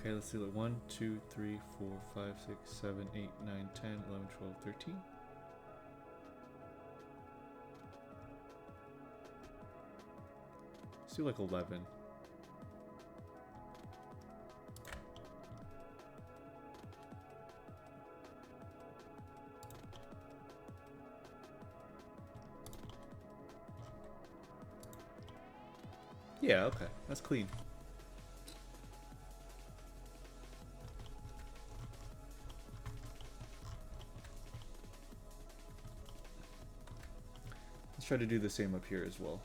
Okay, let's see. Like 1, 2, 3, 4, 5, 6, 7, 8, 9, 10, 11, 12, 13. Let's do like 11. Yeah, okay. That's clean. Let's try to do the same up here as well.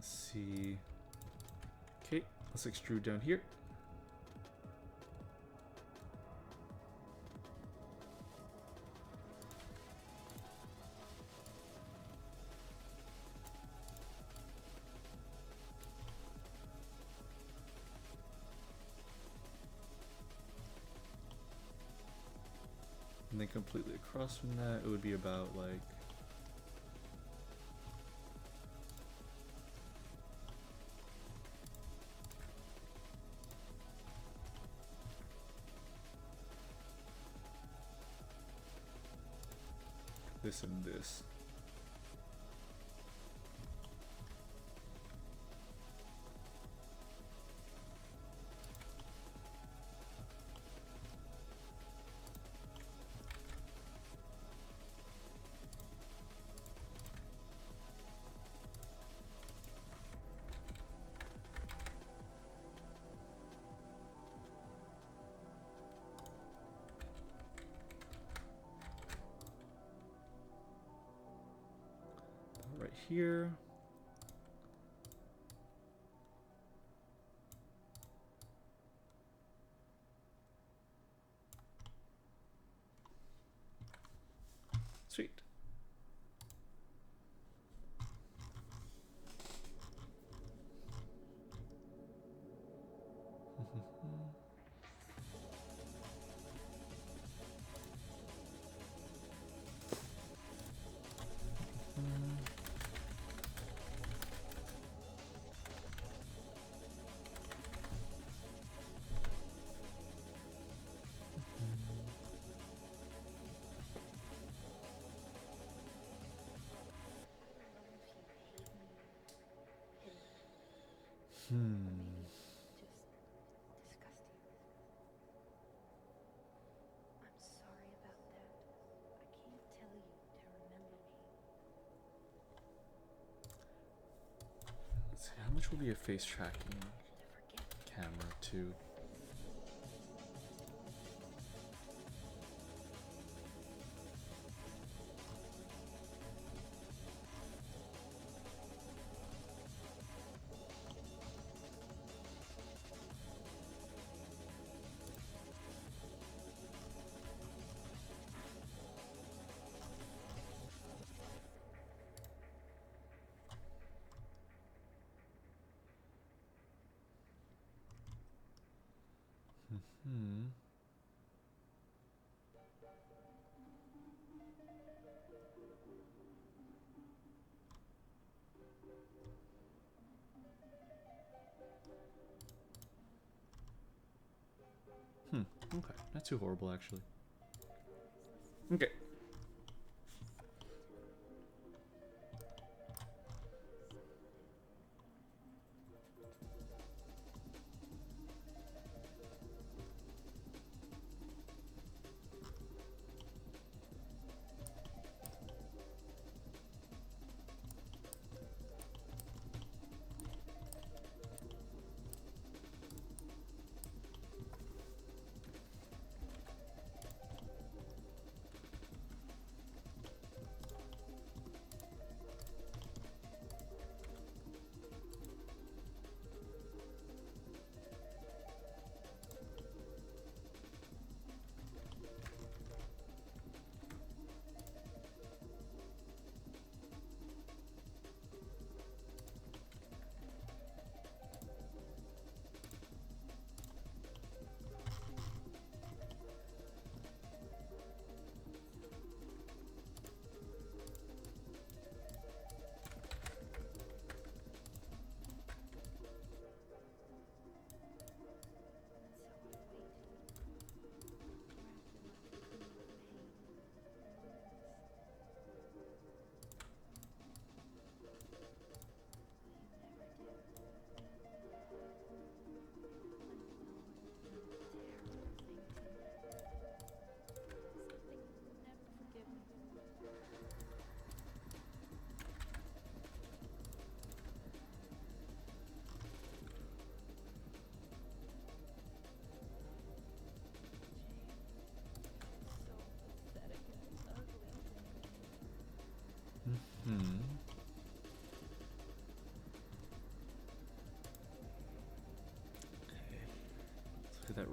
Let's see. Okay, let's extrude down here. And then completely across from that, it would be about like this and this. Right here. Sweet. Just disgusting. I'm sorry about that. I can't tell you to remember me. Let's see, how much will be a face tracking To forget camera too? Hmm. Okay, not too horrible actually. Okay.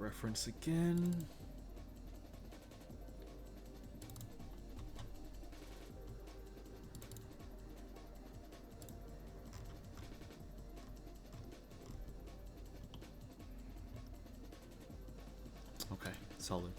reference again. Okay, solid.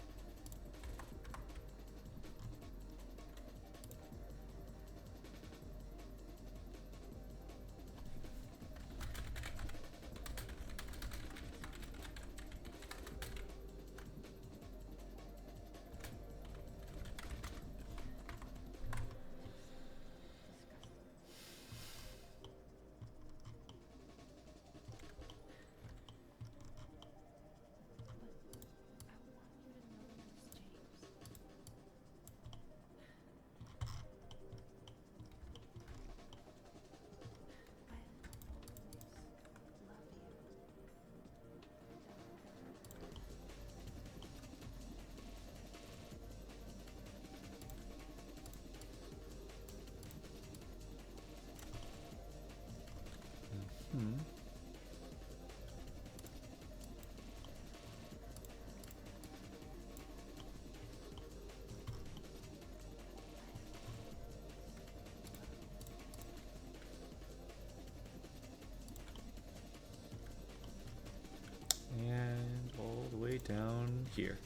Hmm. And all the way down here.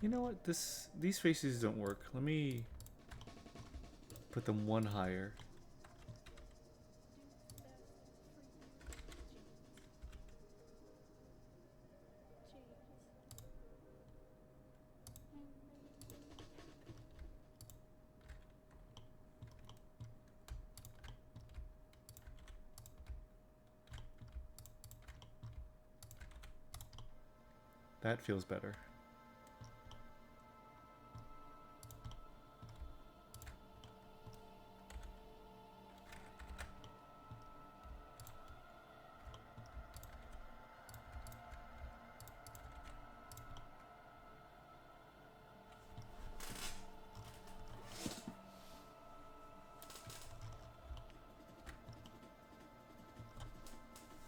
You know what? These faces don't work. Let me put them one higher. That feels better.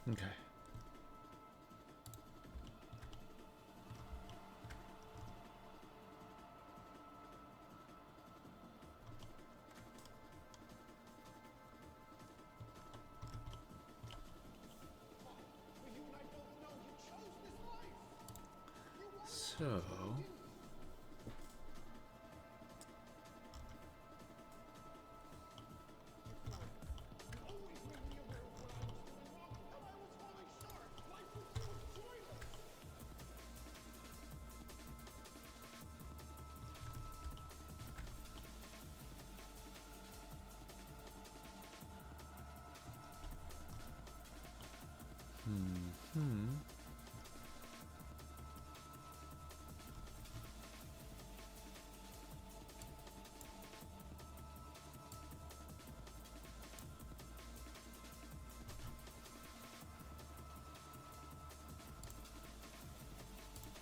Okay. So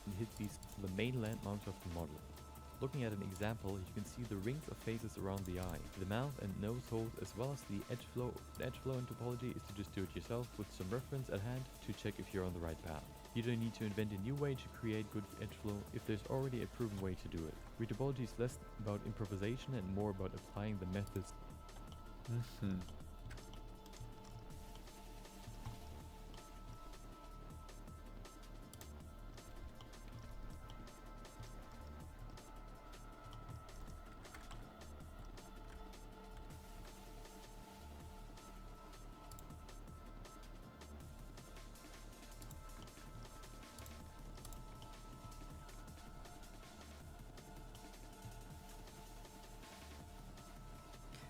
and hit the main landmarks of the model. Looking at an example, you can see the rings of faces around the eye, the mouth and nose holes, as well as the edge flow. The edge flow in topology is to just do it yourself with some reference at hand to check if you're on the right path. You don't need to invent a new way to create good edge flow if there's already a proven way to do it. Retopology is less about improvisation and more about applying the methods.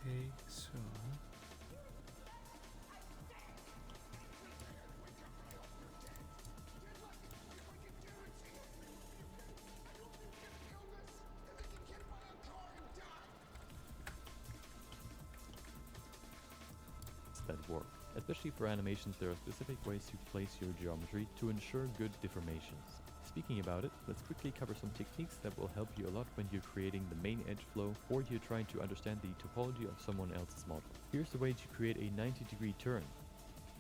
okay, so that work. Especially for animations, there are specific ways to place your geometry to ensure good deformations. Speaking about it, let's quickly cover some techniques that will help you a lot when you're creating the main edge flow or you're trying to understand the topology of someone else's model. Here's a way to create a 90-degree turn.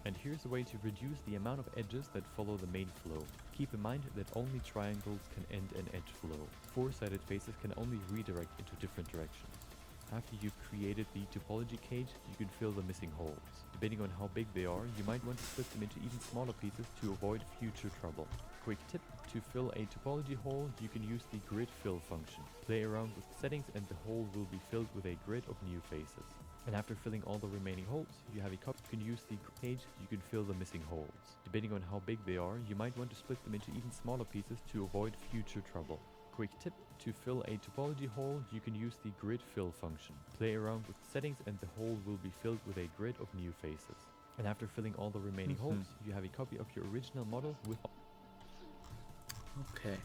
And here's a way to reduce the amount of edges that follow the main flow. Keep in mind that only triangles can end an edge flow. Four-sided faces can only redirect into different directions. After you've created the topology cage, you can fill the missing holes. Depending on how big they are, you might want to split them into even smaller pieces to avoid future trouble. Quick tip, to fill a topology hole, you can use the grid fill function. Play around with the settings and the hole will be filled with a grid of new faces. And after filling all the remaining holes, you have a cup. You can use the cage, you can fill the missing holes. Depending on how big they are, you might want to split them into even smaller pieces to avoid future trouble. Quick tip, to fill a topology hole, you can use the grid fill function. Play around with the settings and the hole will be filled with a grid of new faces. And after filling all the remaining holes, you have a copy of your original model with... Okay.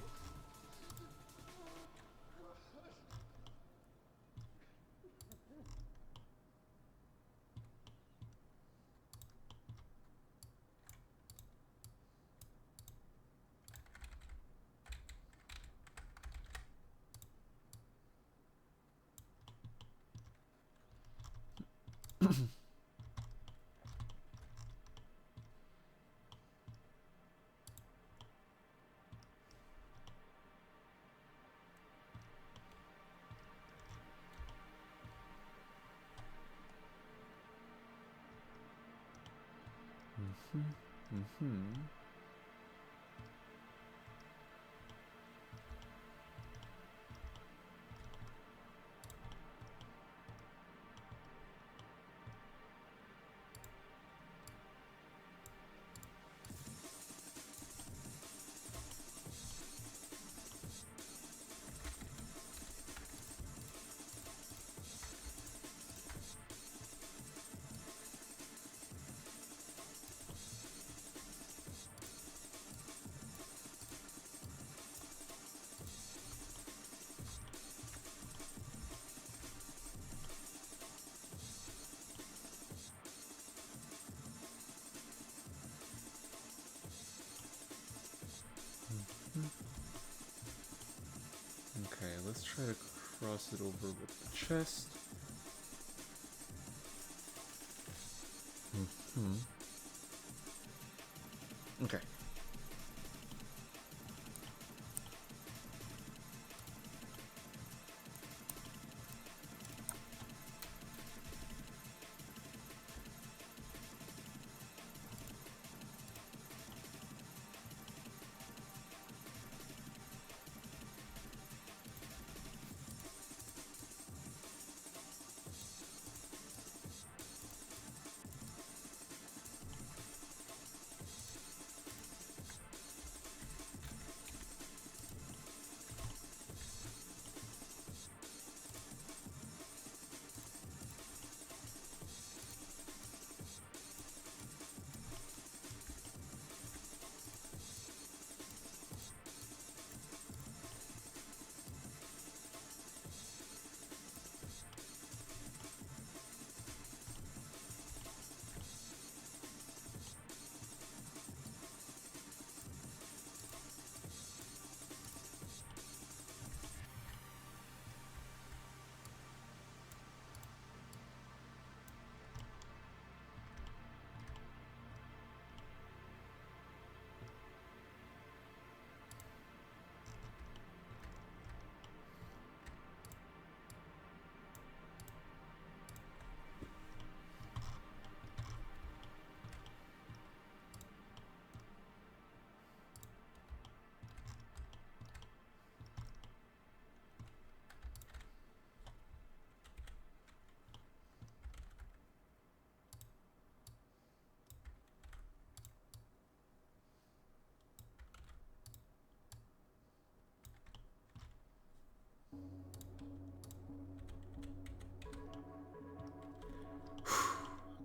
Okay, let's try to cross it over with the chest. Okay.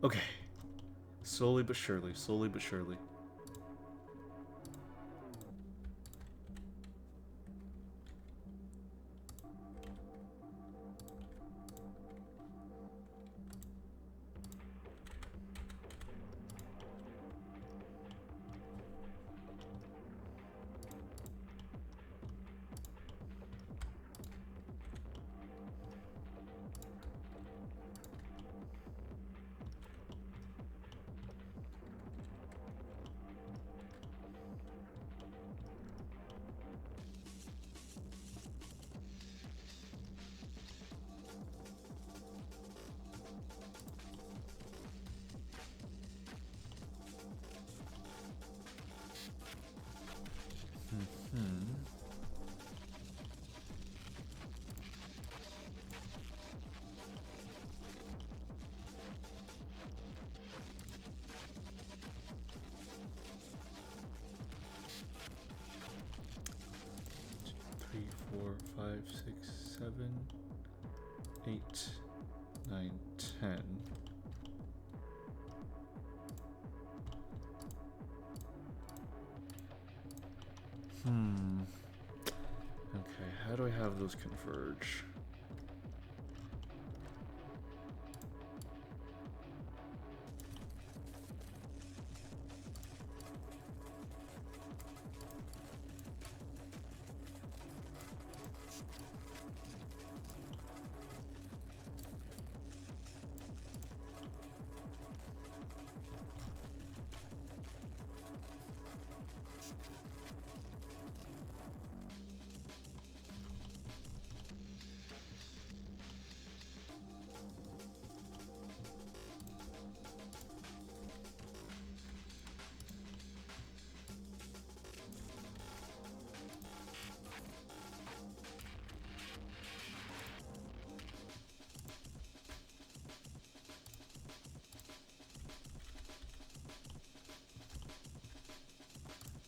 Okay. Slowly but surely, slowly but surely. 6, 7, 8, 9, 10. Okay, how do I have those converge?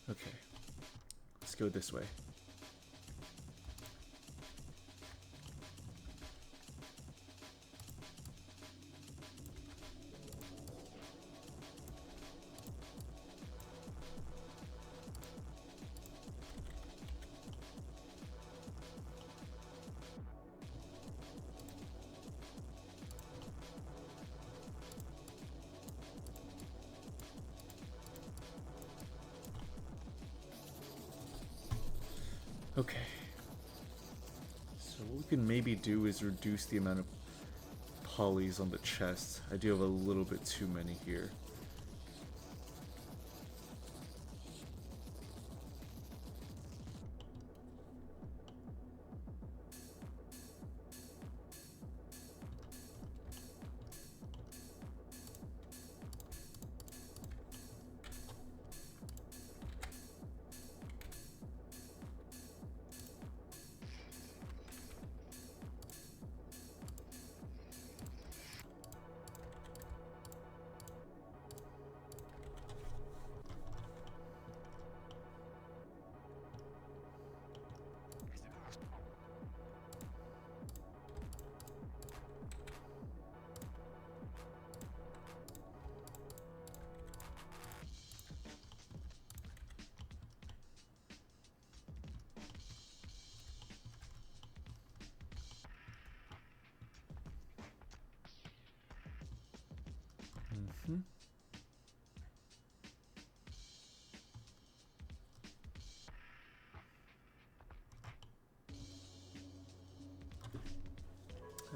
Okay, let's go this way. Okay. So what we can maybe do is reduce the amount of polys on the chest. I do have a little bit too many here.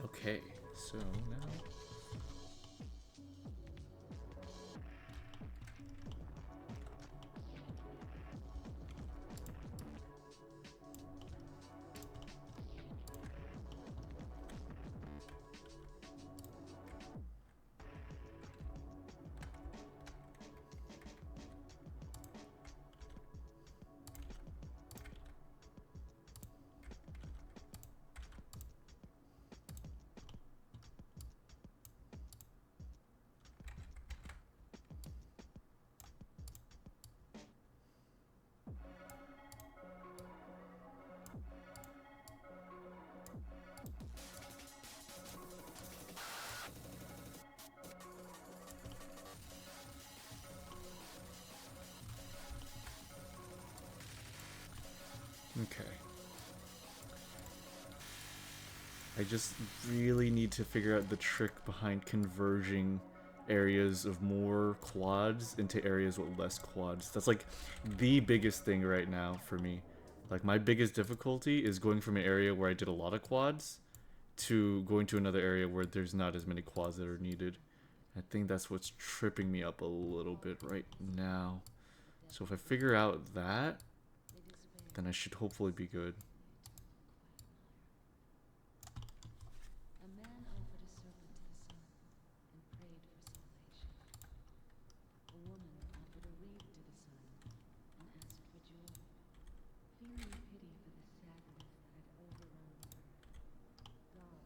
Okay, so now okay. I just really need to figure out the trick behind converging areas of more quads into areas with less quads. That's like the biggest thing right now for me. Like my biggest difficulty is going from an area where I did a lot of quads to going to another area where there's not as many quads that are needed. I think that's what's tripping me up a little bit right now. So if I figure out that, then I should hopefully be good. A man offered a serpent to the sun and prayed for salvation. A woman offered a reed to the sun and asked for joy, feeling pity for the sadness that had overrun her. God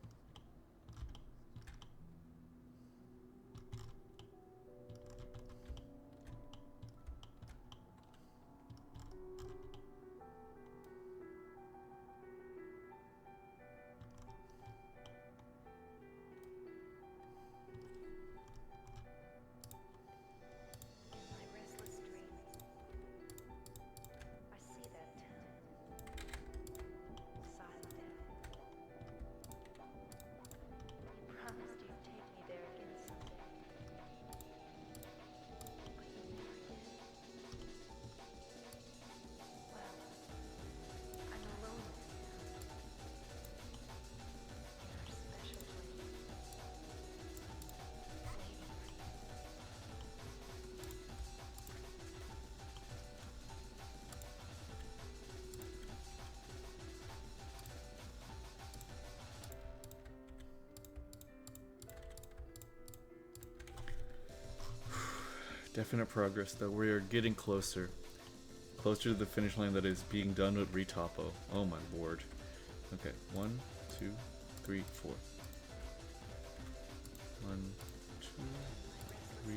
Definite progress, though. We are getting closer. Closer to the finish line that is being done with Retopo. Oh my lord. Okay, 1, 2, 3, 4. 1, 2, 3.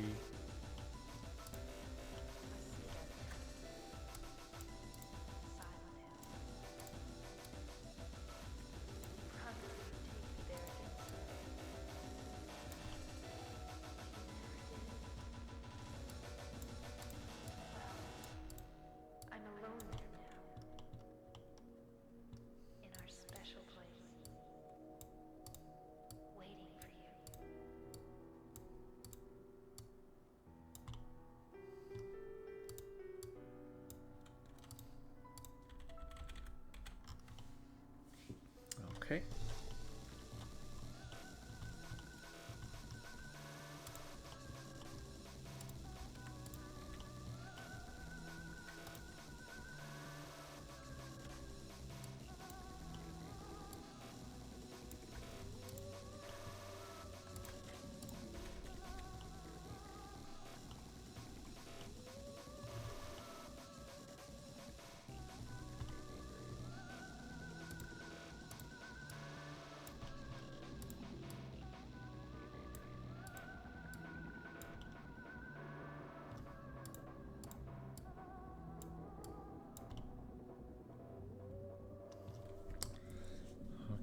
I'm alone there now, in our special place, waiting for you. Okay.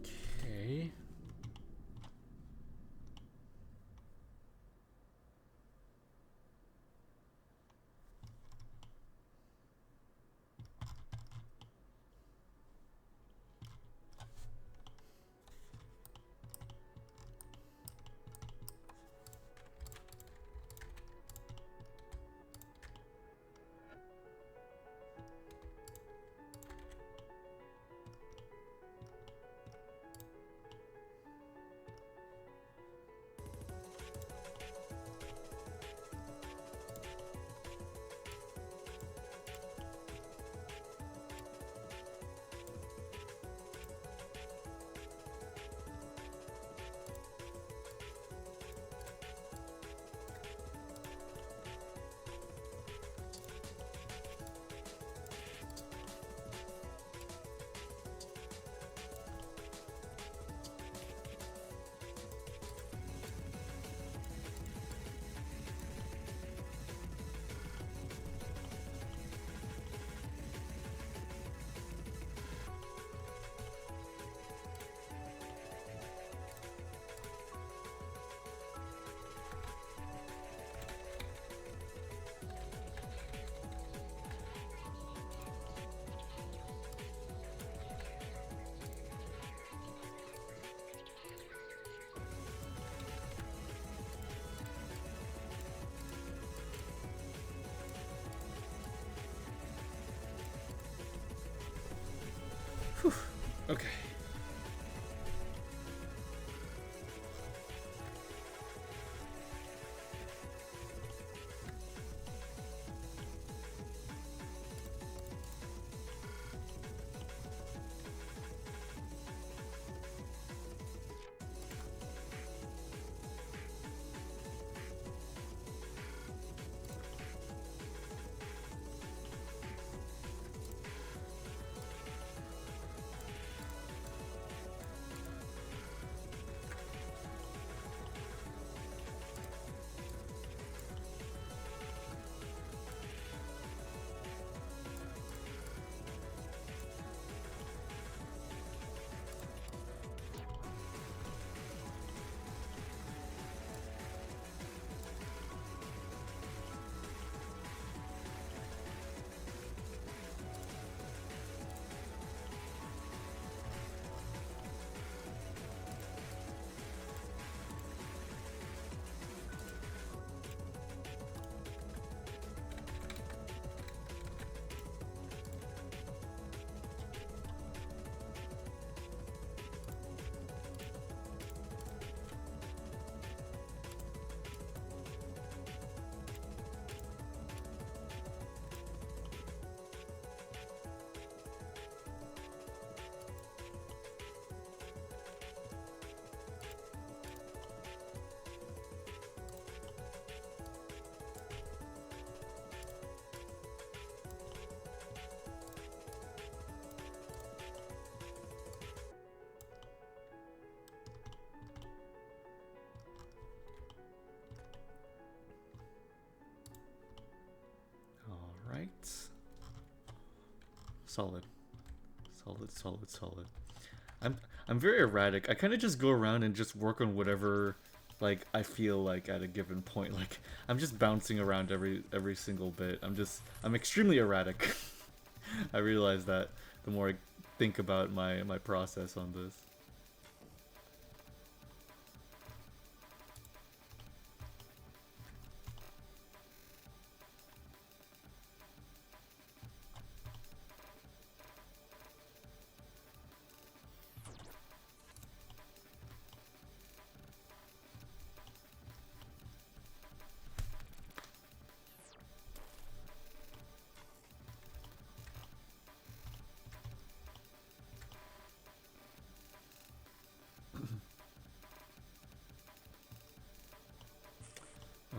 Okay. Whew. Okay. solid. Solid, solid, solid. I'm very erratic. I kind of just go around and just work on whatever like I feel like at a given point. Like I'm just bouncing around every single bit. I'm extremely erratic. I realize that the more I think about my process on this.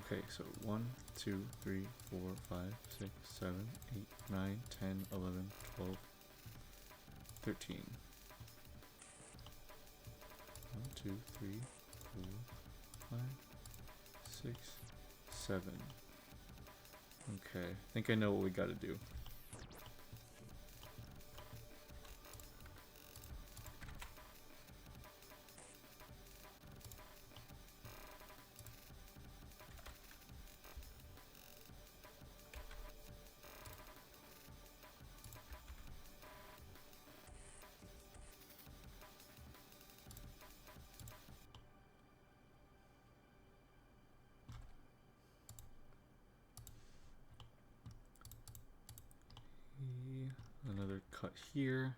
Okay, so 1, 2, 3, 4, 5, 6, 7, 8, 9, 10, 11, 12, 13. 1, 2, 3, 4, 5, 6, 7. Okay, I think I know what we gotta do. Another cut here.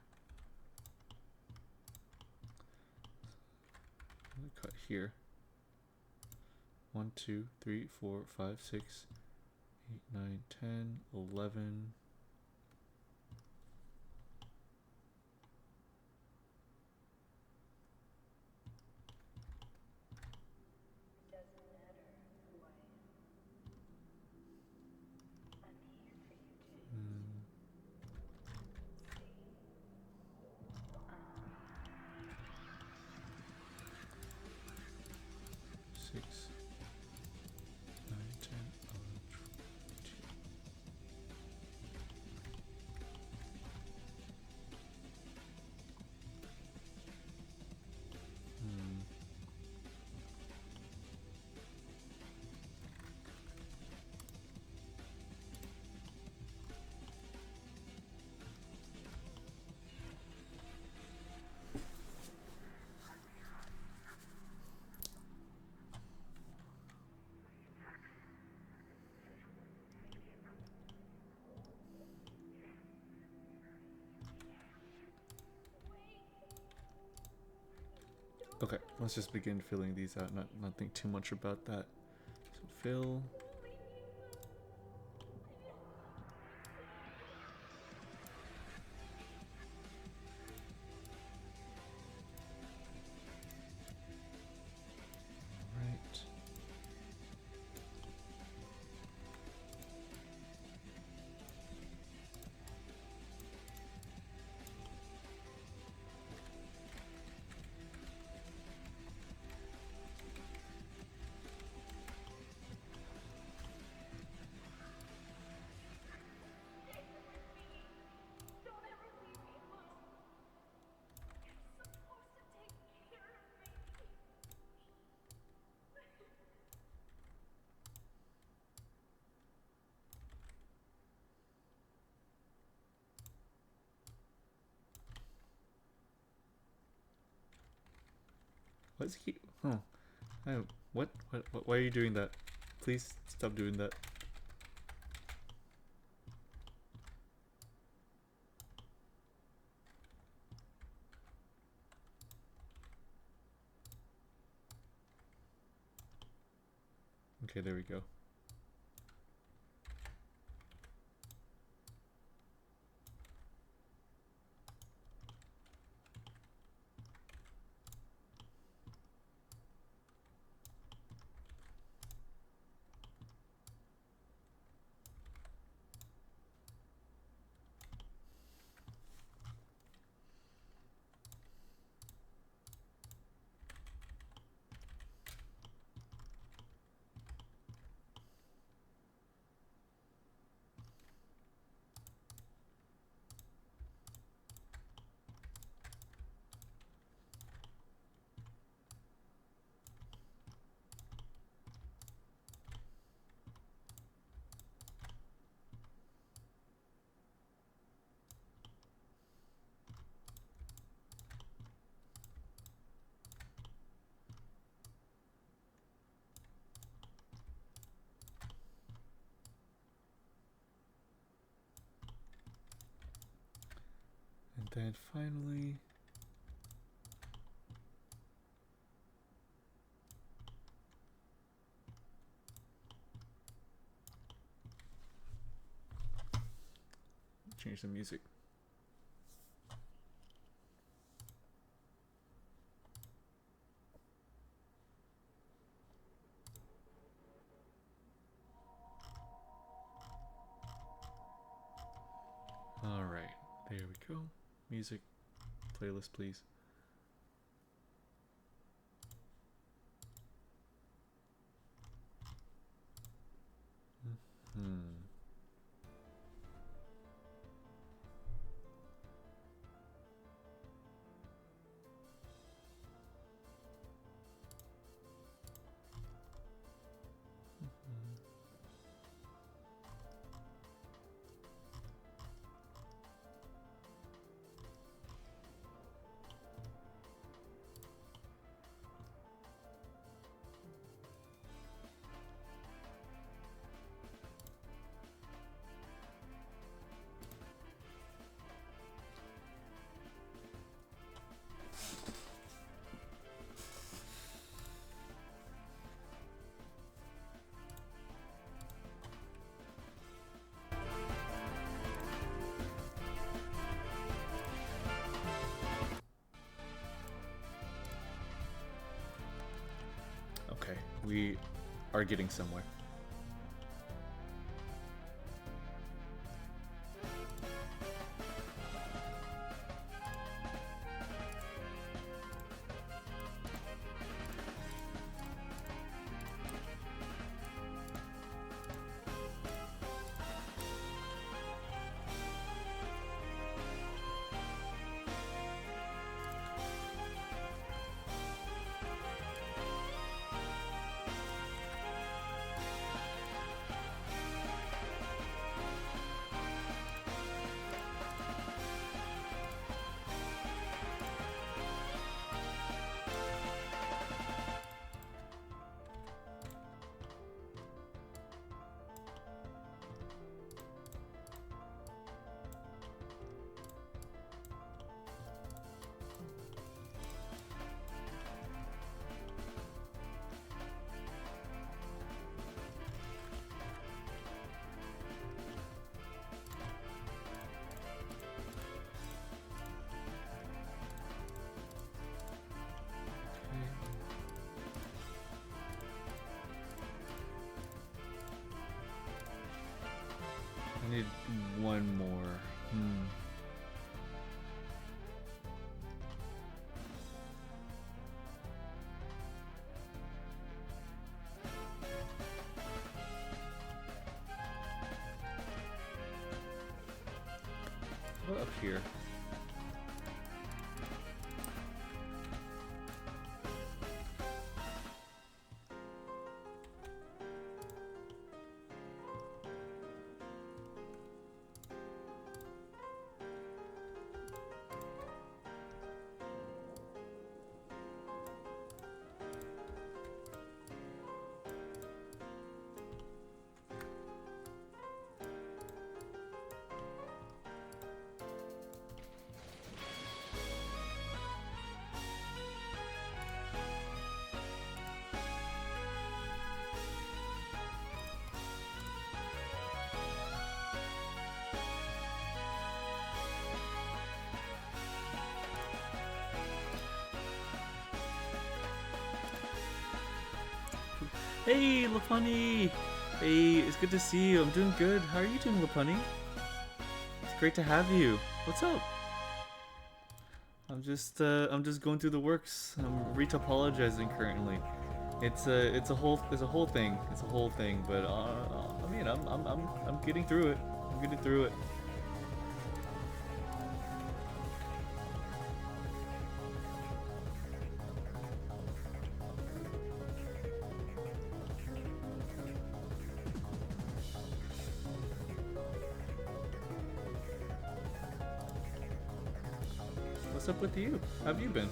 Another cut here. 1, 2, 3, 4, 5, 6, 8, 9, 10, 11. Hmm. 6, 9, 10, 11, 12, 13. Hmm. Okay, let's just begin filling these out. Not think too much about that. So fill. Right. What's he? Oh, what? Why are you doing that? Please stop doing that. Okay, there we go. then finally, change the music. All right, there we go. Music playlist, please. Hmm. Okay, we are getting somewhere. I need one more. What up here? Hey, Lapunny! Hey, it's good to see you. I'm doing good. How are you doing, Lapunny? It's great to have you. What's up? I'm just going through the works. I'm retopologizing currently. It's a whole thing. It's a whole thing. But I mean, I'm getting through it. I'm getting through it. What's up with you? How have you been?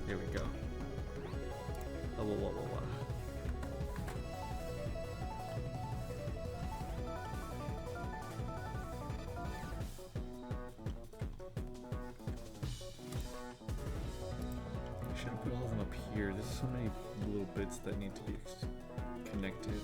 Here we go. Oh, whoa, whoa, whoa, whoa. I should put all of them up here. There's so many little bits that need to be connected.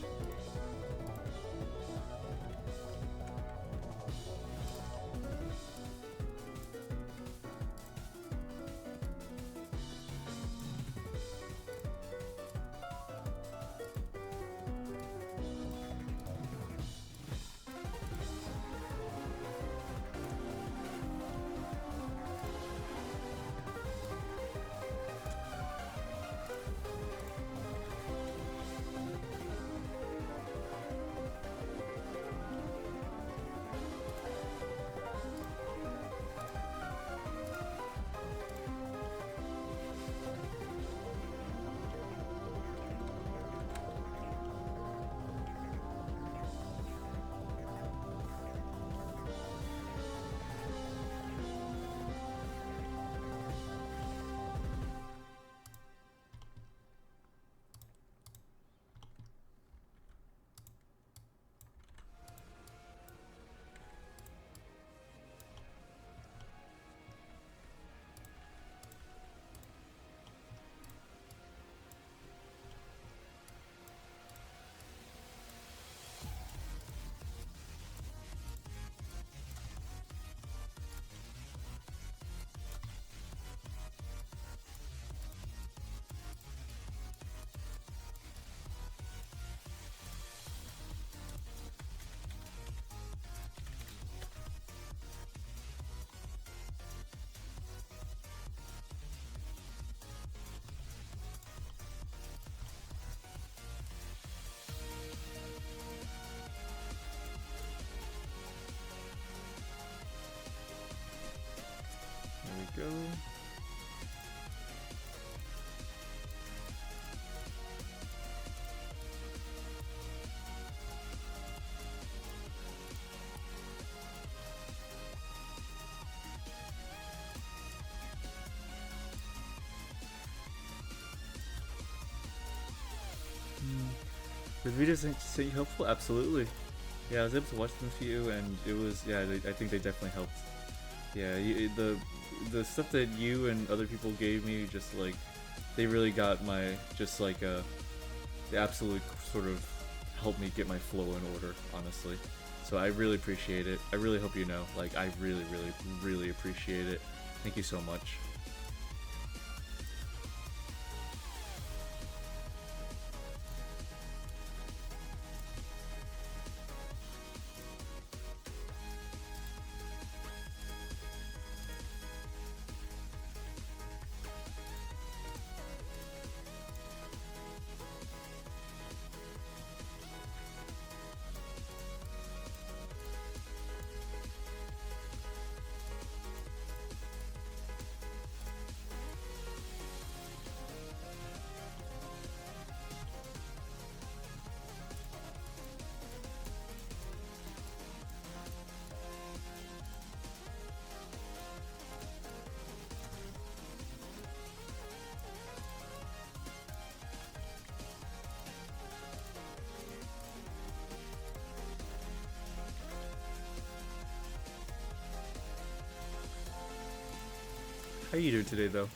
There we go. Were the videos you helpful? Absolutely. Yeah, I was able to watch them with you, and it was, yeah, I think they definitely helped. Yeah, the stuff that you and other people gave me, just like, they really got my, just like, they absolutely sort of helped me get my flow in order, honestly. So I really appreciate it. I really hope you know, like, I really, really, really appreciate it. Thank you so much. How you doing today, though?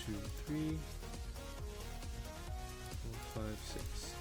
2, 3, 4, 5, 6.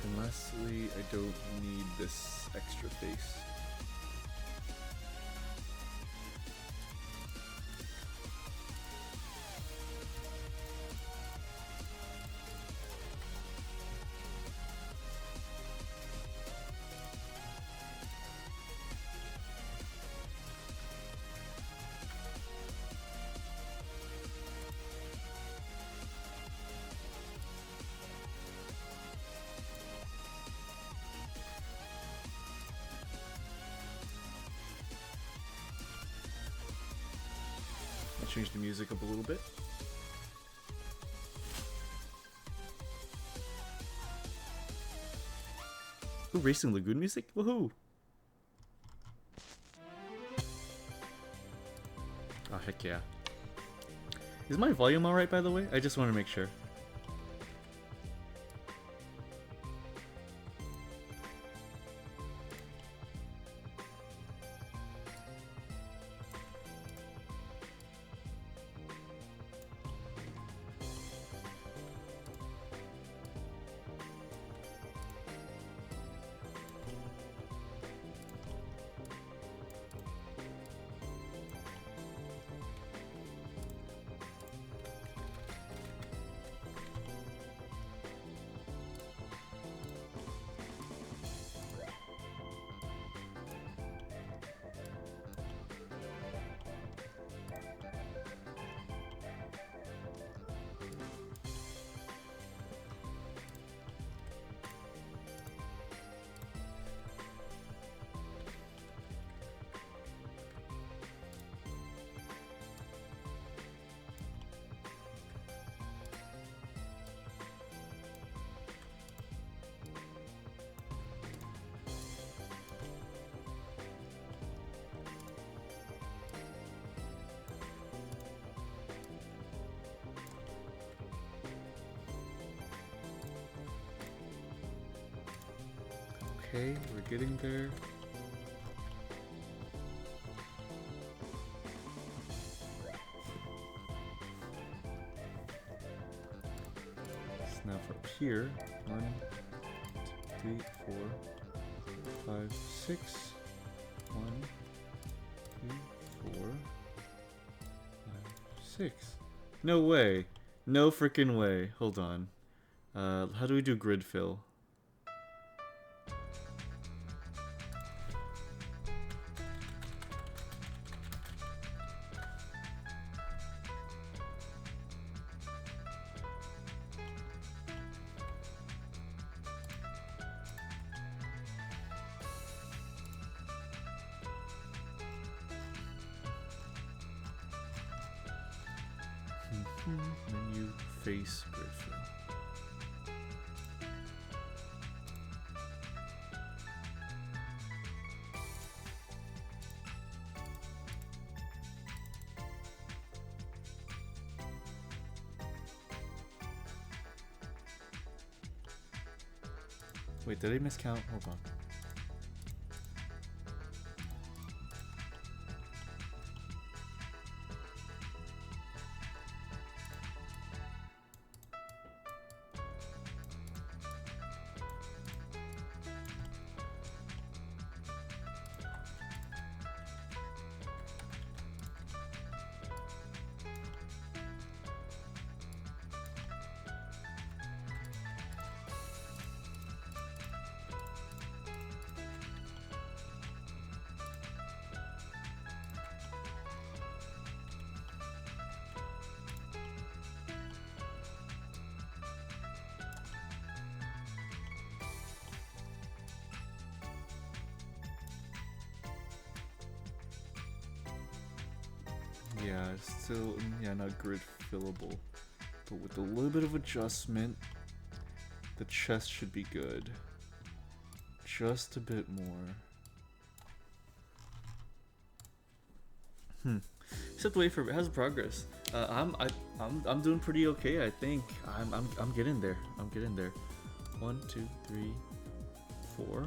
And lastly, I don't need this extra face. I'll change the music up a little bit. Ooh, Racing Lagoon music? Woohoo! Oh, heck yeah. Is my volume alright, by the way? I just want to make sure. Okay, we're getting there. Snap up here. 1, 2, 3, 4, 5, 6. 1, 2, 4, 5, 6. No way. No freaking way. Hold on. How do we do grid fill? Menu face grid fill. Wait, did I miscount? Hold on. Yeah, it's still, yeah, not grid fillable. But with a little bit of adjustment, the chest should be good. Just a bit more. Just have to wait for how's the progress. I'm doing pretty okay. I think I'm getting there. I'm getting there. 1, 2, 3, 4.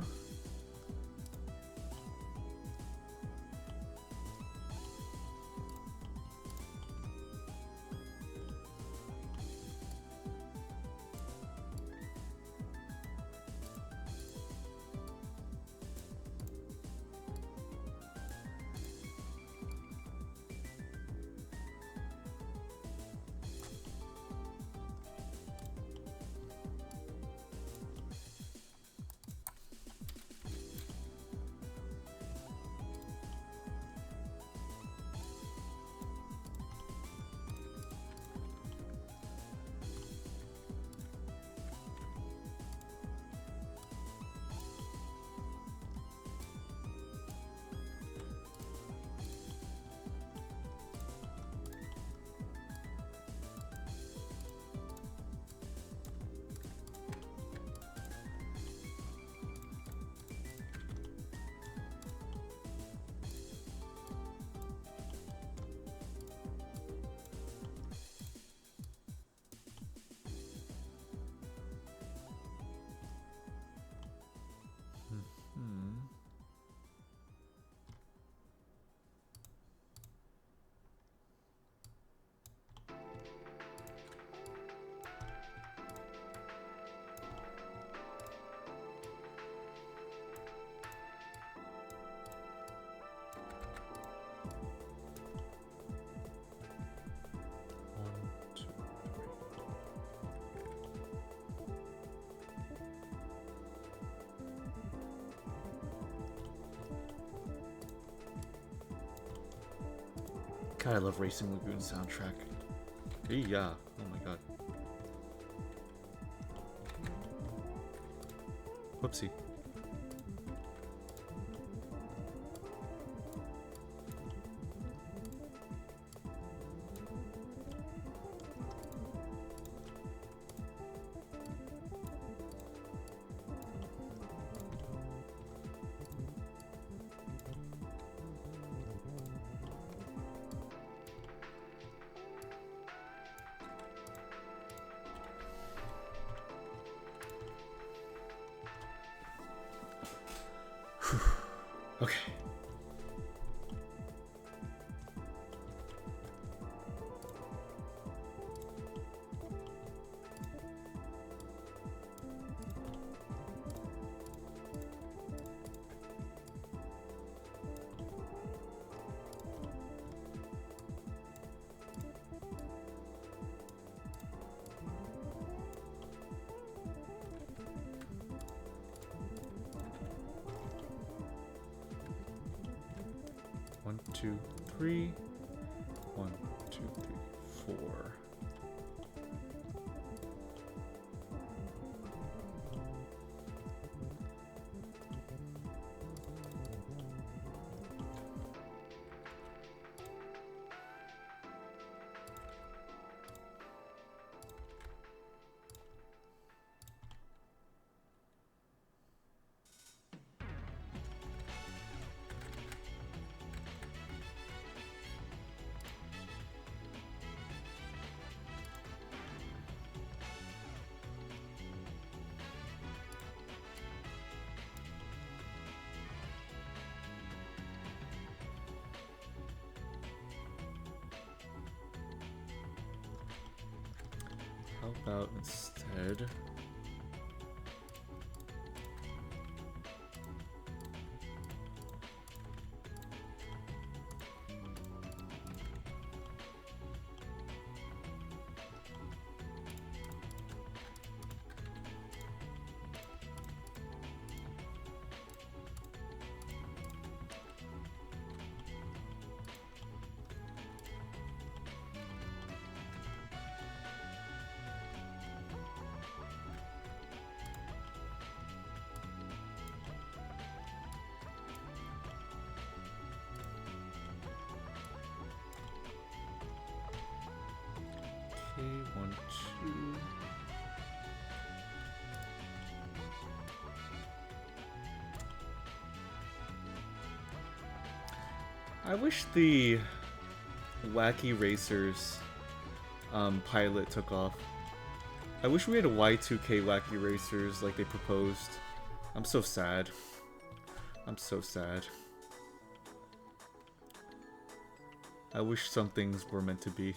God, I love Racing Lagoon soundtrack. Yeah. Oh my god. Whoopsie. Okay. One, two, three. 1, 2, 3, 4. How about instead? I wish the Wacky Racers pilot took off. I wish we had a Y2K Wacky Racers like they proposed. I'm so sad. I'm so sad. I wish some things were meant to be.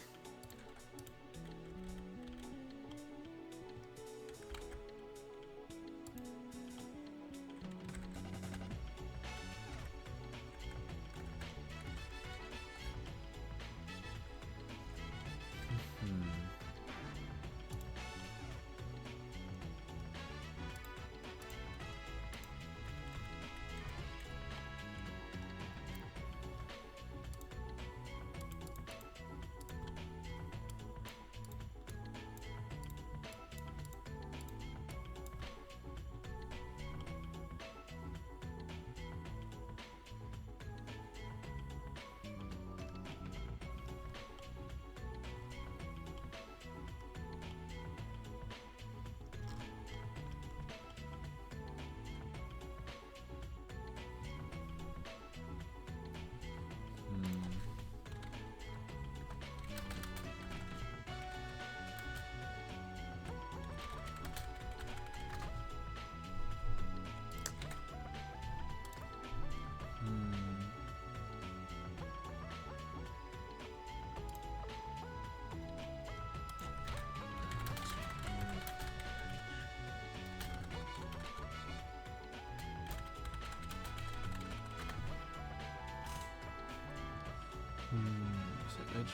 So edges.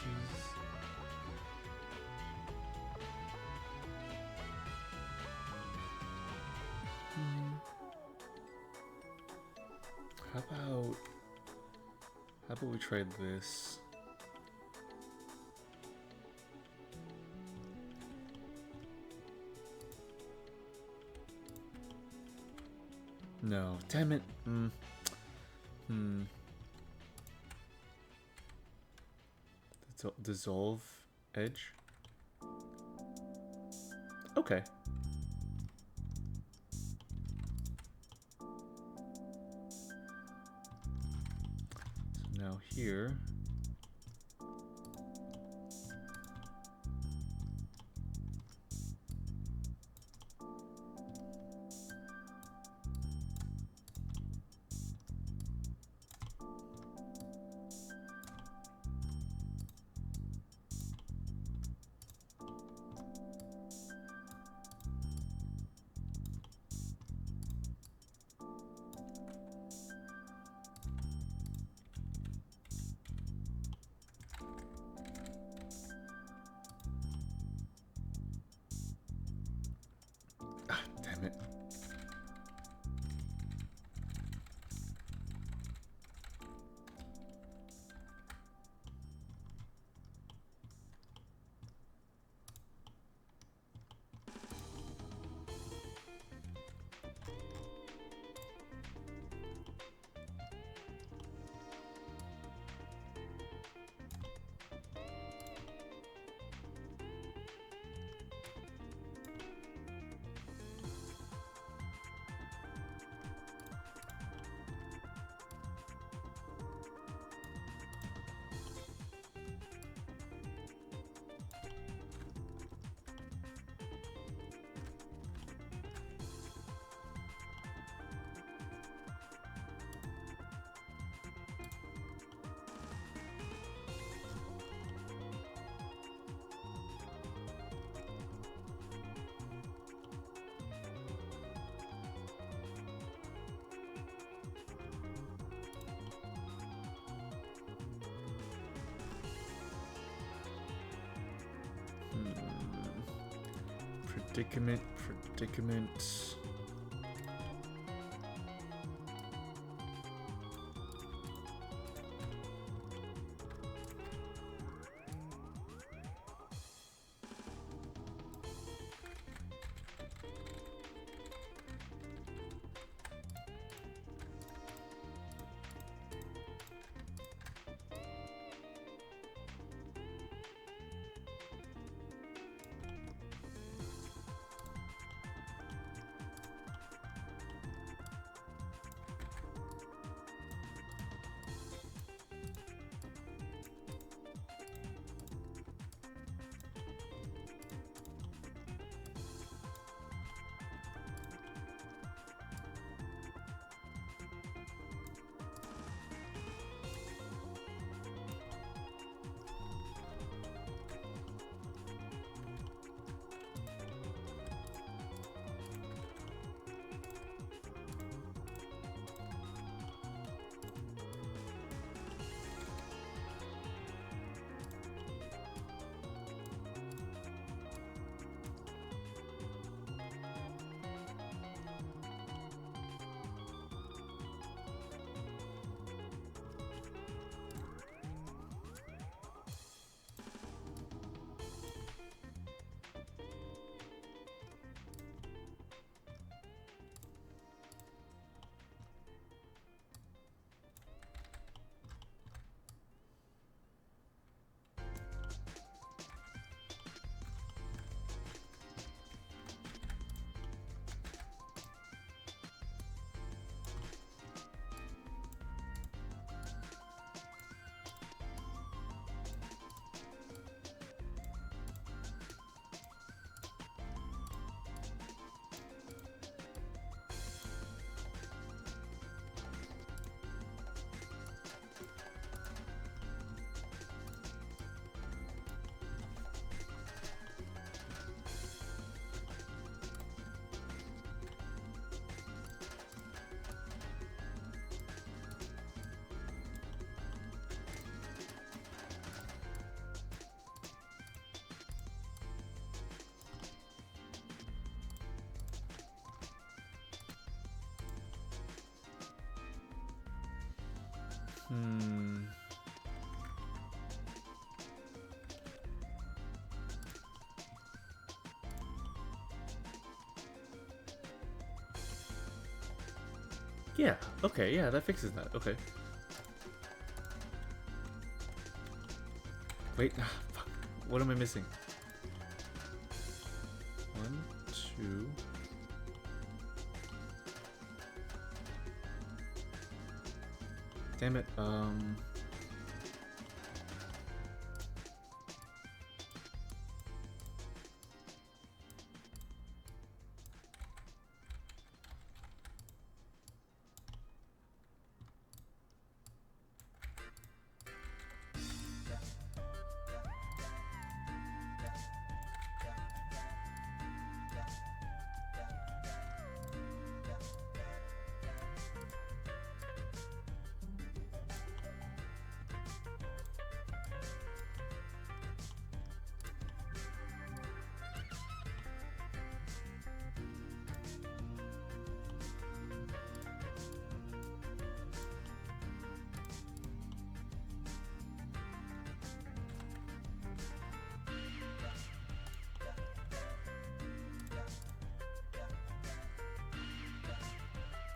How about we try this? No, damn it. Dissolve edge. Okay. So now here. Damn it. Predicament. Hmm. Yeah, okay, yeah, that fixes that. Okay. Wait, fuck. What am I missing? 1, 2. Damn it.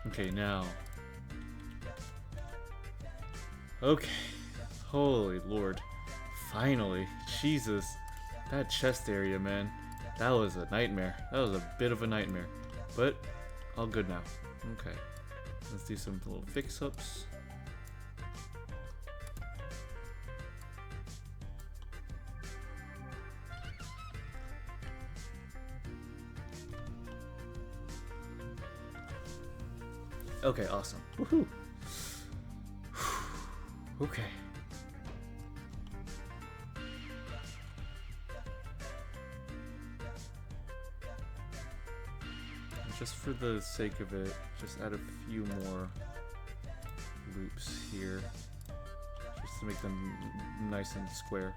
Okay, now. Okay. Holy Lord. Finally. Jesus. That chest area, man. That was a nightmare. That was a bit of a nightmare. But, all good now. Okay. Let's do some little fix-ups. Okay, awesome. Woohoo! Okay. Just for the sake of it, just add a few more loops here, just to make them nice and square.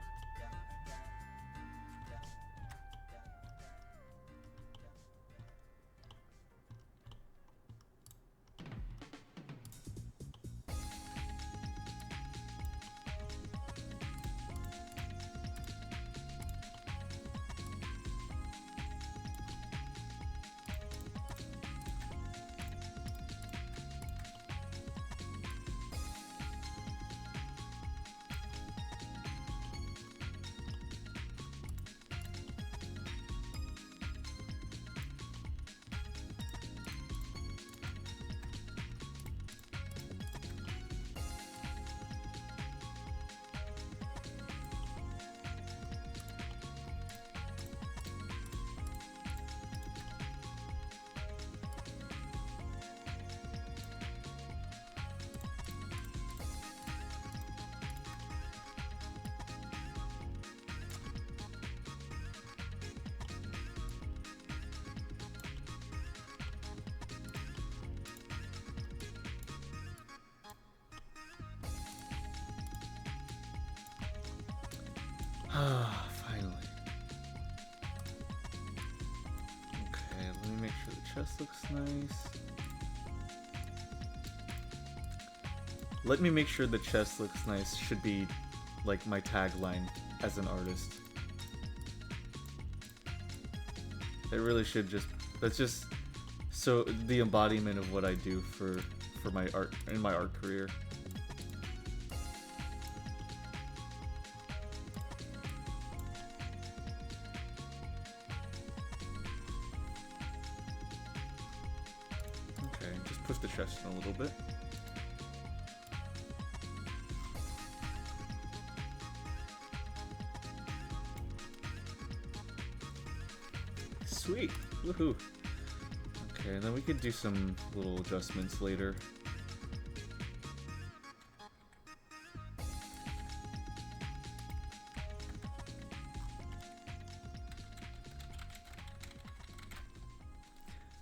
Ah, finally. Okay, let me make sure the chest looks nice. Let me make sure the chest looks nice should be like my tagline as an artist. It really should just, that's just so the embodiment of what I do for my art in my art career. Okay, just push the chest in a little bit. Sweet! Woohoo! Okay, and then we could do some little adjustments later.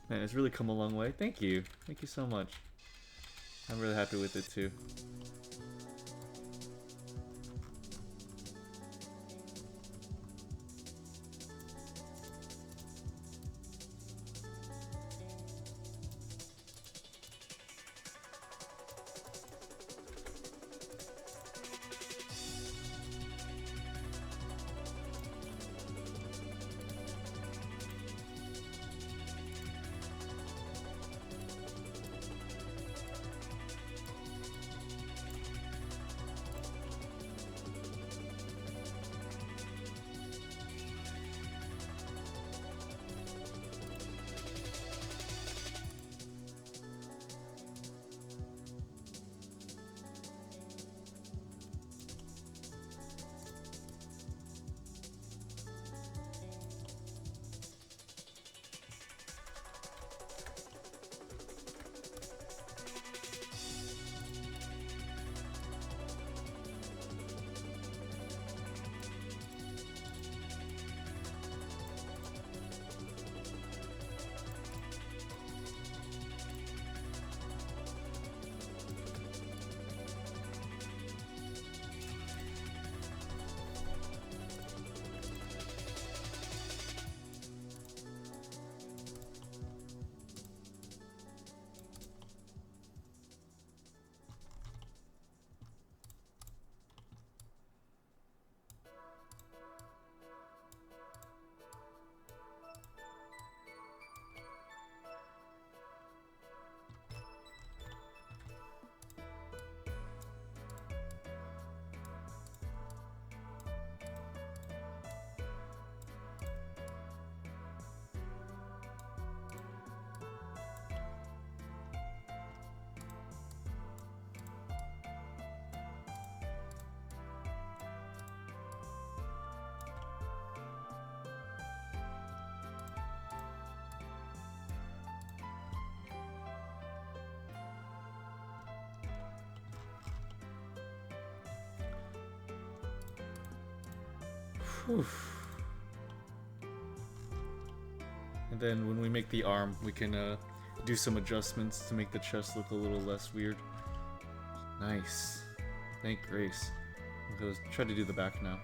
Man, it's really come a long way. Thank you. Thank you so much. I'm really happy with it too. Whew. And then when we make the arm, we can do some adjustments to make the chest look a little less weird. Nice. Thank Grace. I'm gonna try to do the back now.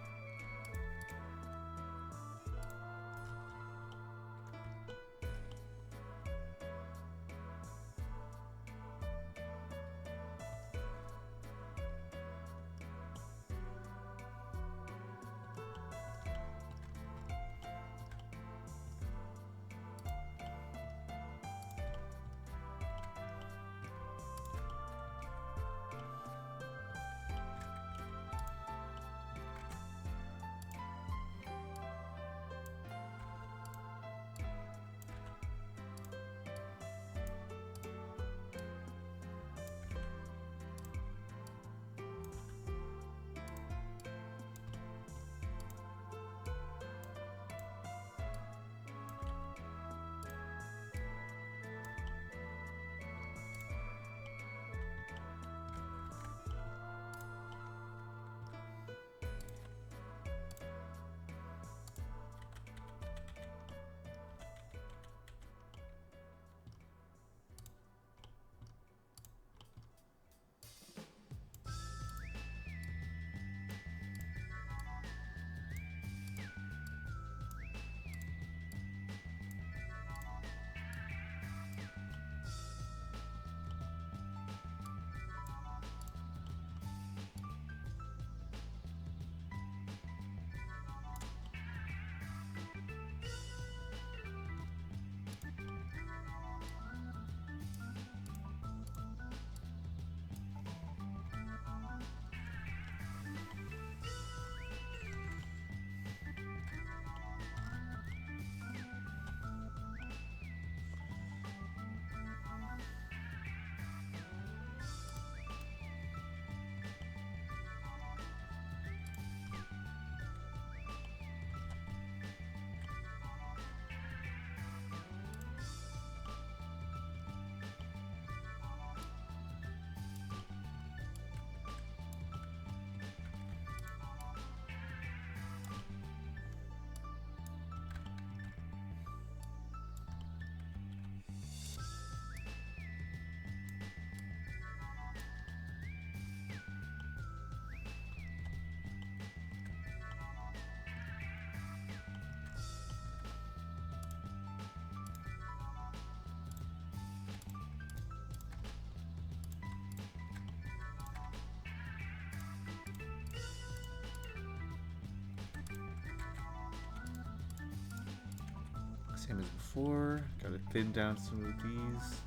Same as before. Gotta thin down some of these.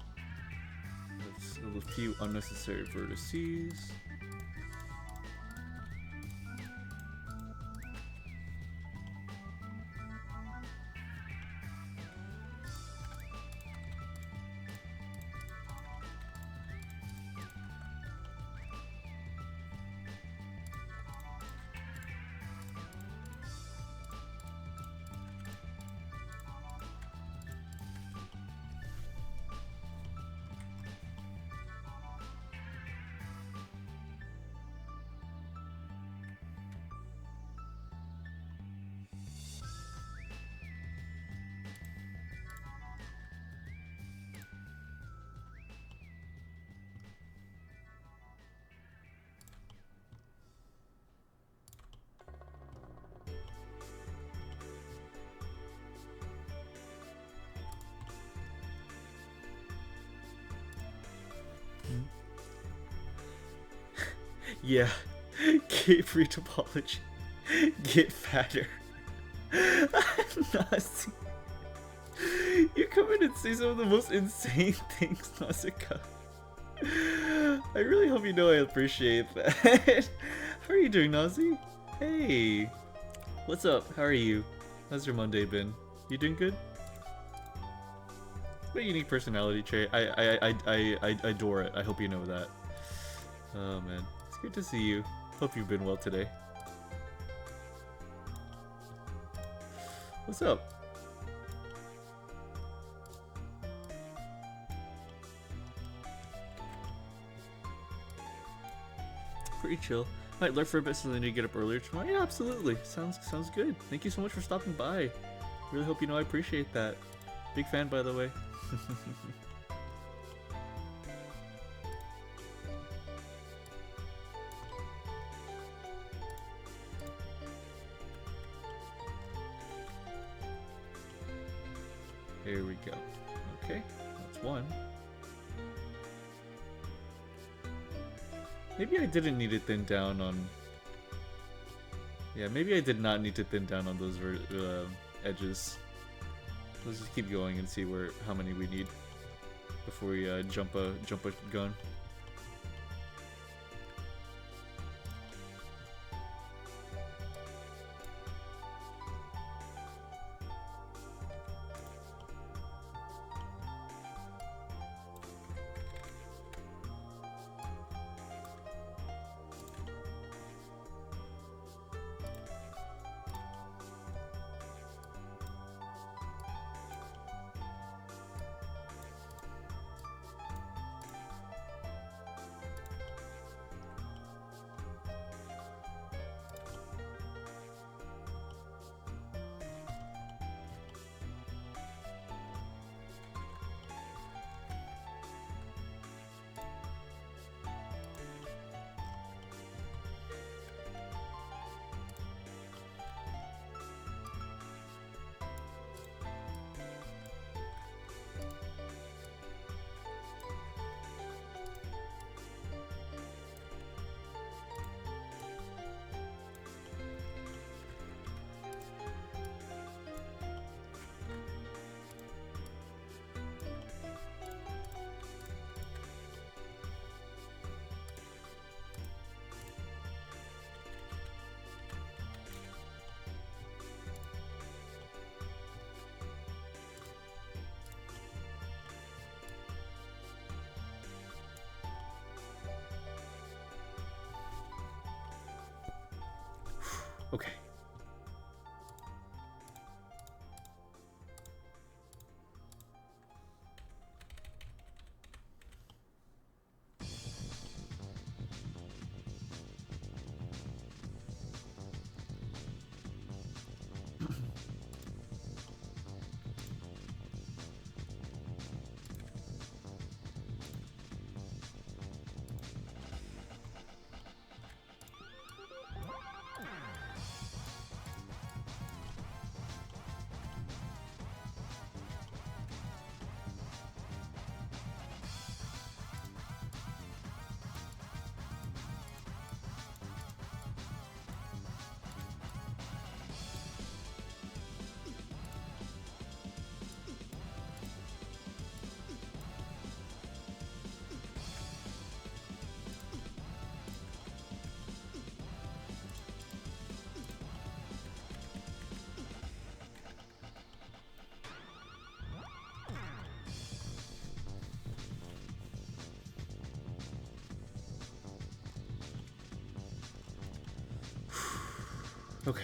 That's a few unnecessary vertices. Yeah, get Retopology. Get fatter. Nazi. You come in and say some of the most insane things, Nausicaa. I really hope you know I appreciate that. How are you doing, Nazi? Hey. What's up? How are you? How's your Monday been? You doing good? What a unique personality trait. I adore it. I hope you know that. Oh man. It's good to see you. Hope you've been well today. What's up? Pretty chill. Might lurk for a bit so they need to get up earlier tomorrow. Yeah, absolutely. Sounds good. Thank you so much for stopping by. Really hope you know I appreciate that. Big fan, by the way. Here we go. Okay, that's one. Maybe I didn't need to thin down on... Yeah, maybe I did not need to thin down on those edges. Let's just keep going and see how many we need before we jump a gun. Okay. Okay.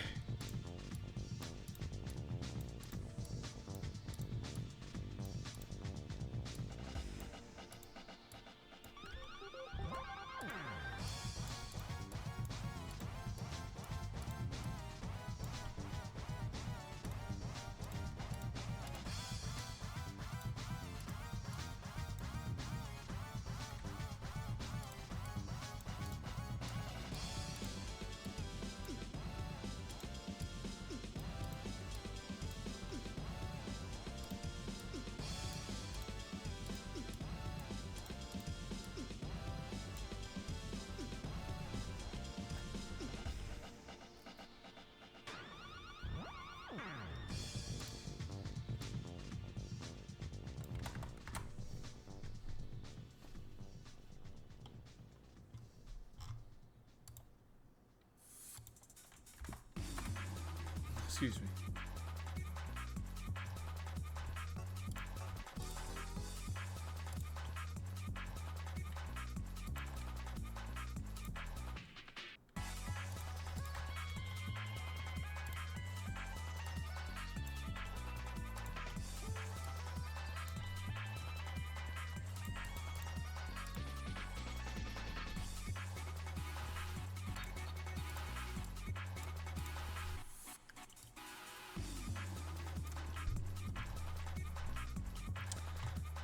Excuse me.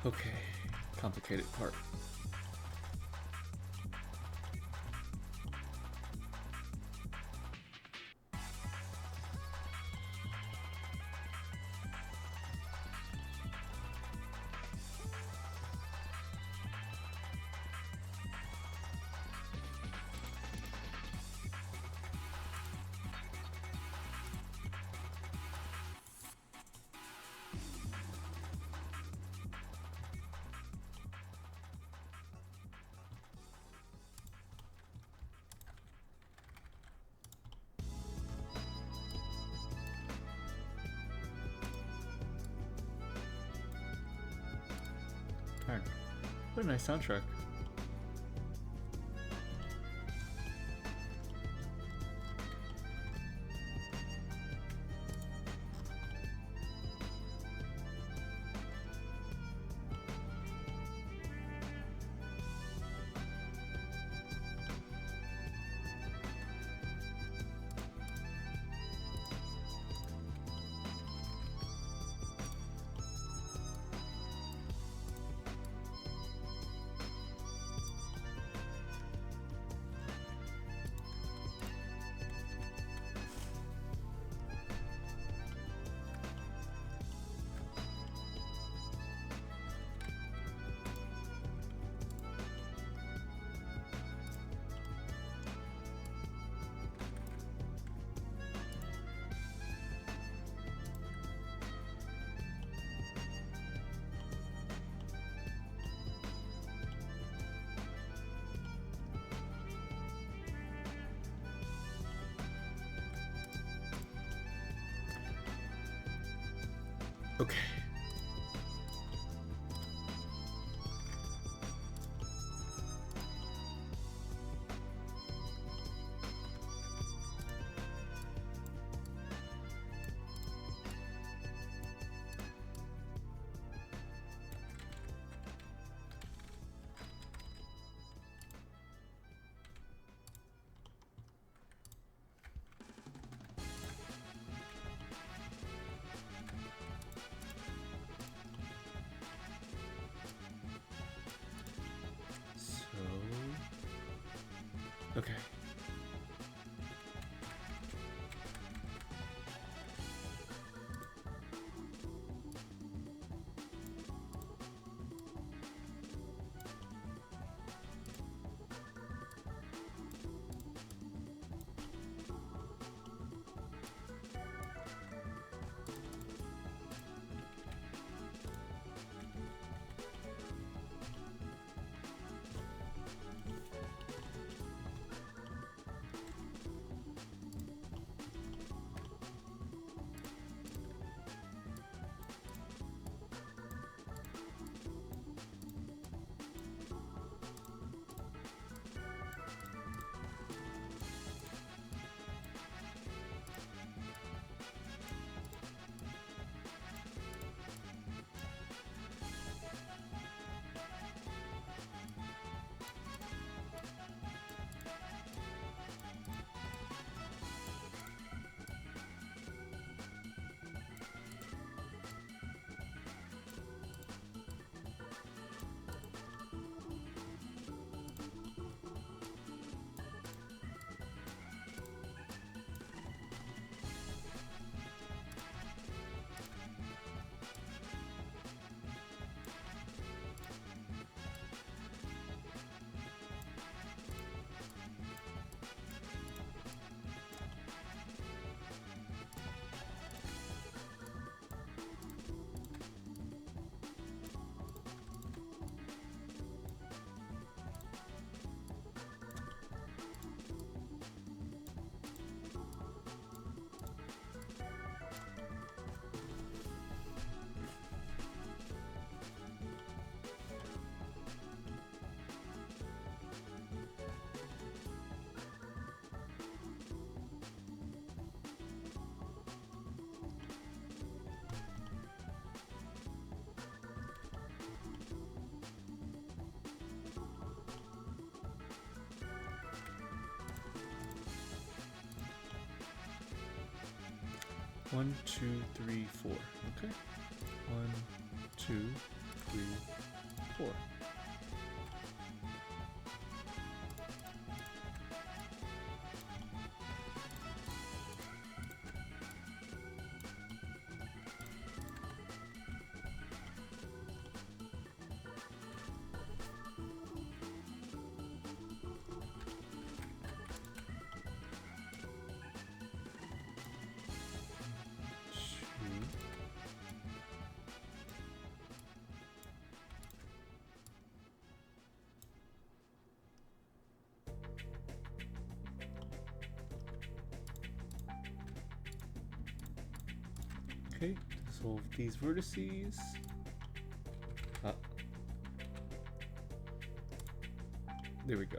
Okay, complicated part. Darn. What a nice soundtrack. Okay. Okay. One, two, three, four. Okay. 1, 2, 3, 4. Okay, dissolve these vertices. Ah. There we go.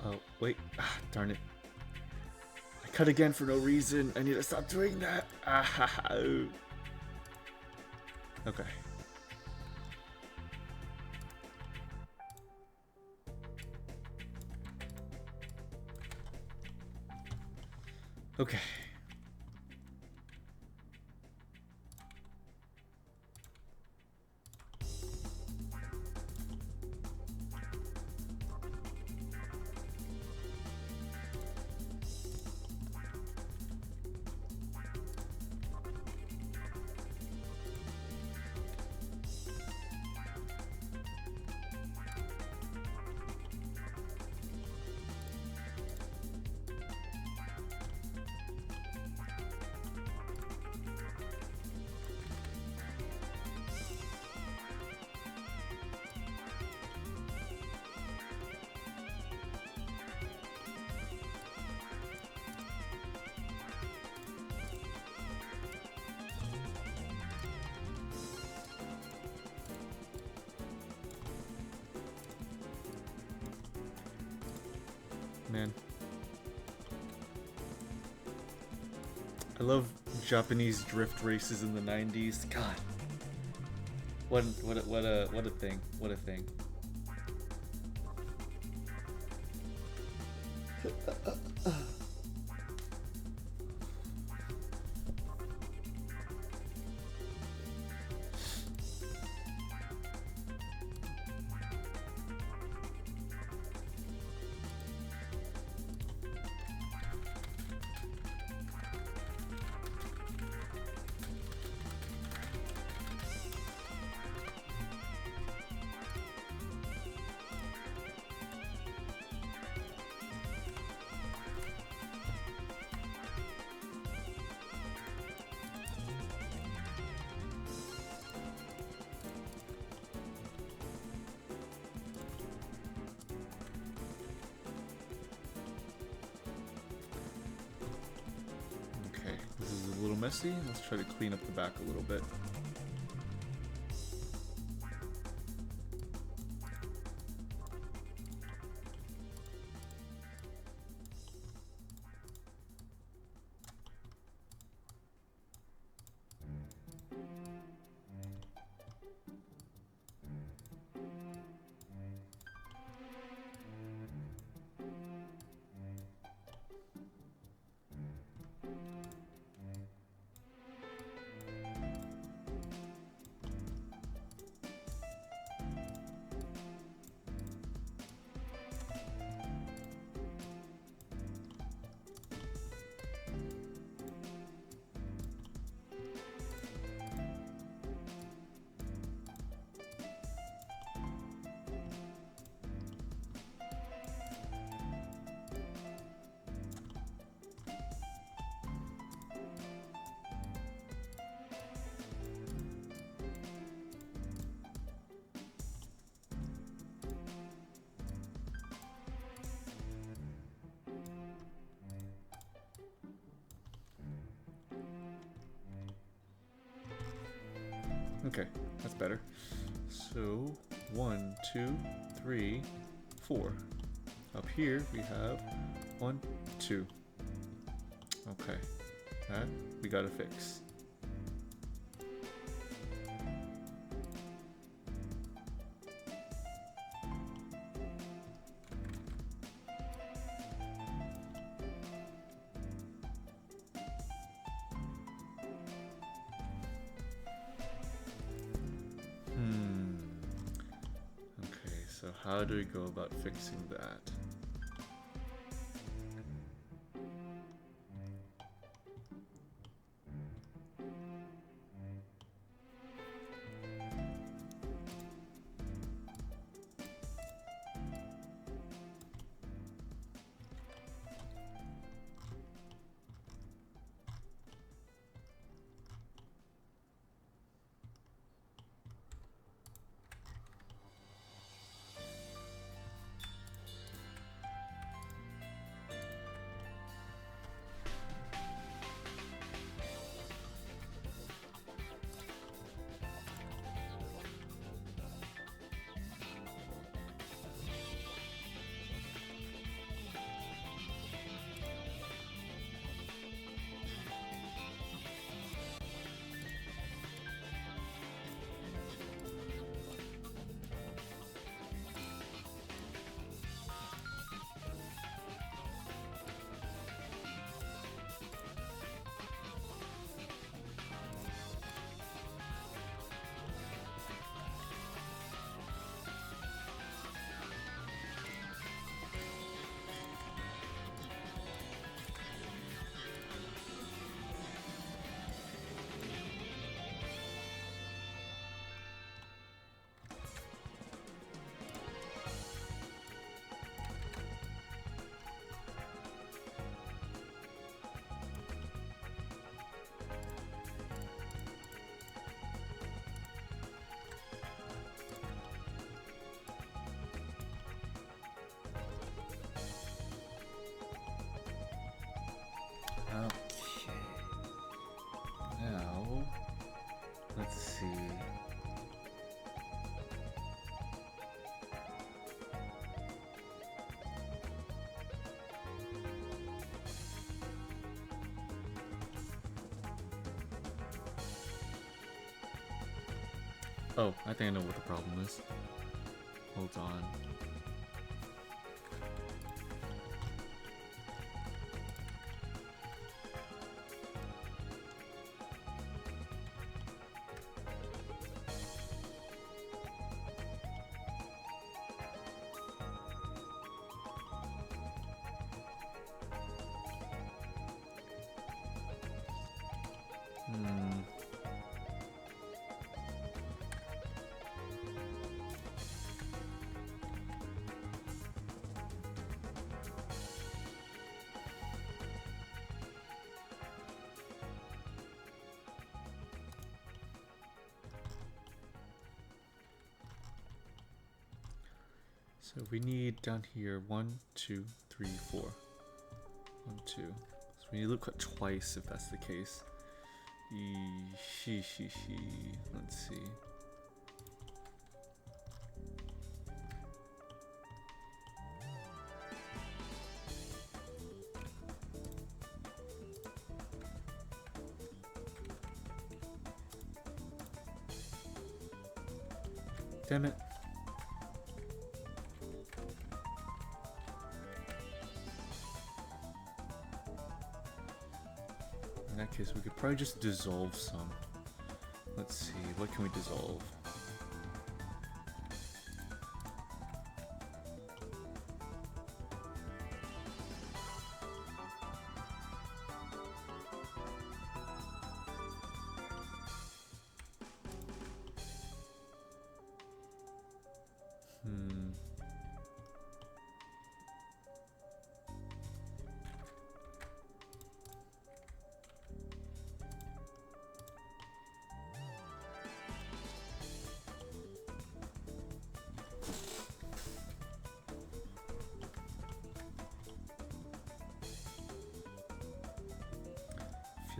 Oh, wait. Ah, darn it. I cut again for no reason. I need to stop doing that. Ah, ha, ha. Okay. Okay. Man. I love Japanese drift races in the 90s. God. What a thing. What a thing. This is a little messy. Let's try to clean up the back a little bit. Okay, that's better. So 1, 2, 3, 4. Up here we have 1, 2. Okay, that we gotta fix. Okay, so how do we go about fixing that? Okay. Now, let's see. Oh, I think I know what the problem is. Hold on. So we need down here 1, 2, 3, 4. 1, 2. So we need to look at twice if that's the case. Let's see. Damn it. In that case, we could probably just dissolve some. Let's see, what can we dissolve?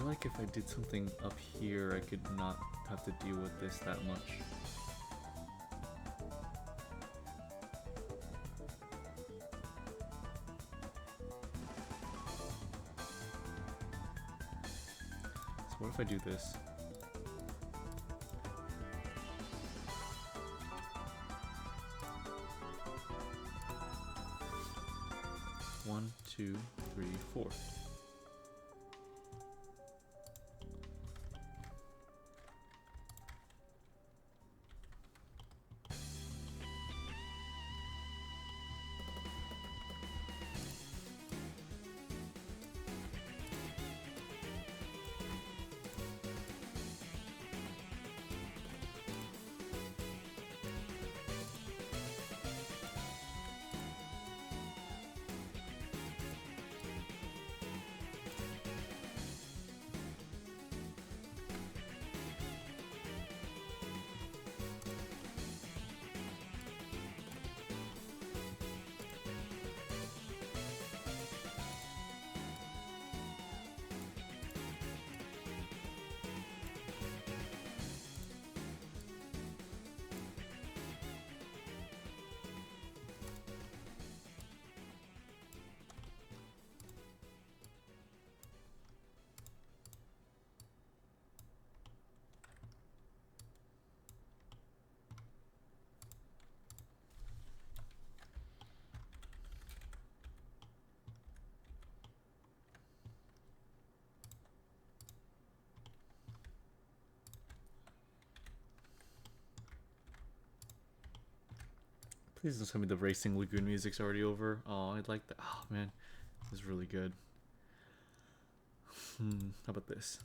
feel like if I did something up here, I could not have to deal with this that much. So what if I do this? One, two, three, four. Please don't tell me the Racing Lagoon music's already over. Oh, I'd like that. Oh man, this is really good. How about this?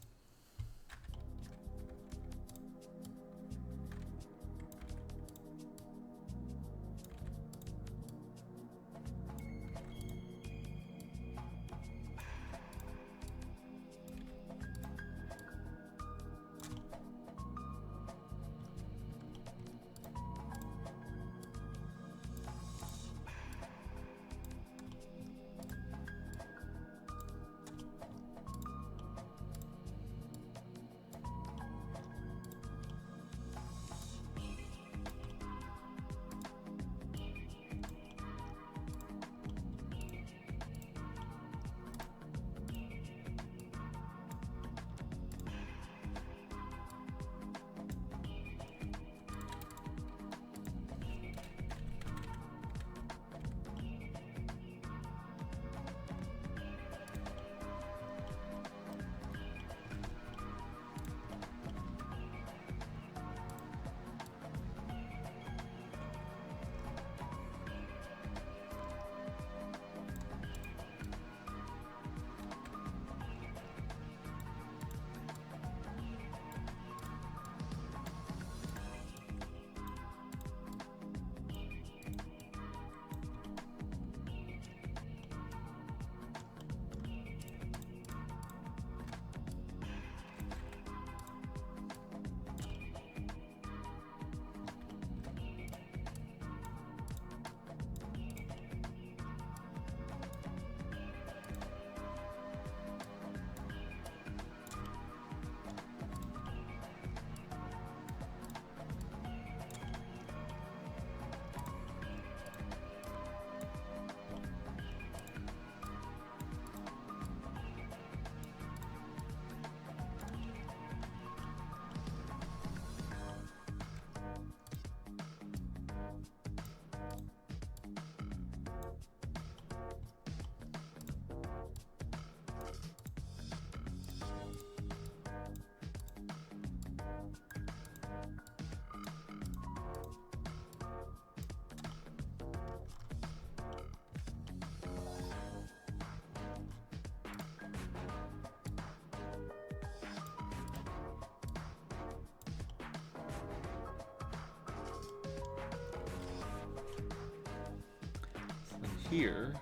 Here.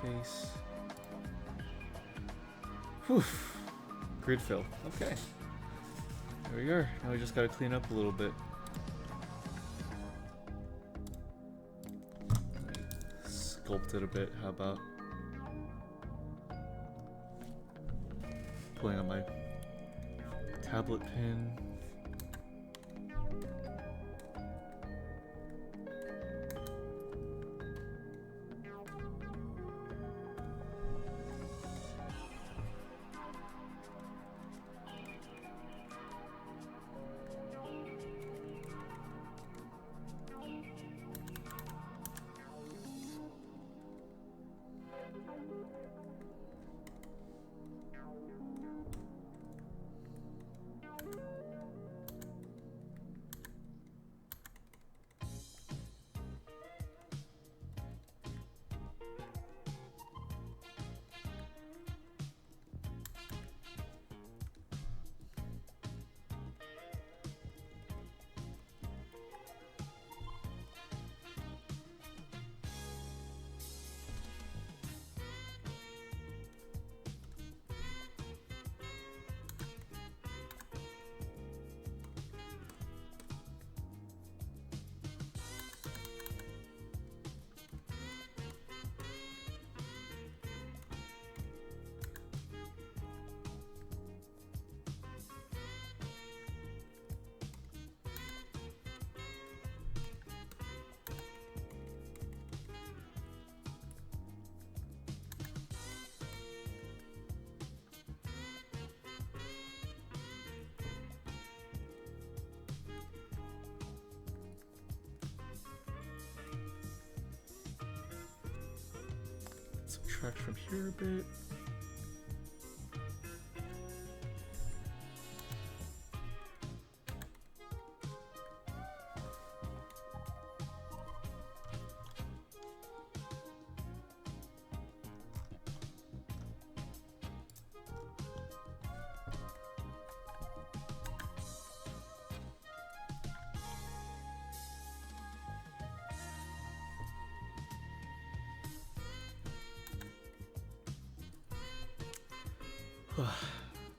face. Whew. Grid fill. Okay. There we are. Now we just gotta clean up a little bit. Sculpt it a bit. How about pulling on my tablet pin? Subtract from here a bit.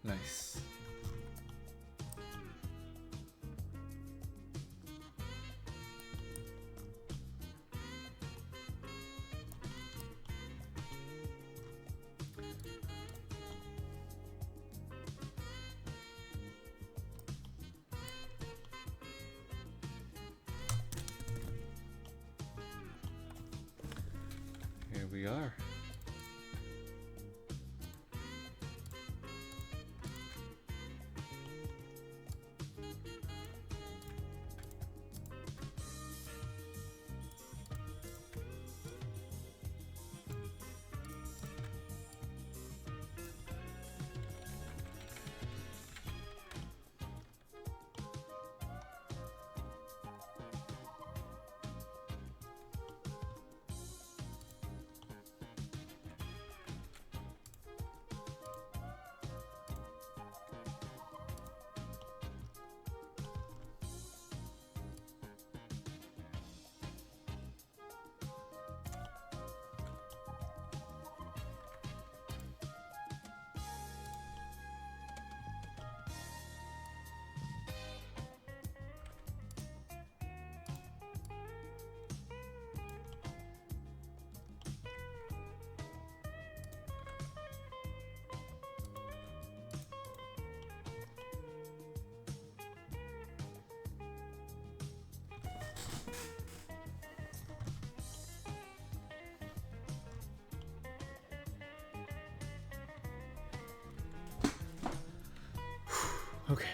Nice. Here we are. Okay.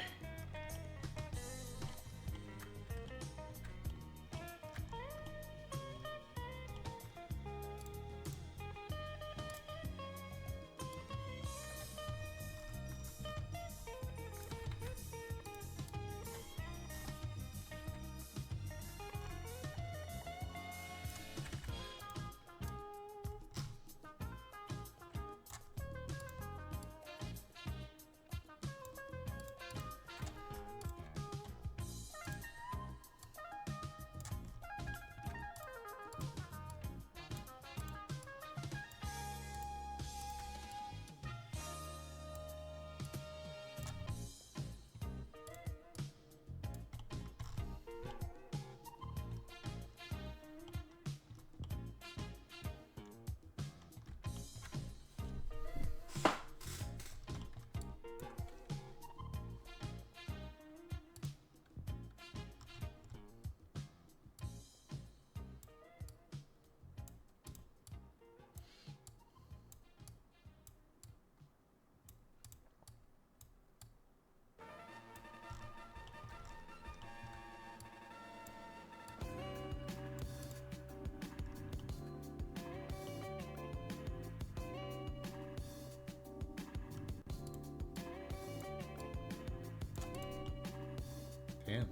Damn.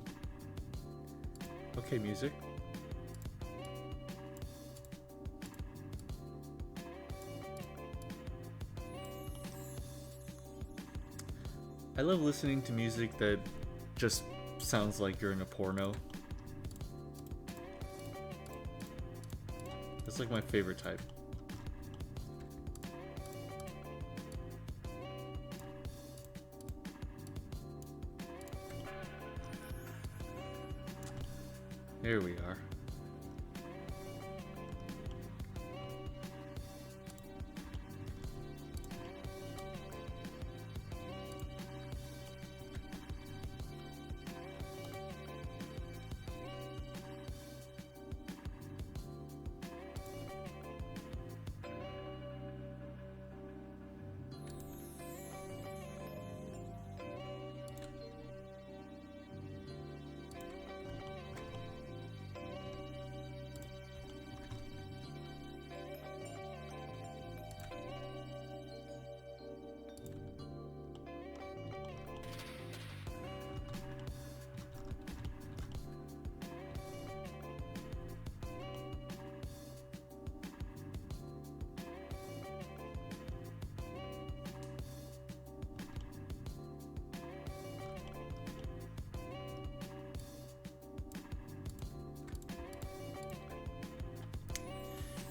Okay, music. I love listening to music that just sounds like you're in a porno. That's like my favorite type. Here we are.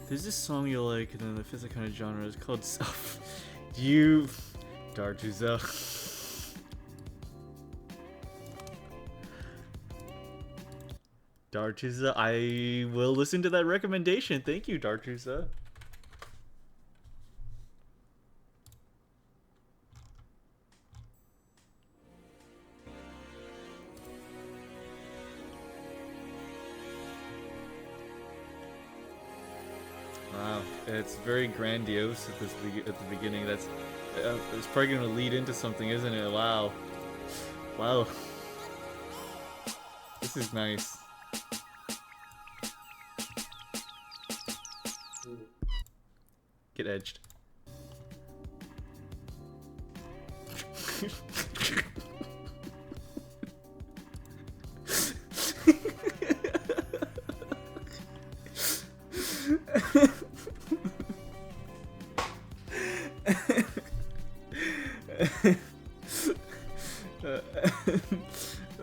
There's this song you like, and then the fifth kind of genre is called Self. You. Dartuza. Dartuza, I will listen to that recommendation. Thank you, Dartuza. Wow, it's very grandiose at at the beginning. That's it's probably going to lead into something, isn't it? Wow, wow, this is nice. Get edged.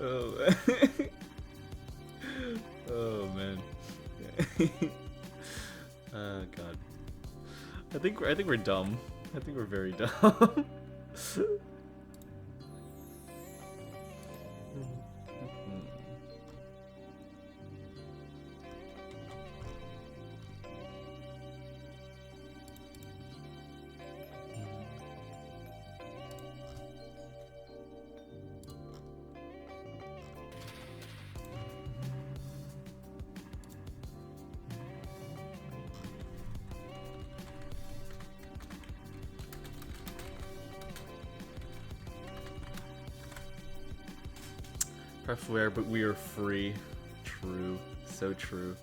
Oh. Oh man. Oh god. I think we're dumb. I think we're very dumb. Prefware, but we are free. True. So true.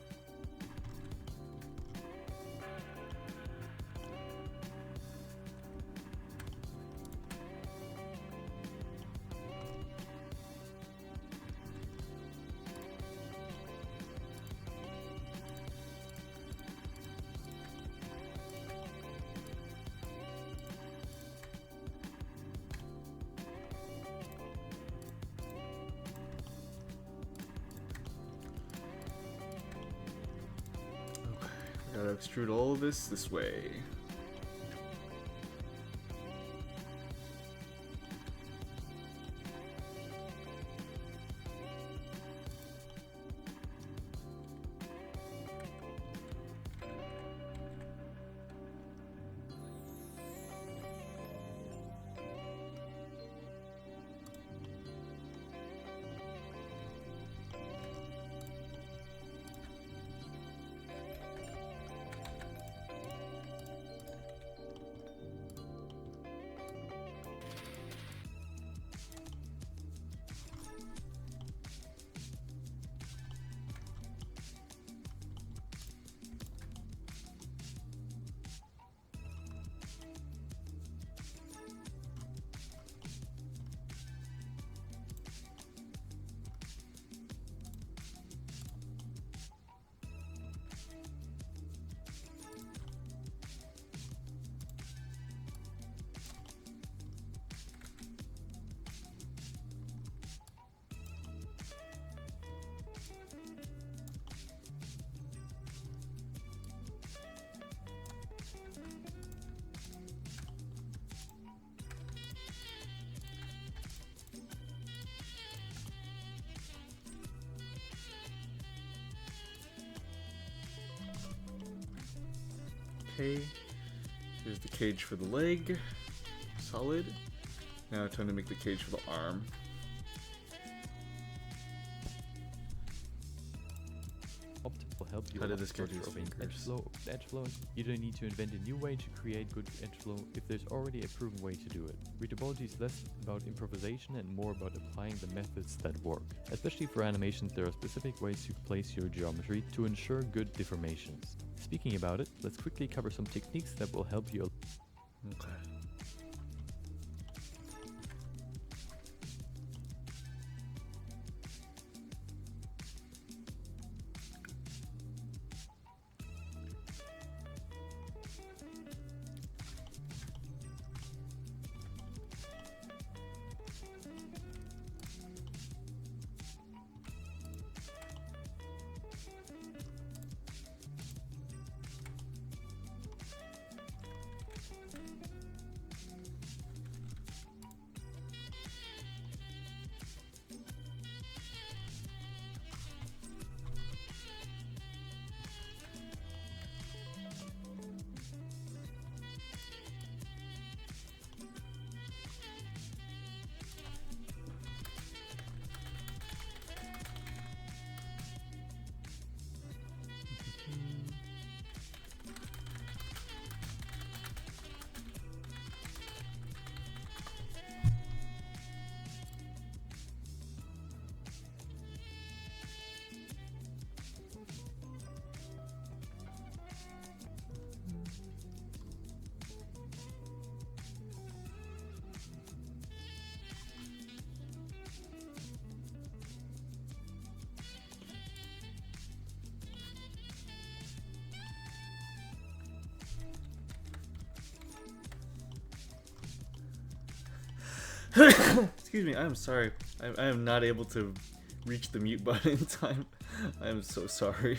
Gotta extrude all of this way. Okay. Here's the cage for the leg. Solid. Now time to make the cage for the arm. Optic will help you How a did lot this guy do structure his of an fingers? edge flow. You don't need to invent a new way to create good edge flow if there's already a proven way to do it. Retopology is less about improvisation and more about applying the methods that work. Especially for animations, there are specific ways to place your geometry to ensure good deformations. Speaking about it, let's quickly cover some techniques that will help you. Okay. Excuse me, I'm sorry. I am not able to reach the mute button in time. I am so sorry.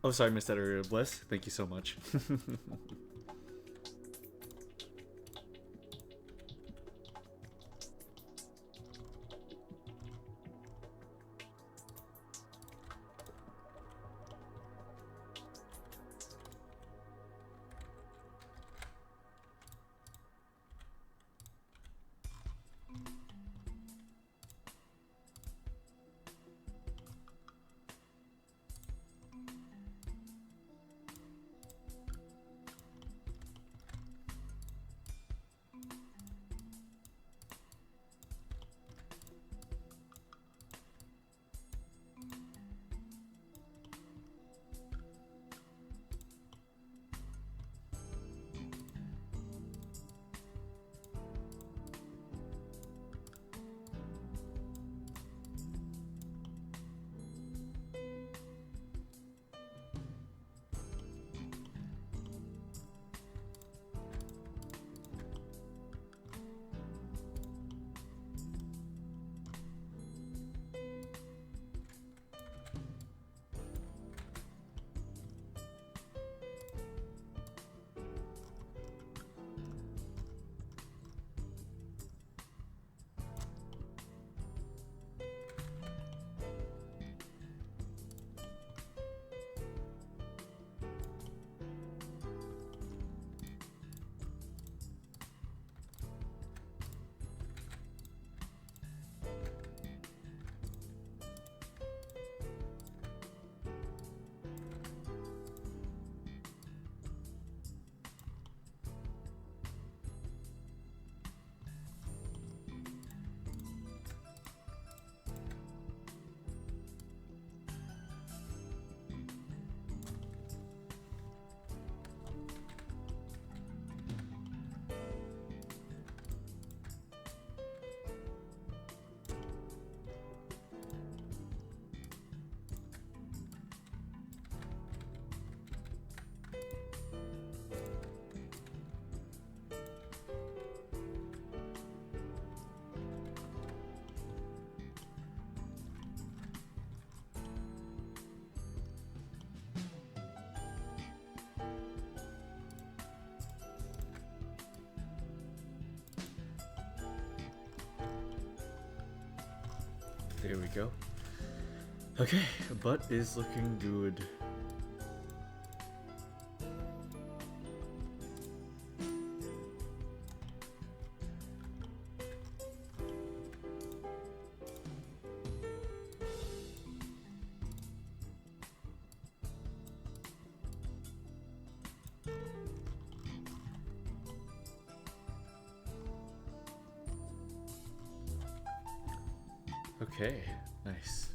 Oh, sorry, missed that earlier. Bless. Thank you so much. There we go. Okay, butt is looking good. Okay, nice.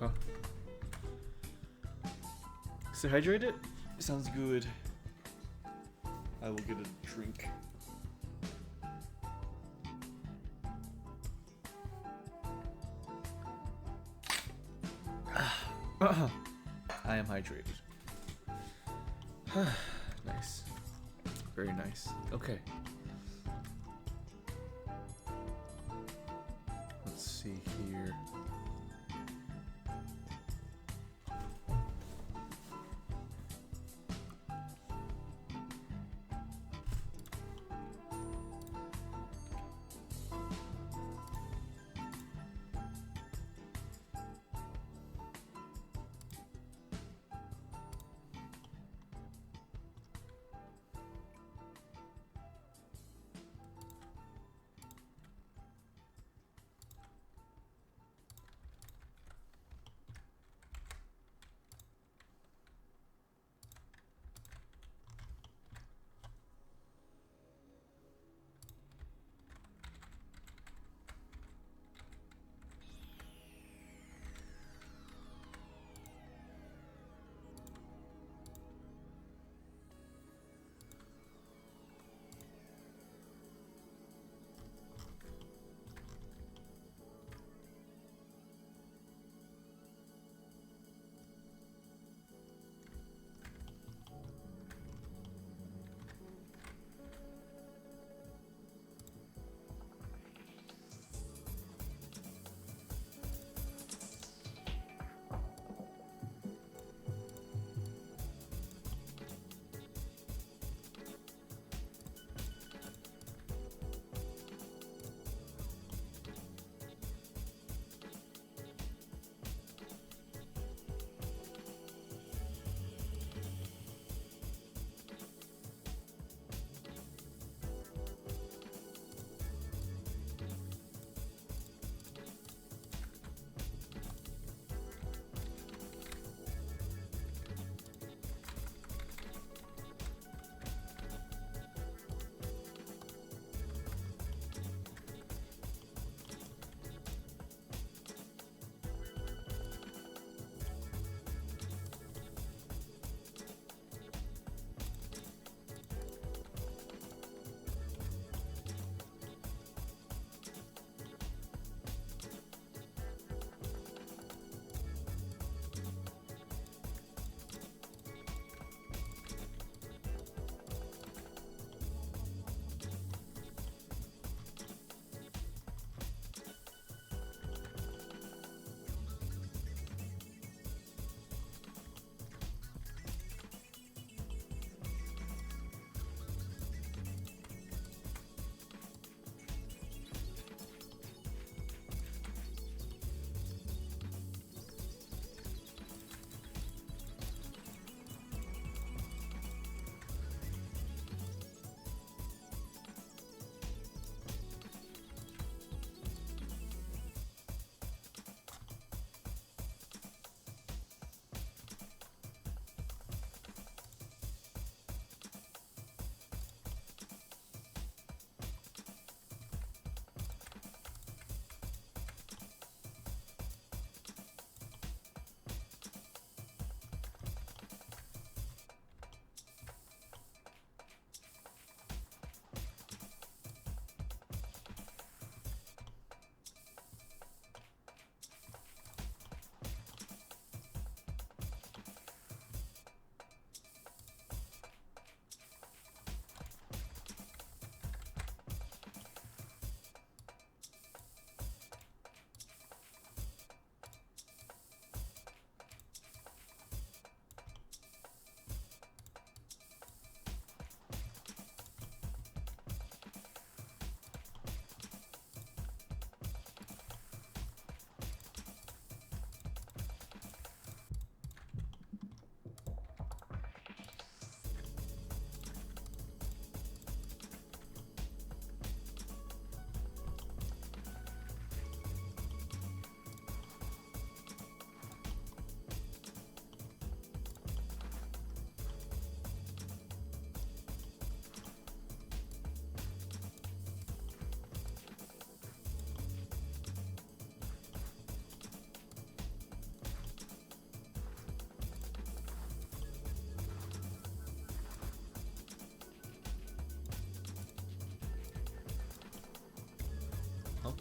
Huh. Stay hydrated? Sounds good. I will get a drink. I am hydrated. Nice. Very nice. Okay. Let's see here.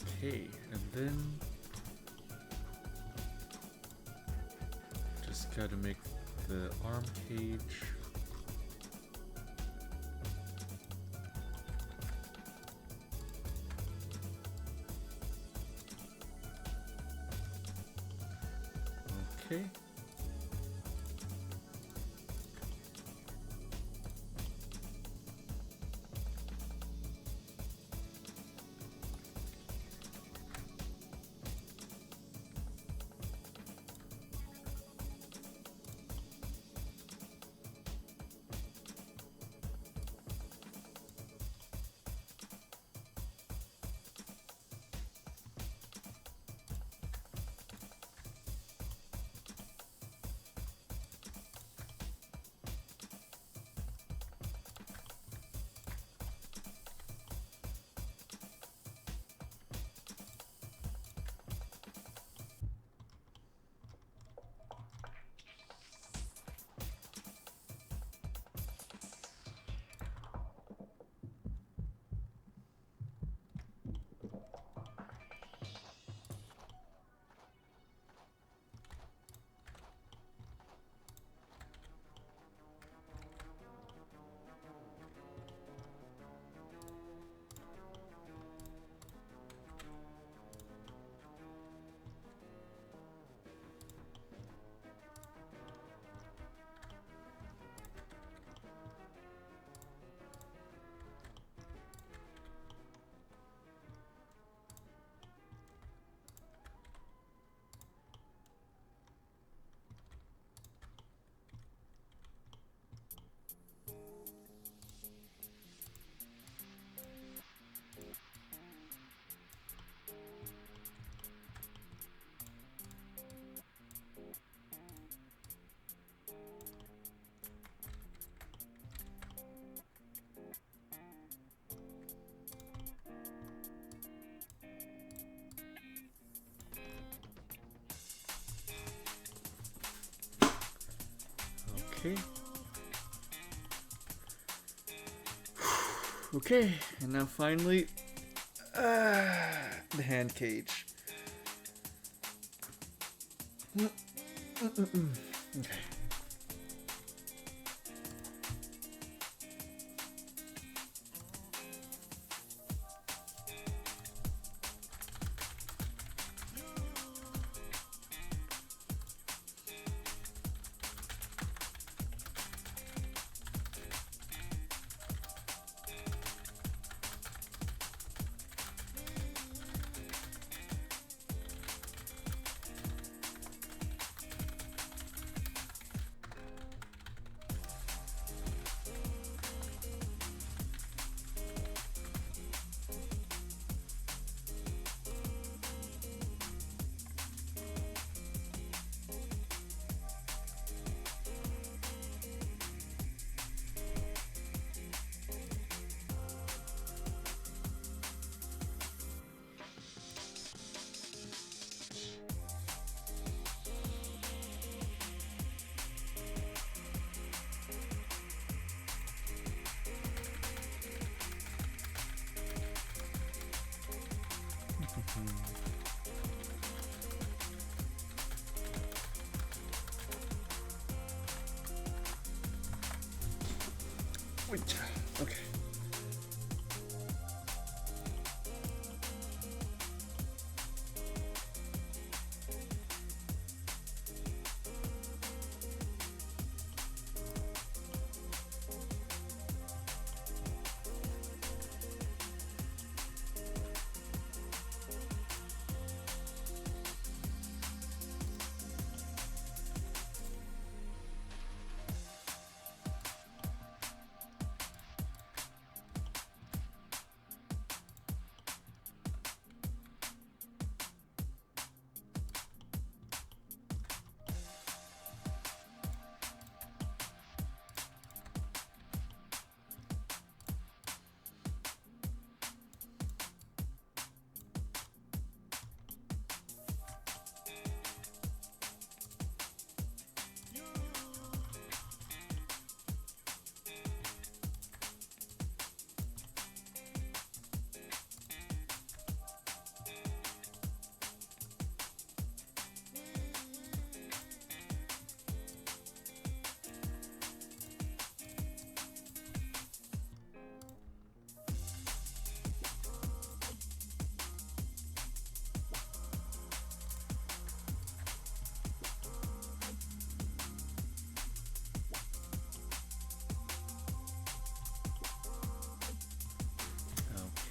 Okay, and then just gotta make the arm cage. Okay. Okay. Okay, and now finally, the hand cage. Okay. Wait. Okay.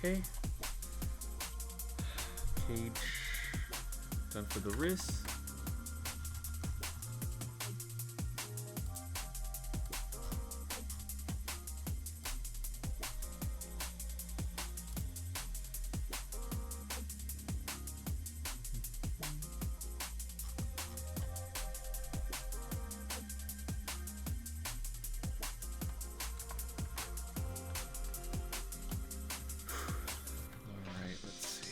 Okay. Cage done for the wrist. Alright, let's see.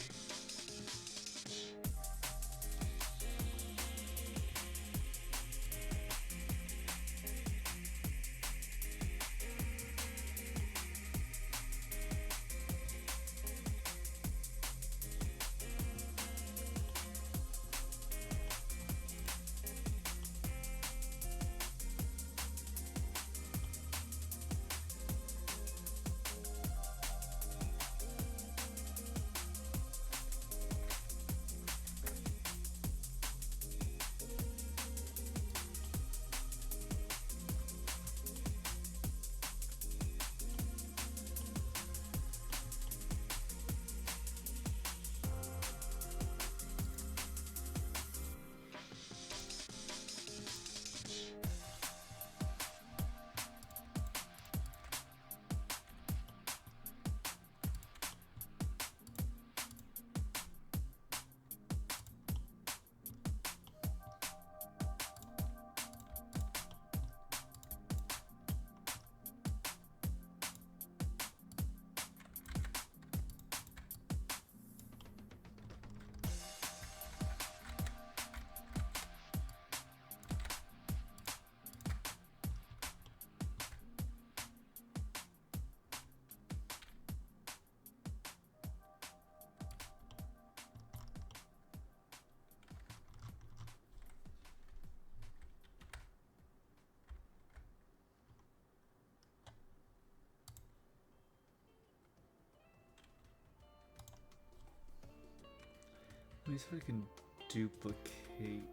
Let me see if I can duplicate.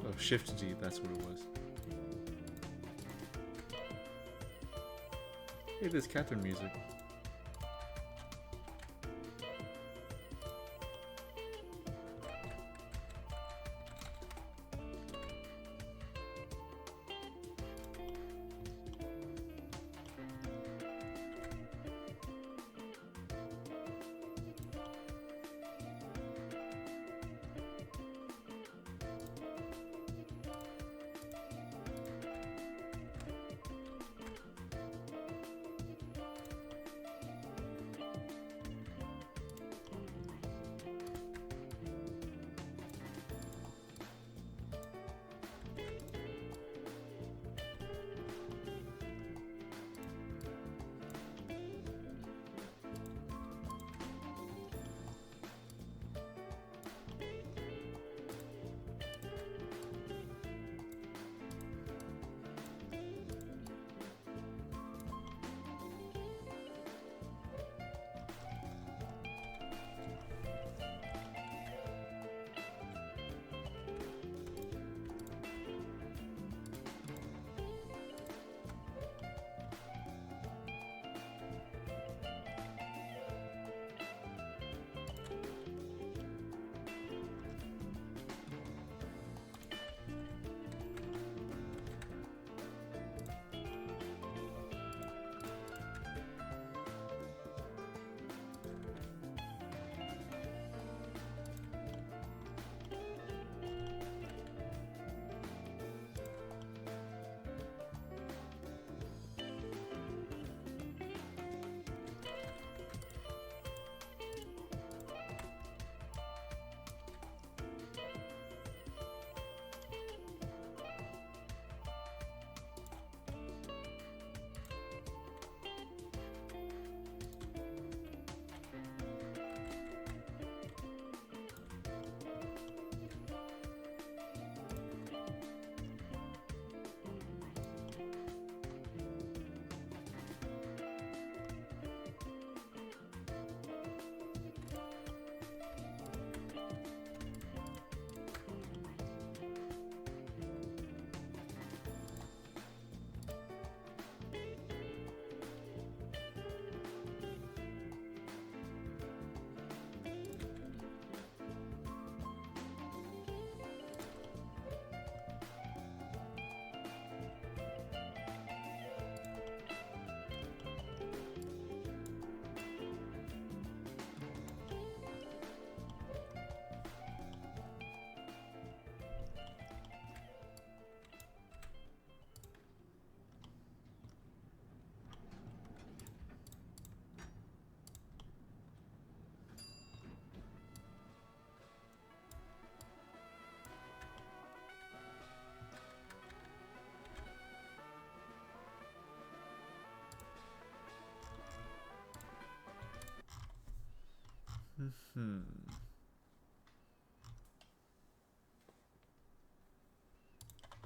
Oh, Shift D, that's what it was. Hey, there's Catherine music.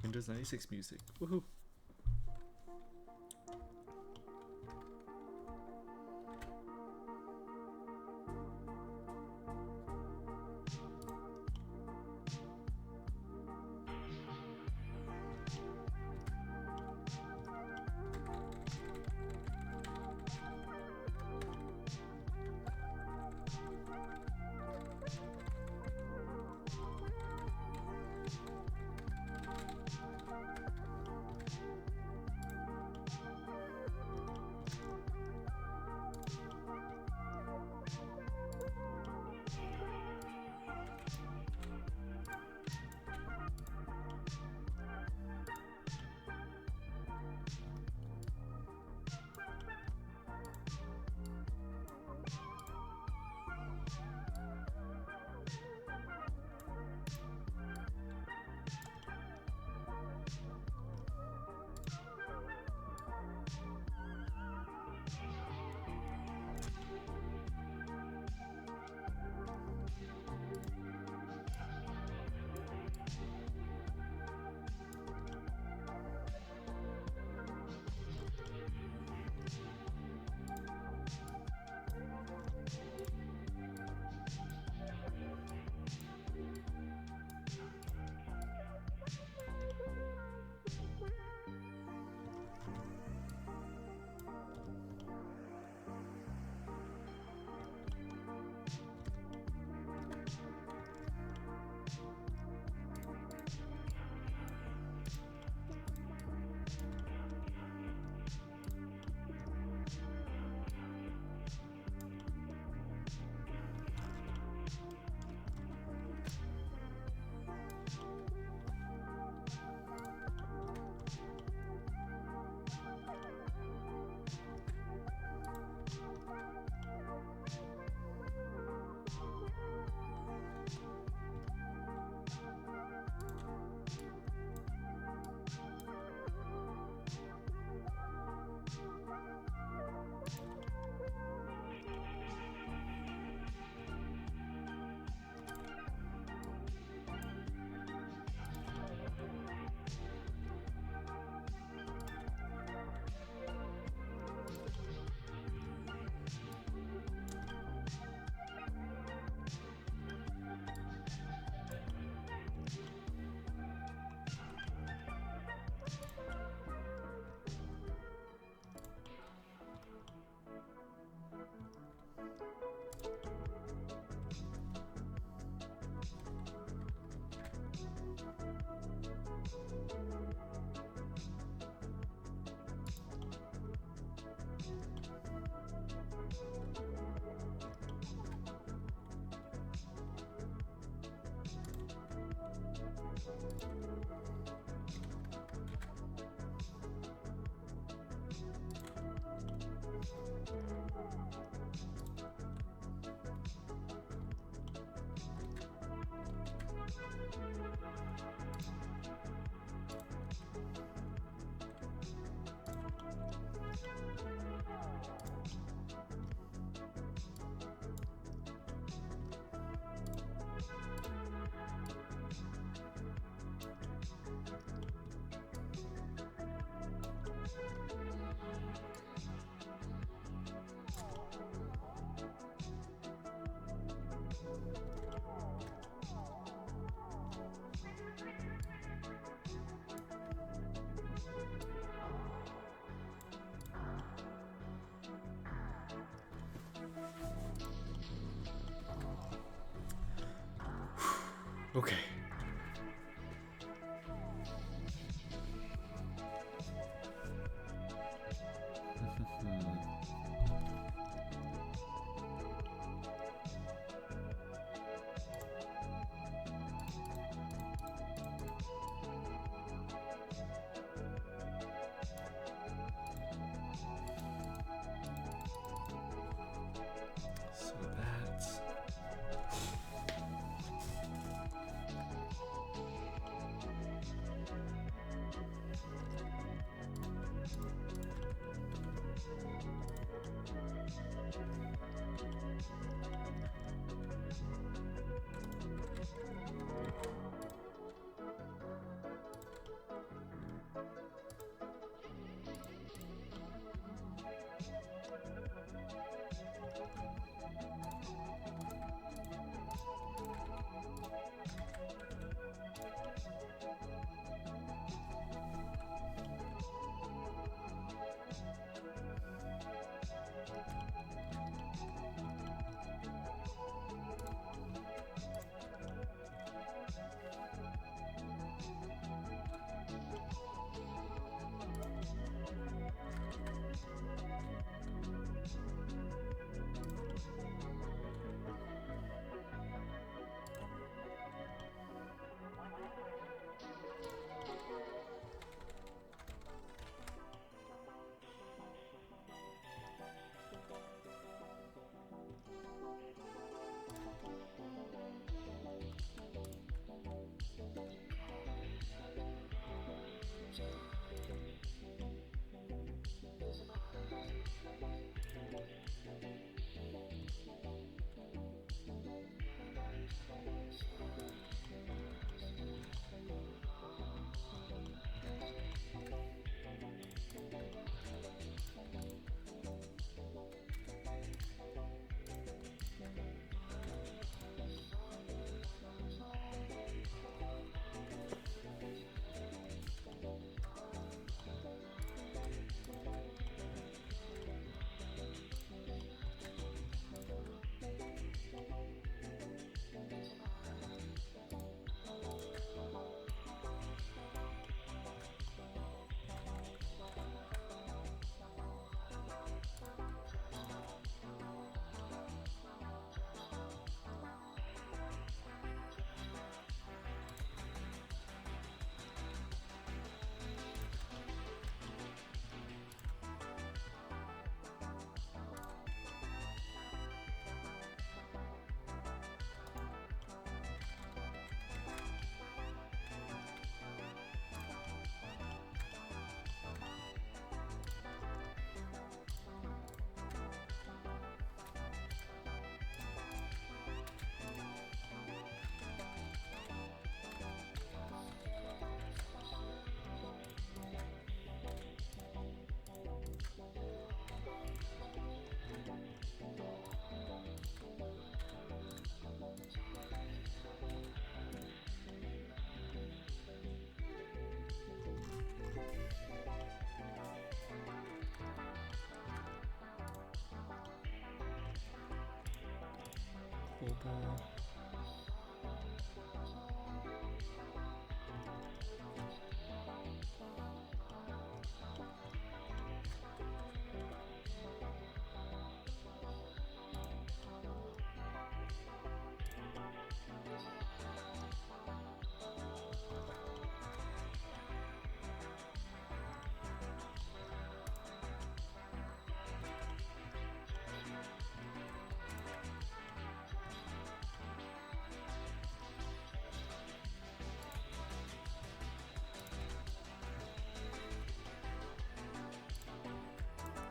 Windows 96 music. Woohoo. Okay. So that's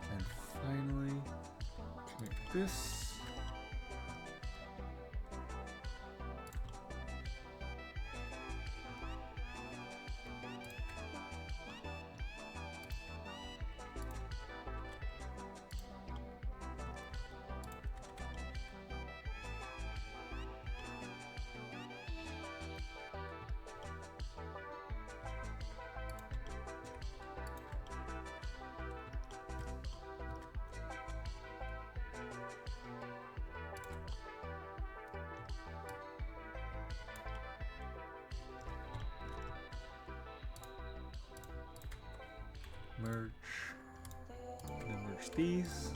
And finally, connect this. Merge. Then merge these.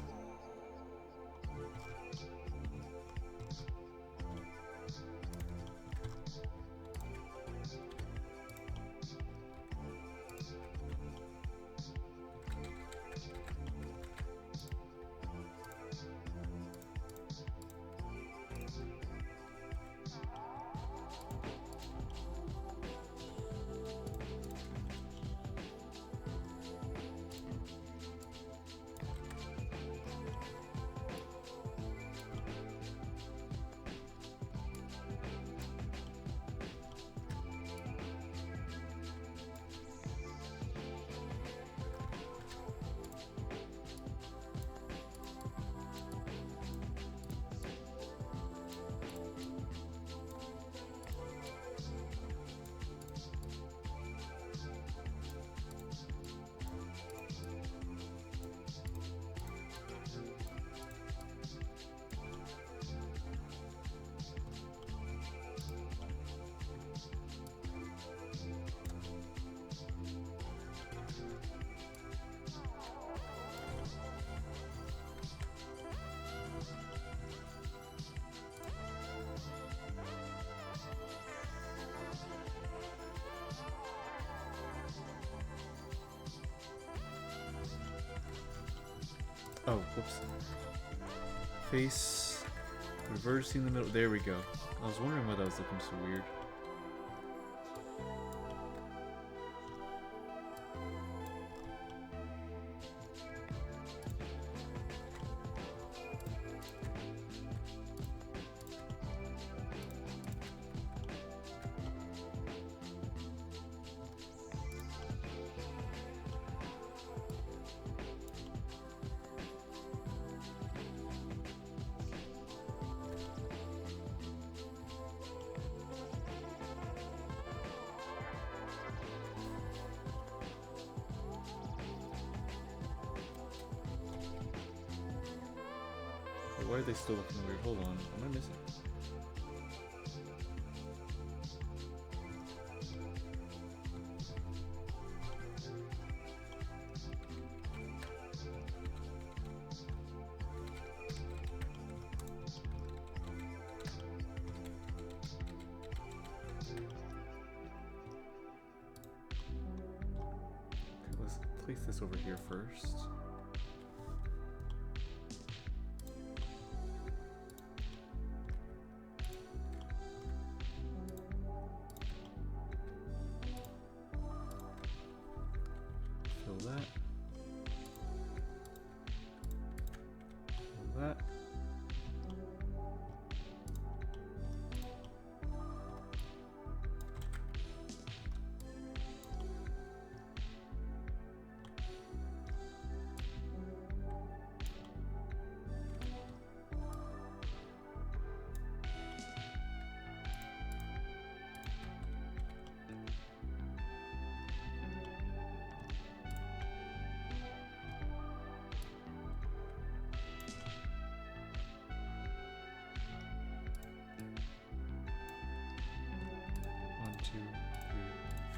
Oh, whoops. Face. Reversing in the middle. There we go. I was wondering why that was looking so weird. Why are they still looking weird? Hold on, am I missing? Okay, let's place this over here first. That. That.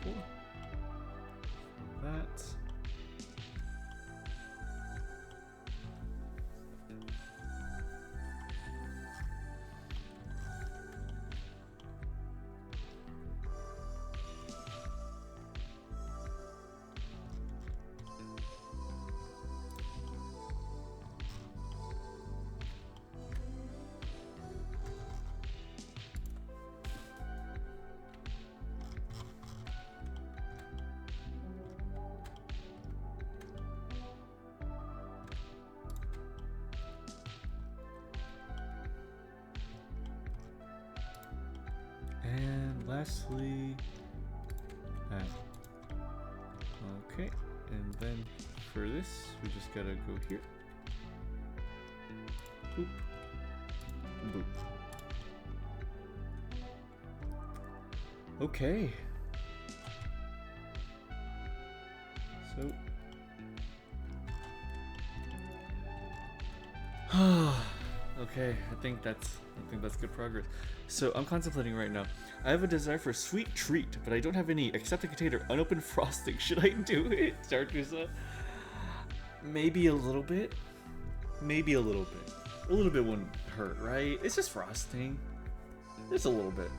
beautiful. That. And lastly, that. Okay, and then for this, we just gotta go here. Boop. Boop. Okay. So. Okay, I think that's good progress. So I'm contemplating right now. I have a desire for a sweet treat, but I don't have any except a container unopened frosting. Should I do it, Tartusa? Maybe a little bit. Maybe a little bit. A little bit wouldn't hurt, right? It's just frosting. Just a little bit.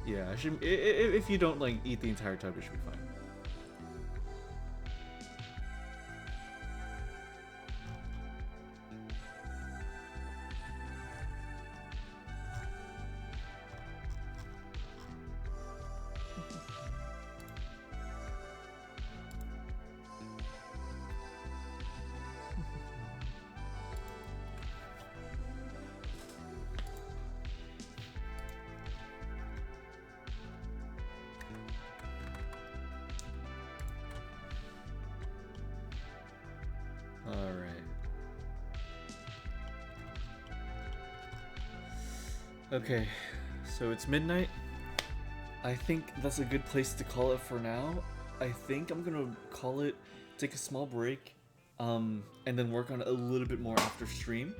Yeah, I should. If you don't like eat the entire tub, it should be fine. Okay, so it's midnight. I think that's a good place to call it for now. I think I'm gonna call it, take a small break, and then work on it a little bit more after stream.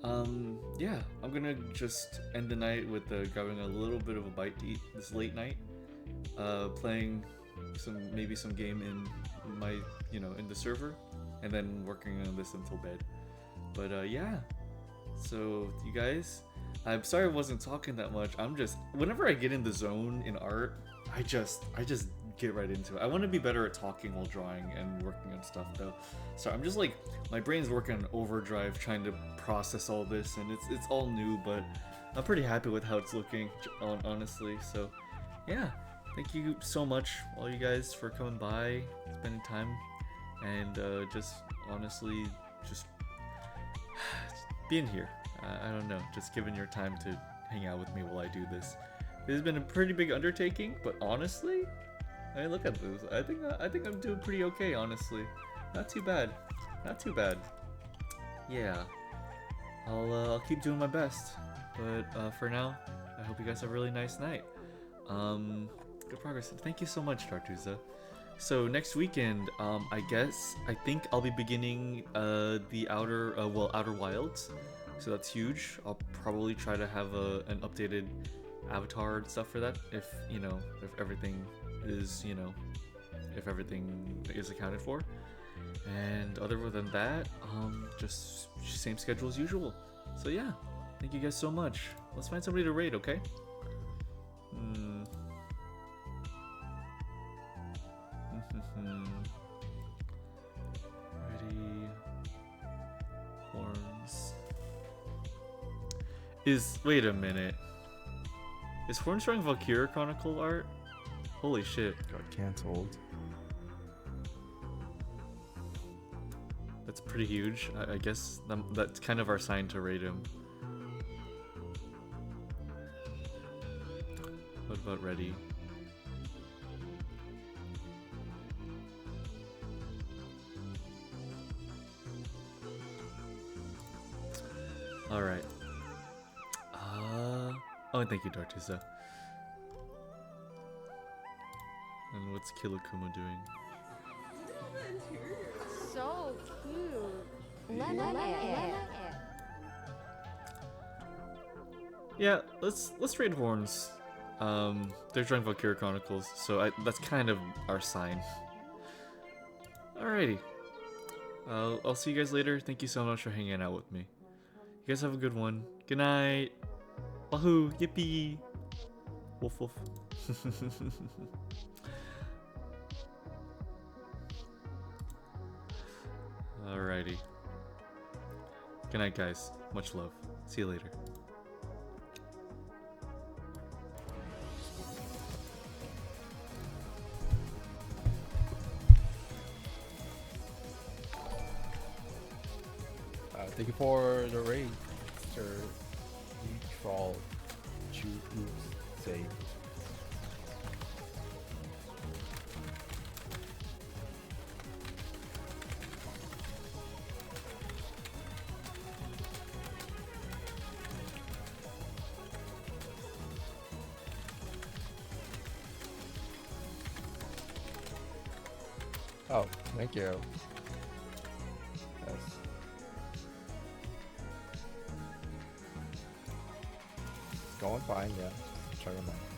Yeah, I'm gonna just end the night with grabbing a little bit of a bite to eat this late night, playing maybe some game in my, in the server, and then working on this until bed. But yeah, so you guys, I'm sorry I wasn't talking that much. I'm just, whenever I get in the zone in art, I just get right into it. I want to be better at talking while drawing and working on stuff though. So I'm just like, my brain's working on overdrive trying to process all this, and it's all new, but I'm pretty happy with how it's looking, honestly. So yeah, thank you so much all you guys for coming by, spending time, and just honestly just being here. I don't know, just giving your time to hang out with me while I do this. This has been a pretty big undertaking, but honestly, I mean, look at this. I think I'm doing pretty okay, honestly. Not too bad. Not too bad. Yeah. I'll keep doing my best. But for now, I hope you guys have a really nice night. Good progress. Thank you so much, Tartusa. So next weekend, I think I'll be beginning the Outer Wilds. So that's huge. I'll probably try to have an updated avatar and stuff for that, if everything is accounted for. And other than that, just same schedule as usual. So yeah, thank you guys so much. Let's find somebody to raid, okay? Ready. Horns. Wait a minute. Is Horns drawing Valkyria Chronicle art? Holy shit. Got cancelled. That's pretty huge. I guess that's kind of our sign to rate him. What about Ready? Alright. Oh, and thank you, Dartusa. And what's Kilokuma doing? So cute. Yeah, let's raid Horns. They're drawing Valkyria Chronicles, so that's kind of our sign. Alrighty. I'll see you guys later. Thank you so much for hanging out with me. You guys have a good one. Good night. Wahoo! Yippee! Woof woof. Alrighty. Good night, guys. Much love. See you later. Thank you for the raid, MrNeutral. Say. Oh, thank you. Yes. Going fine, yeah. Check them out.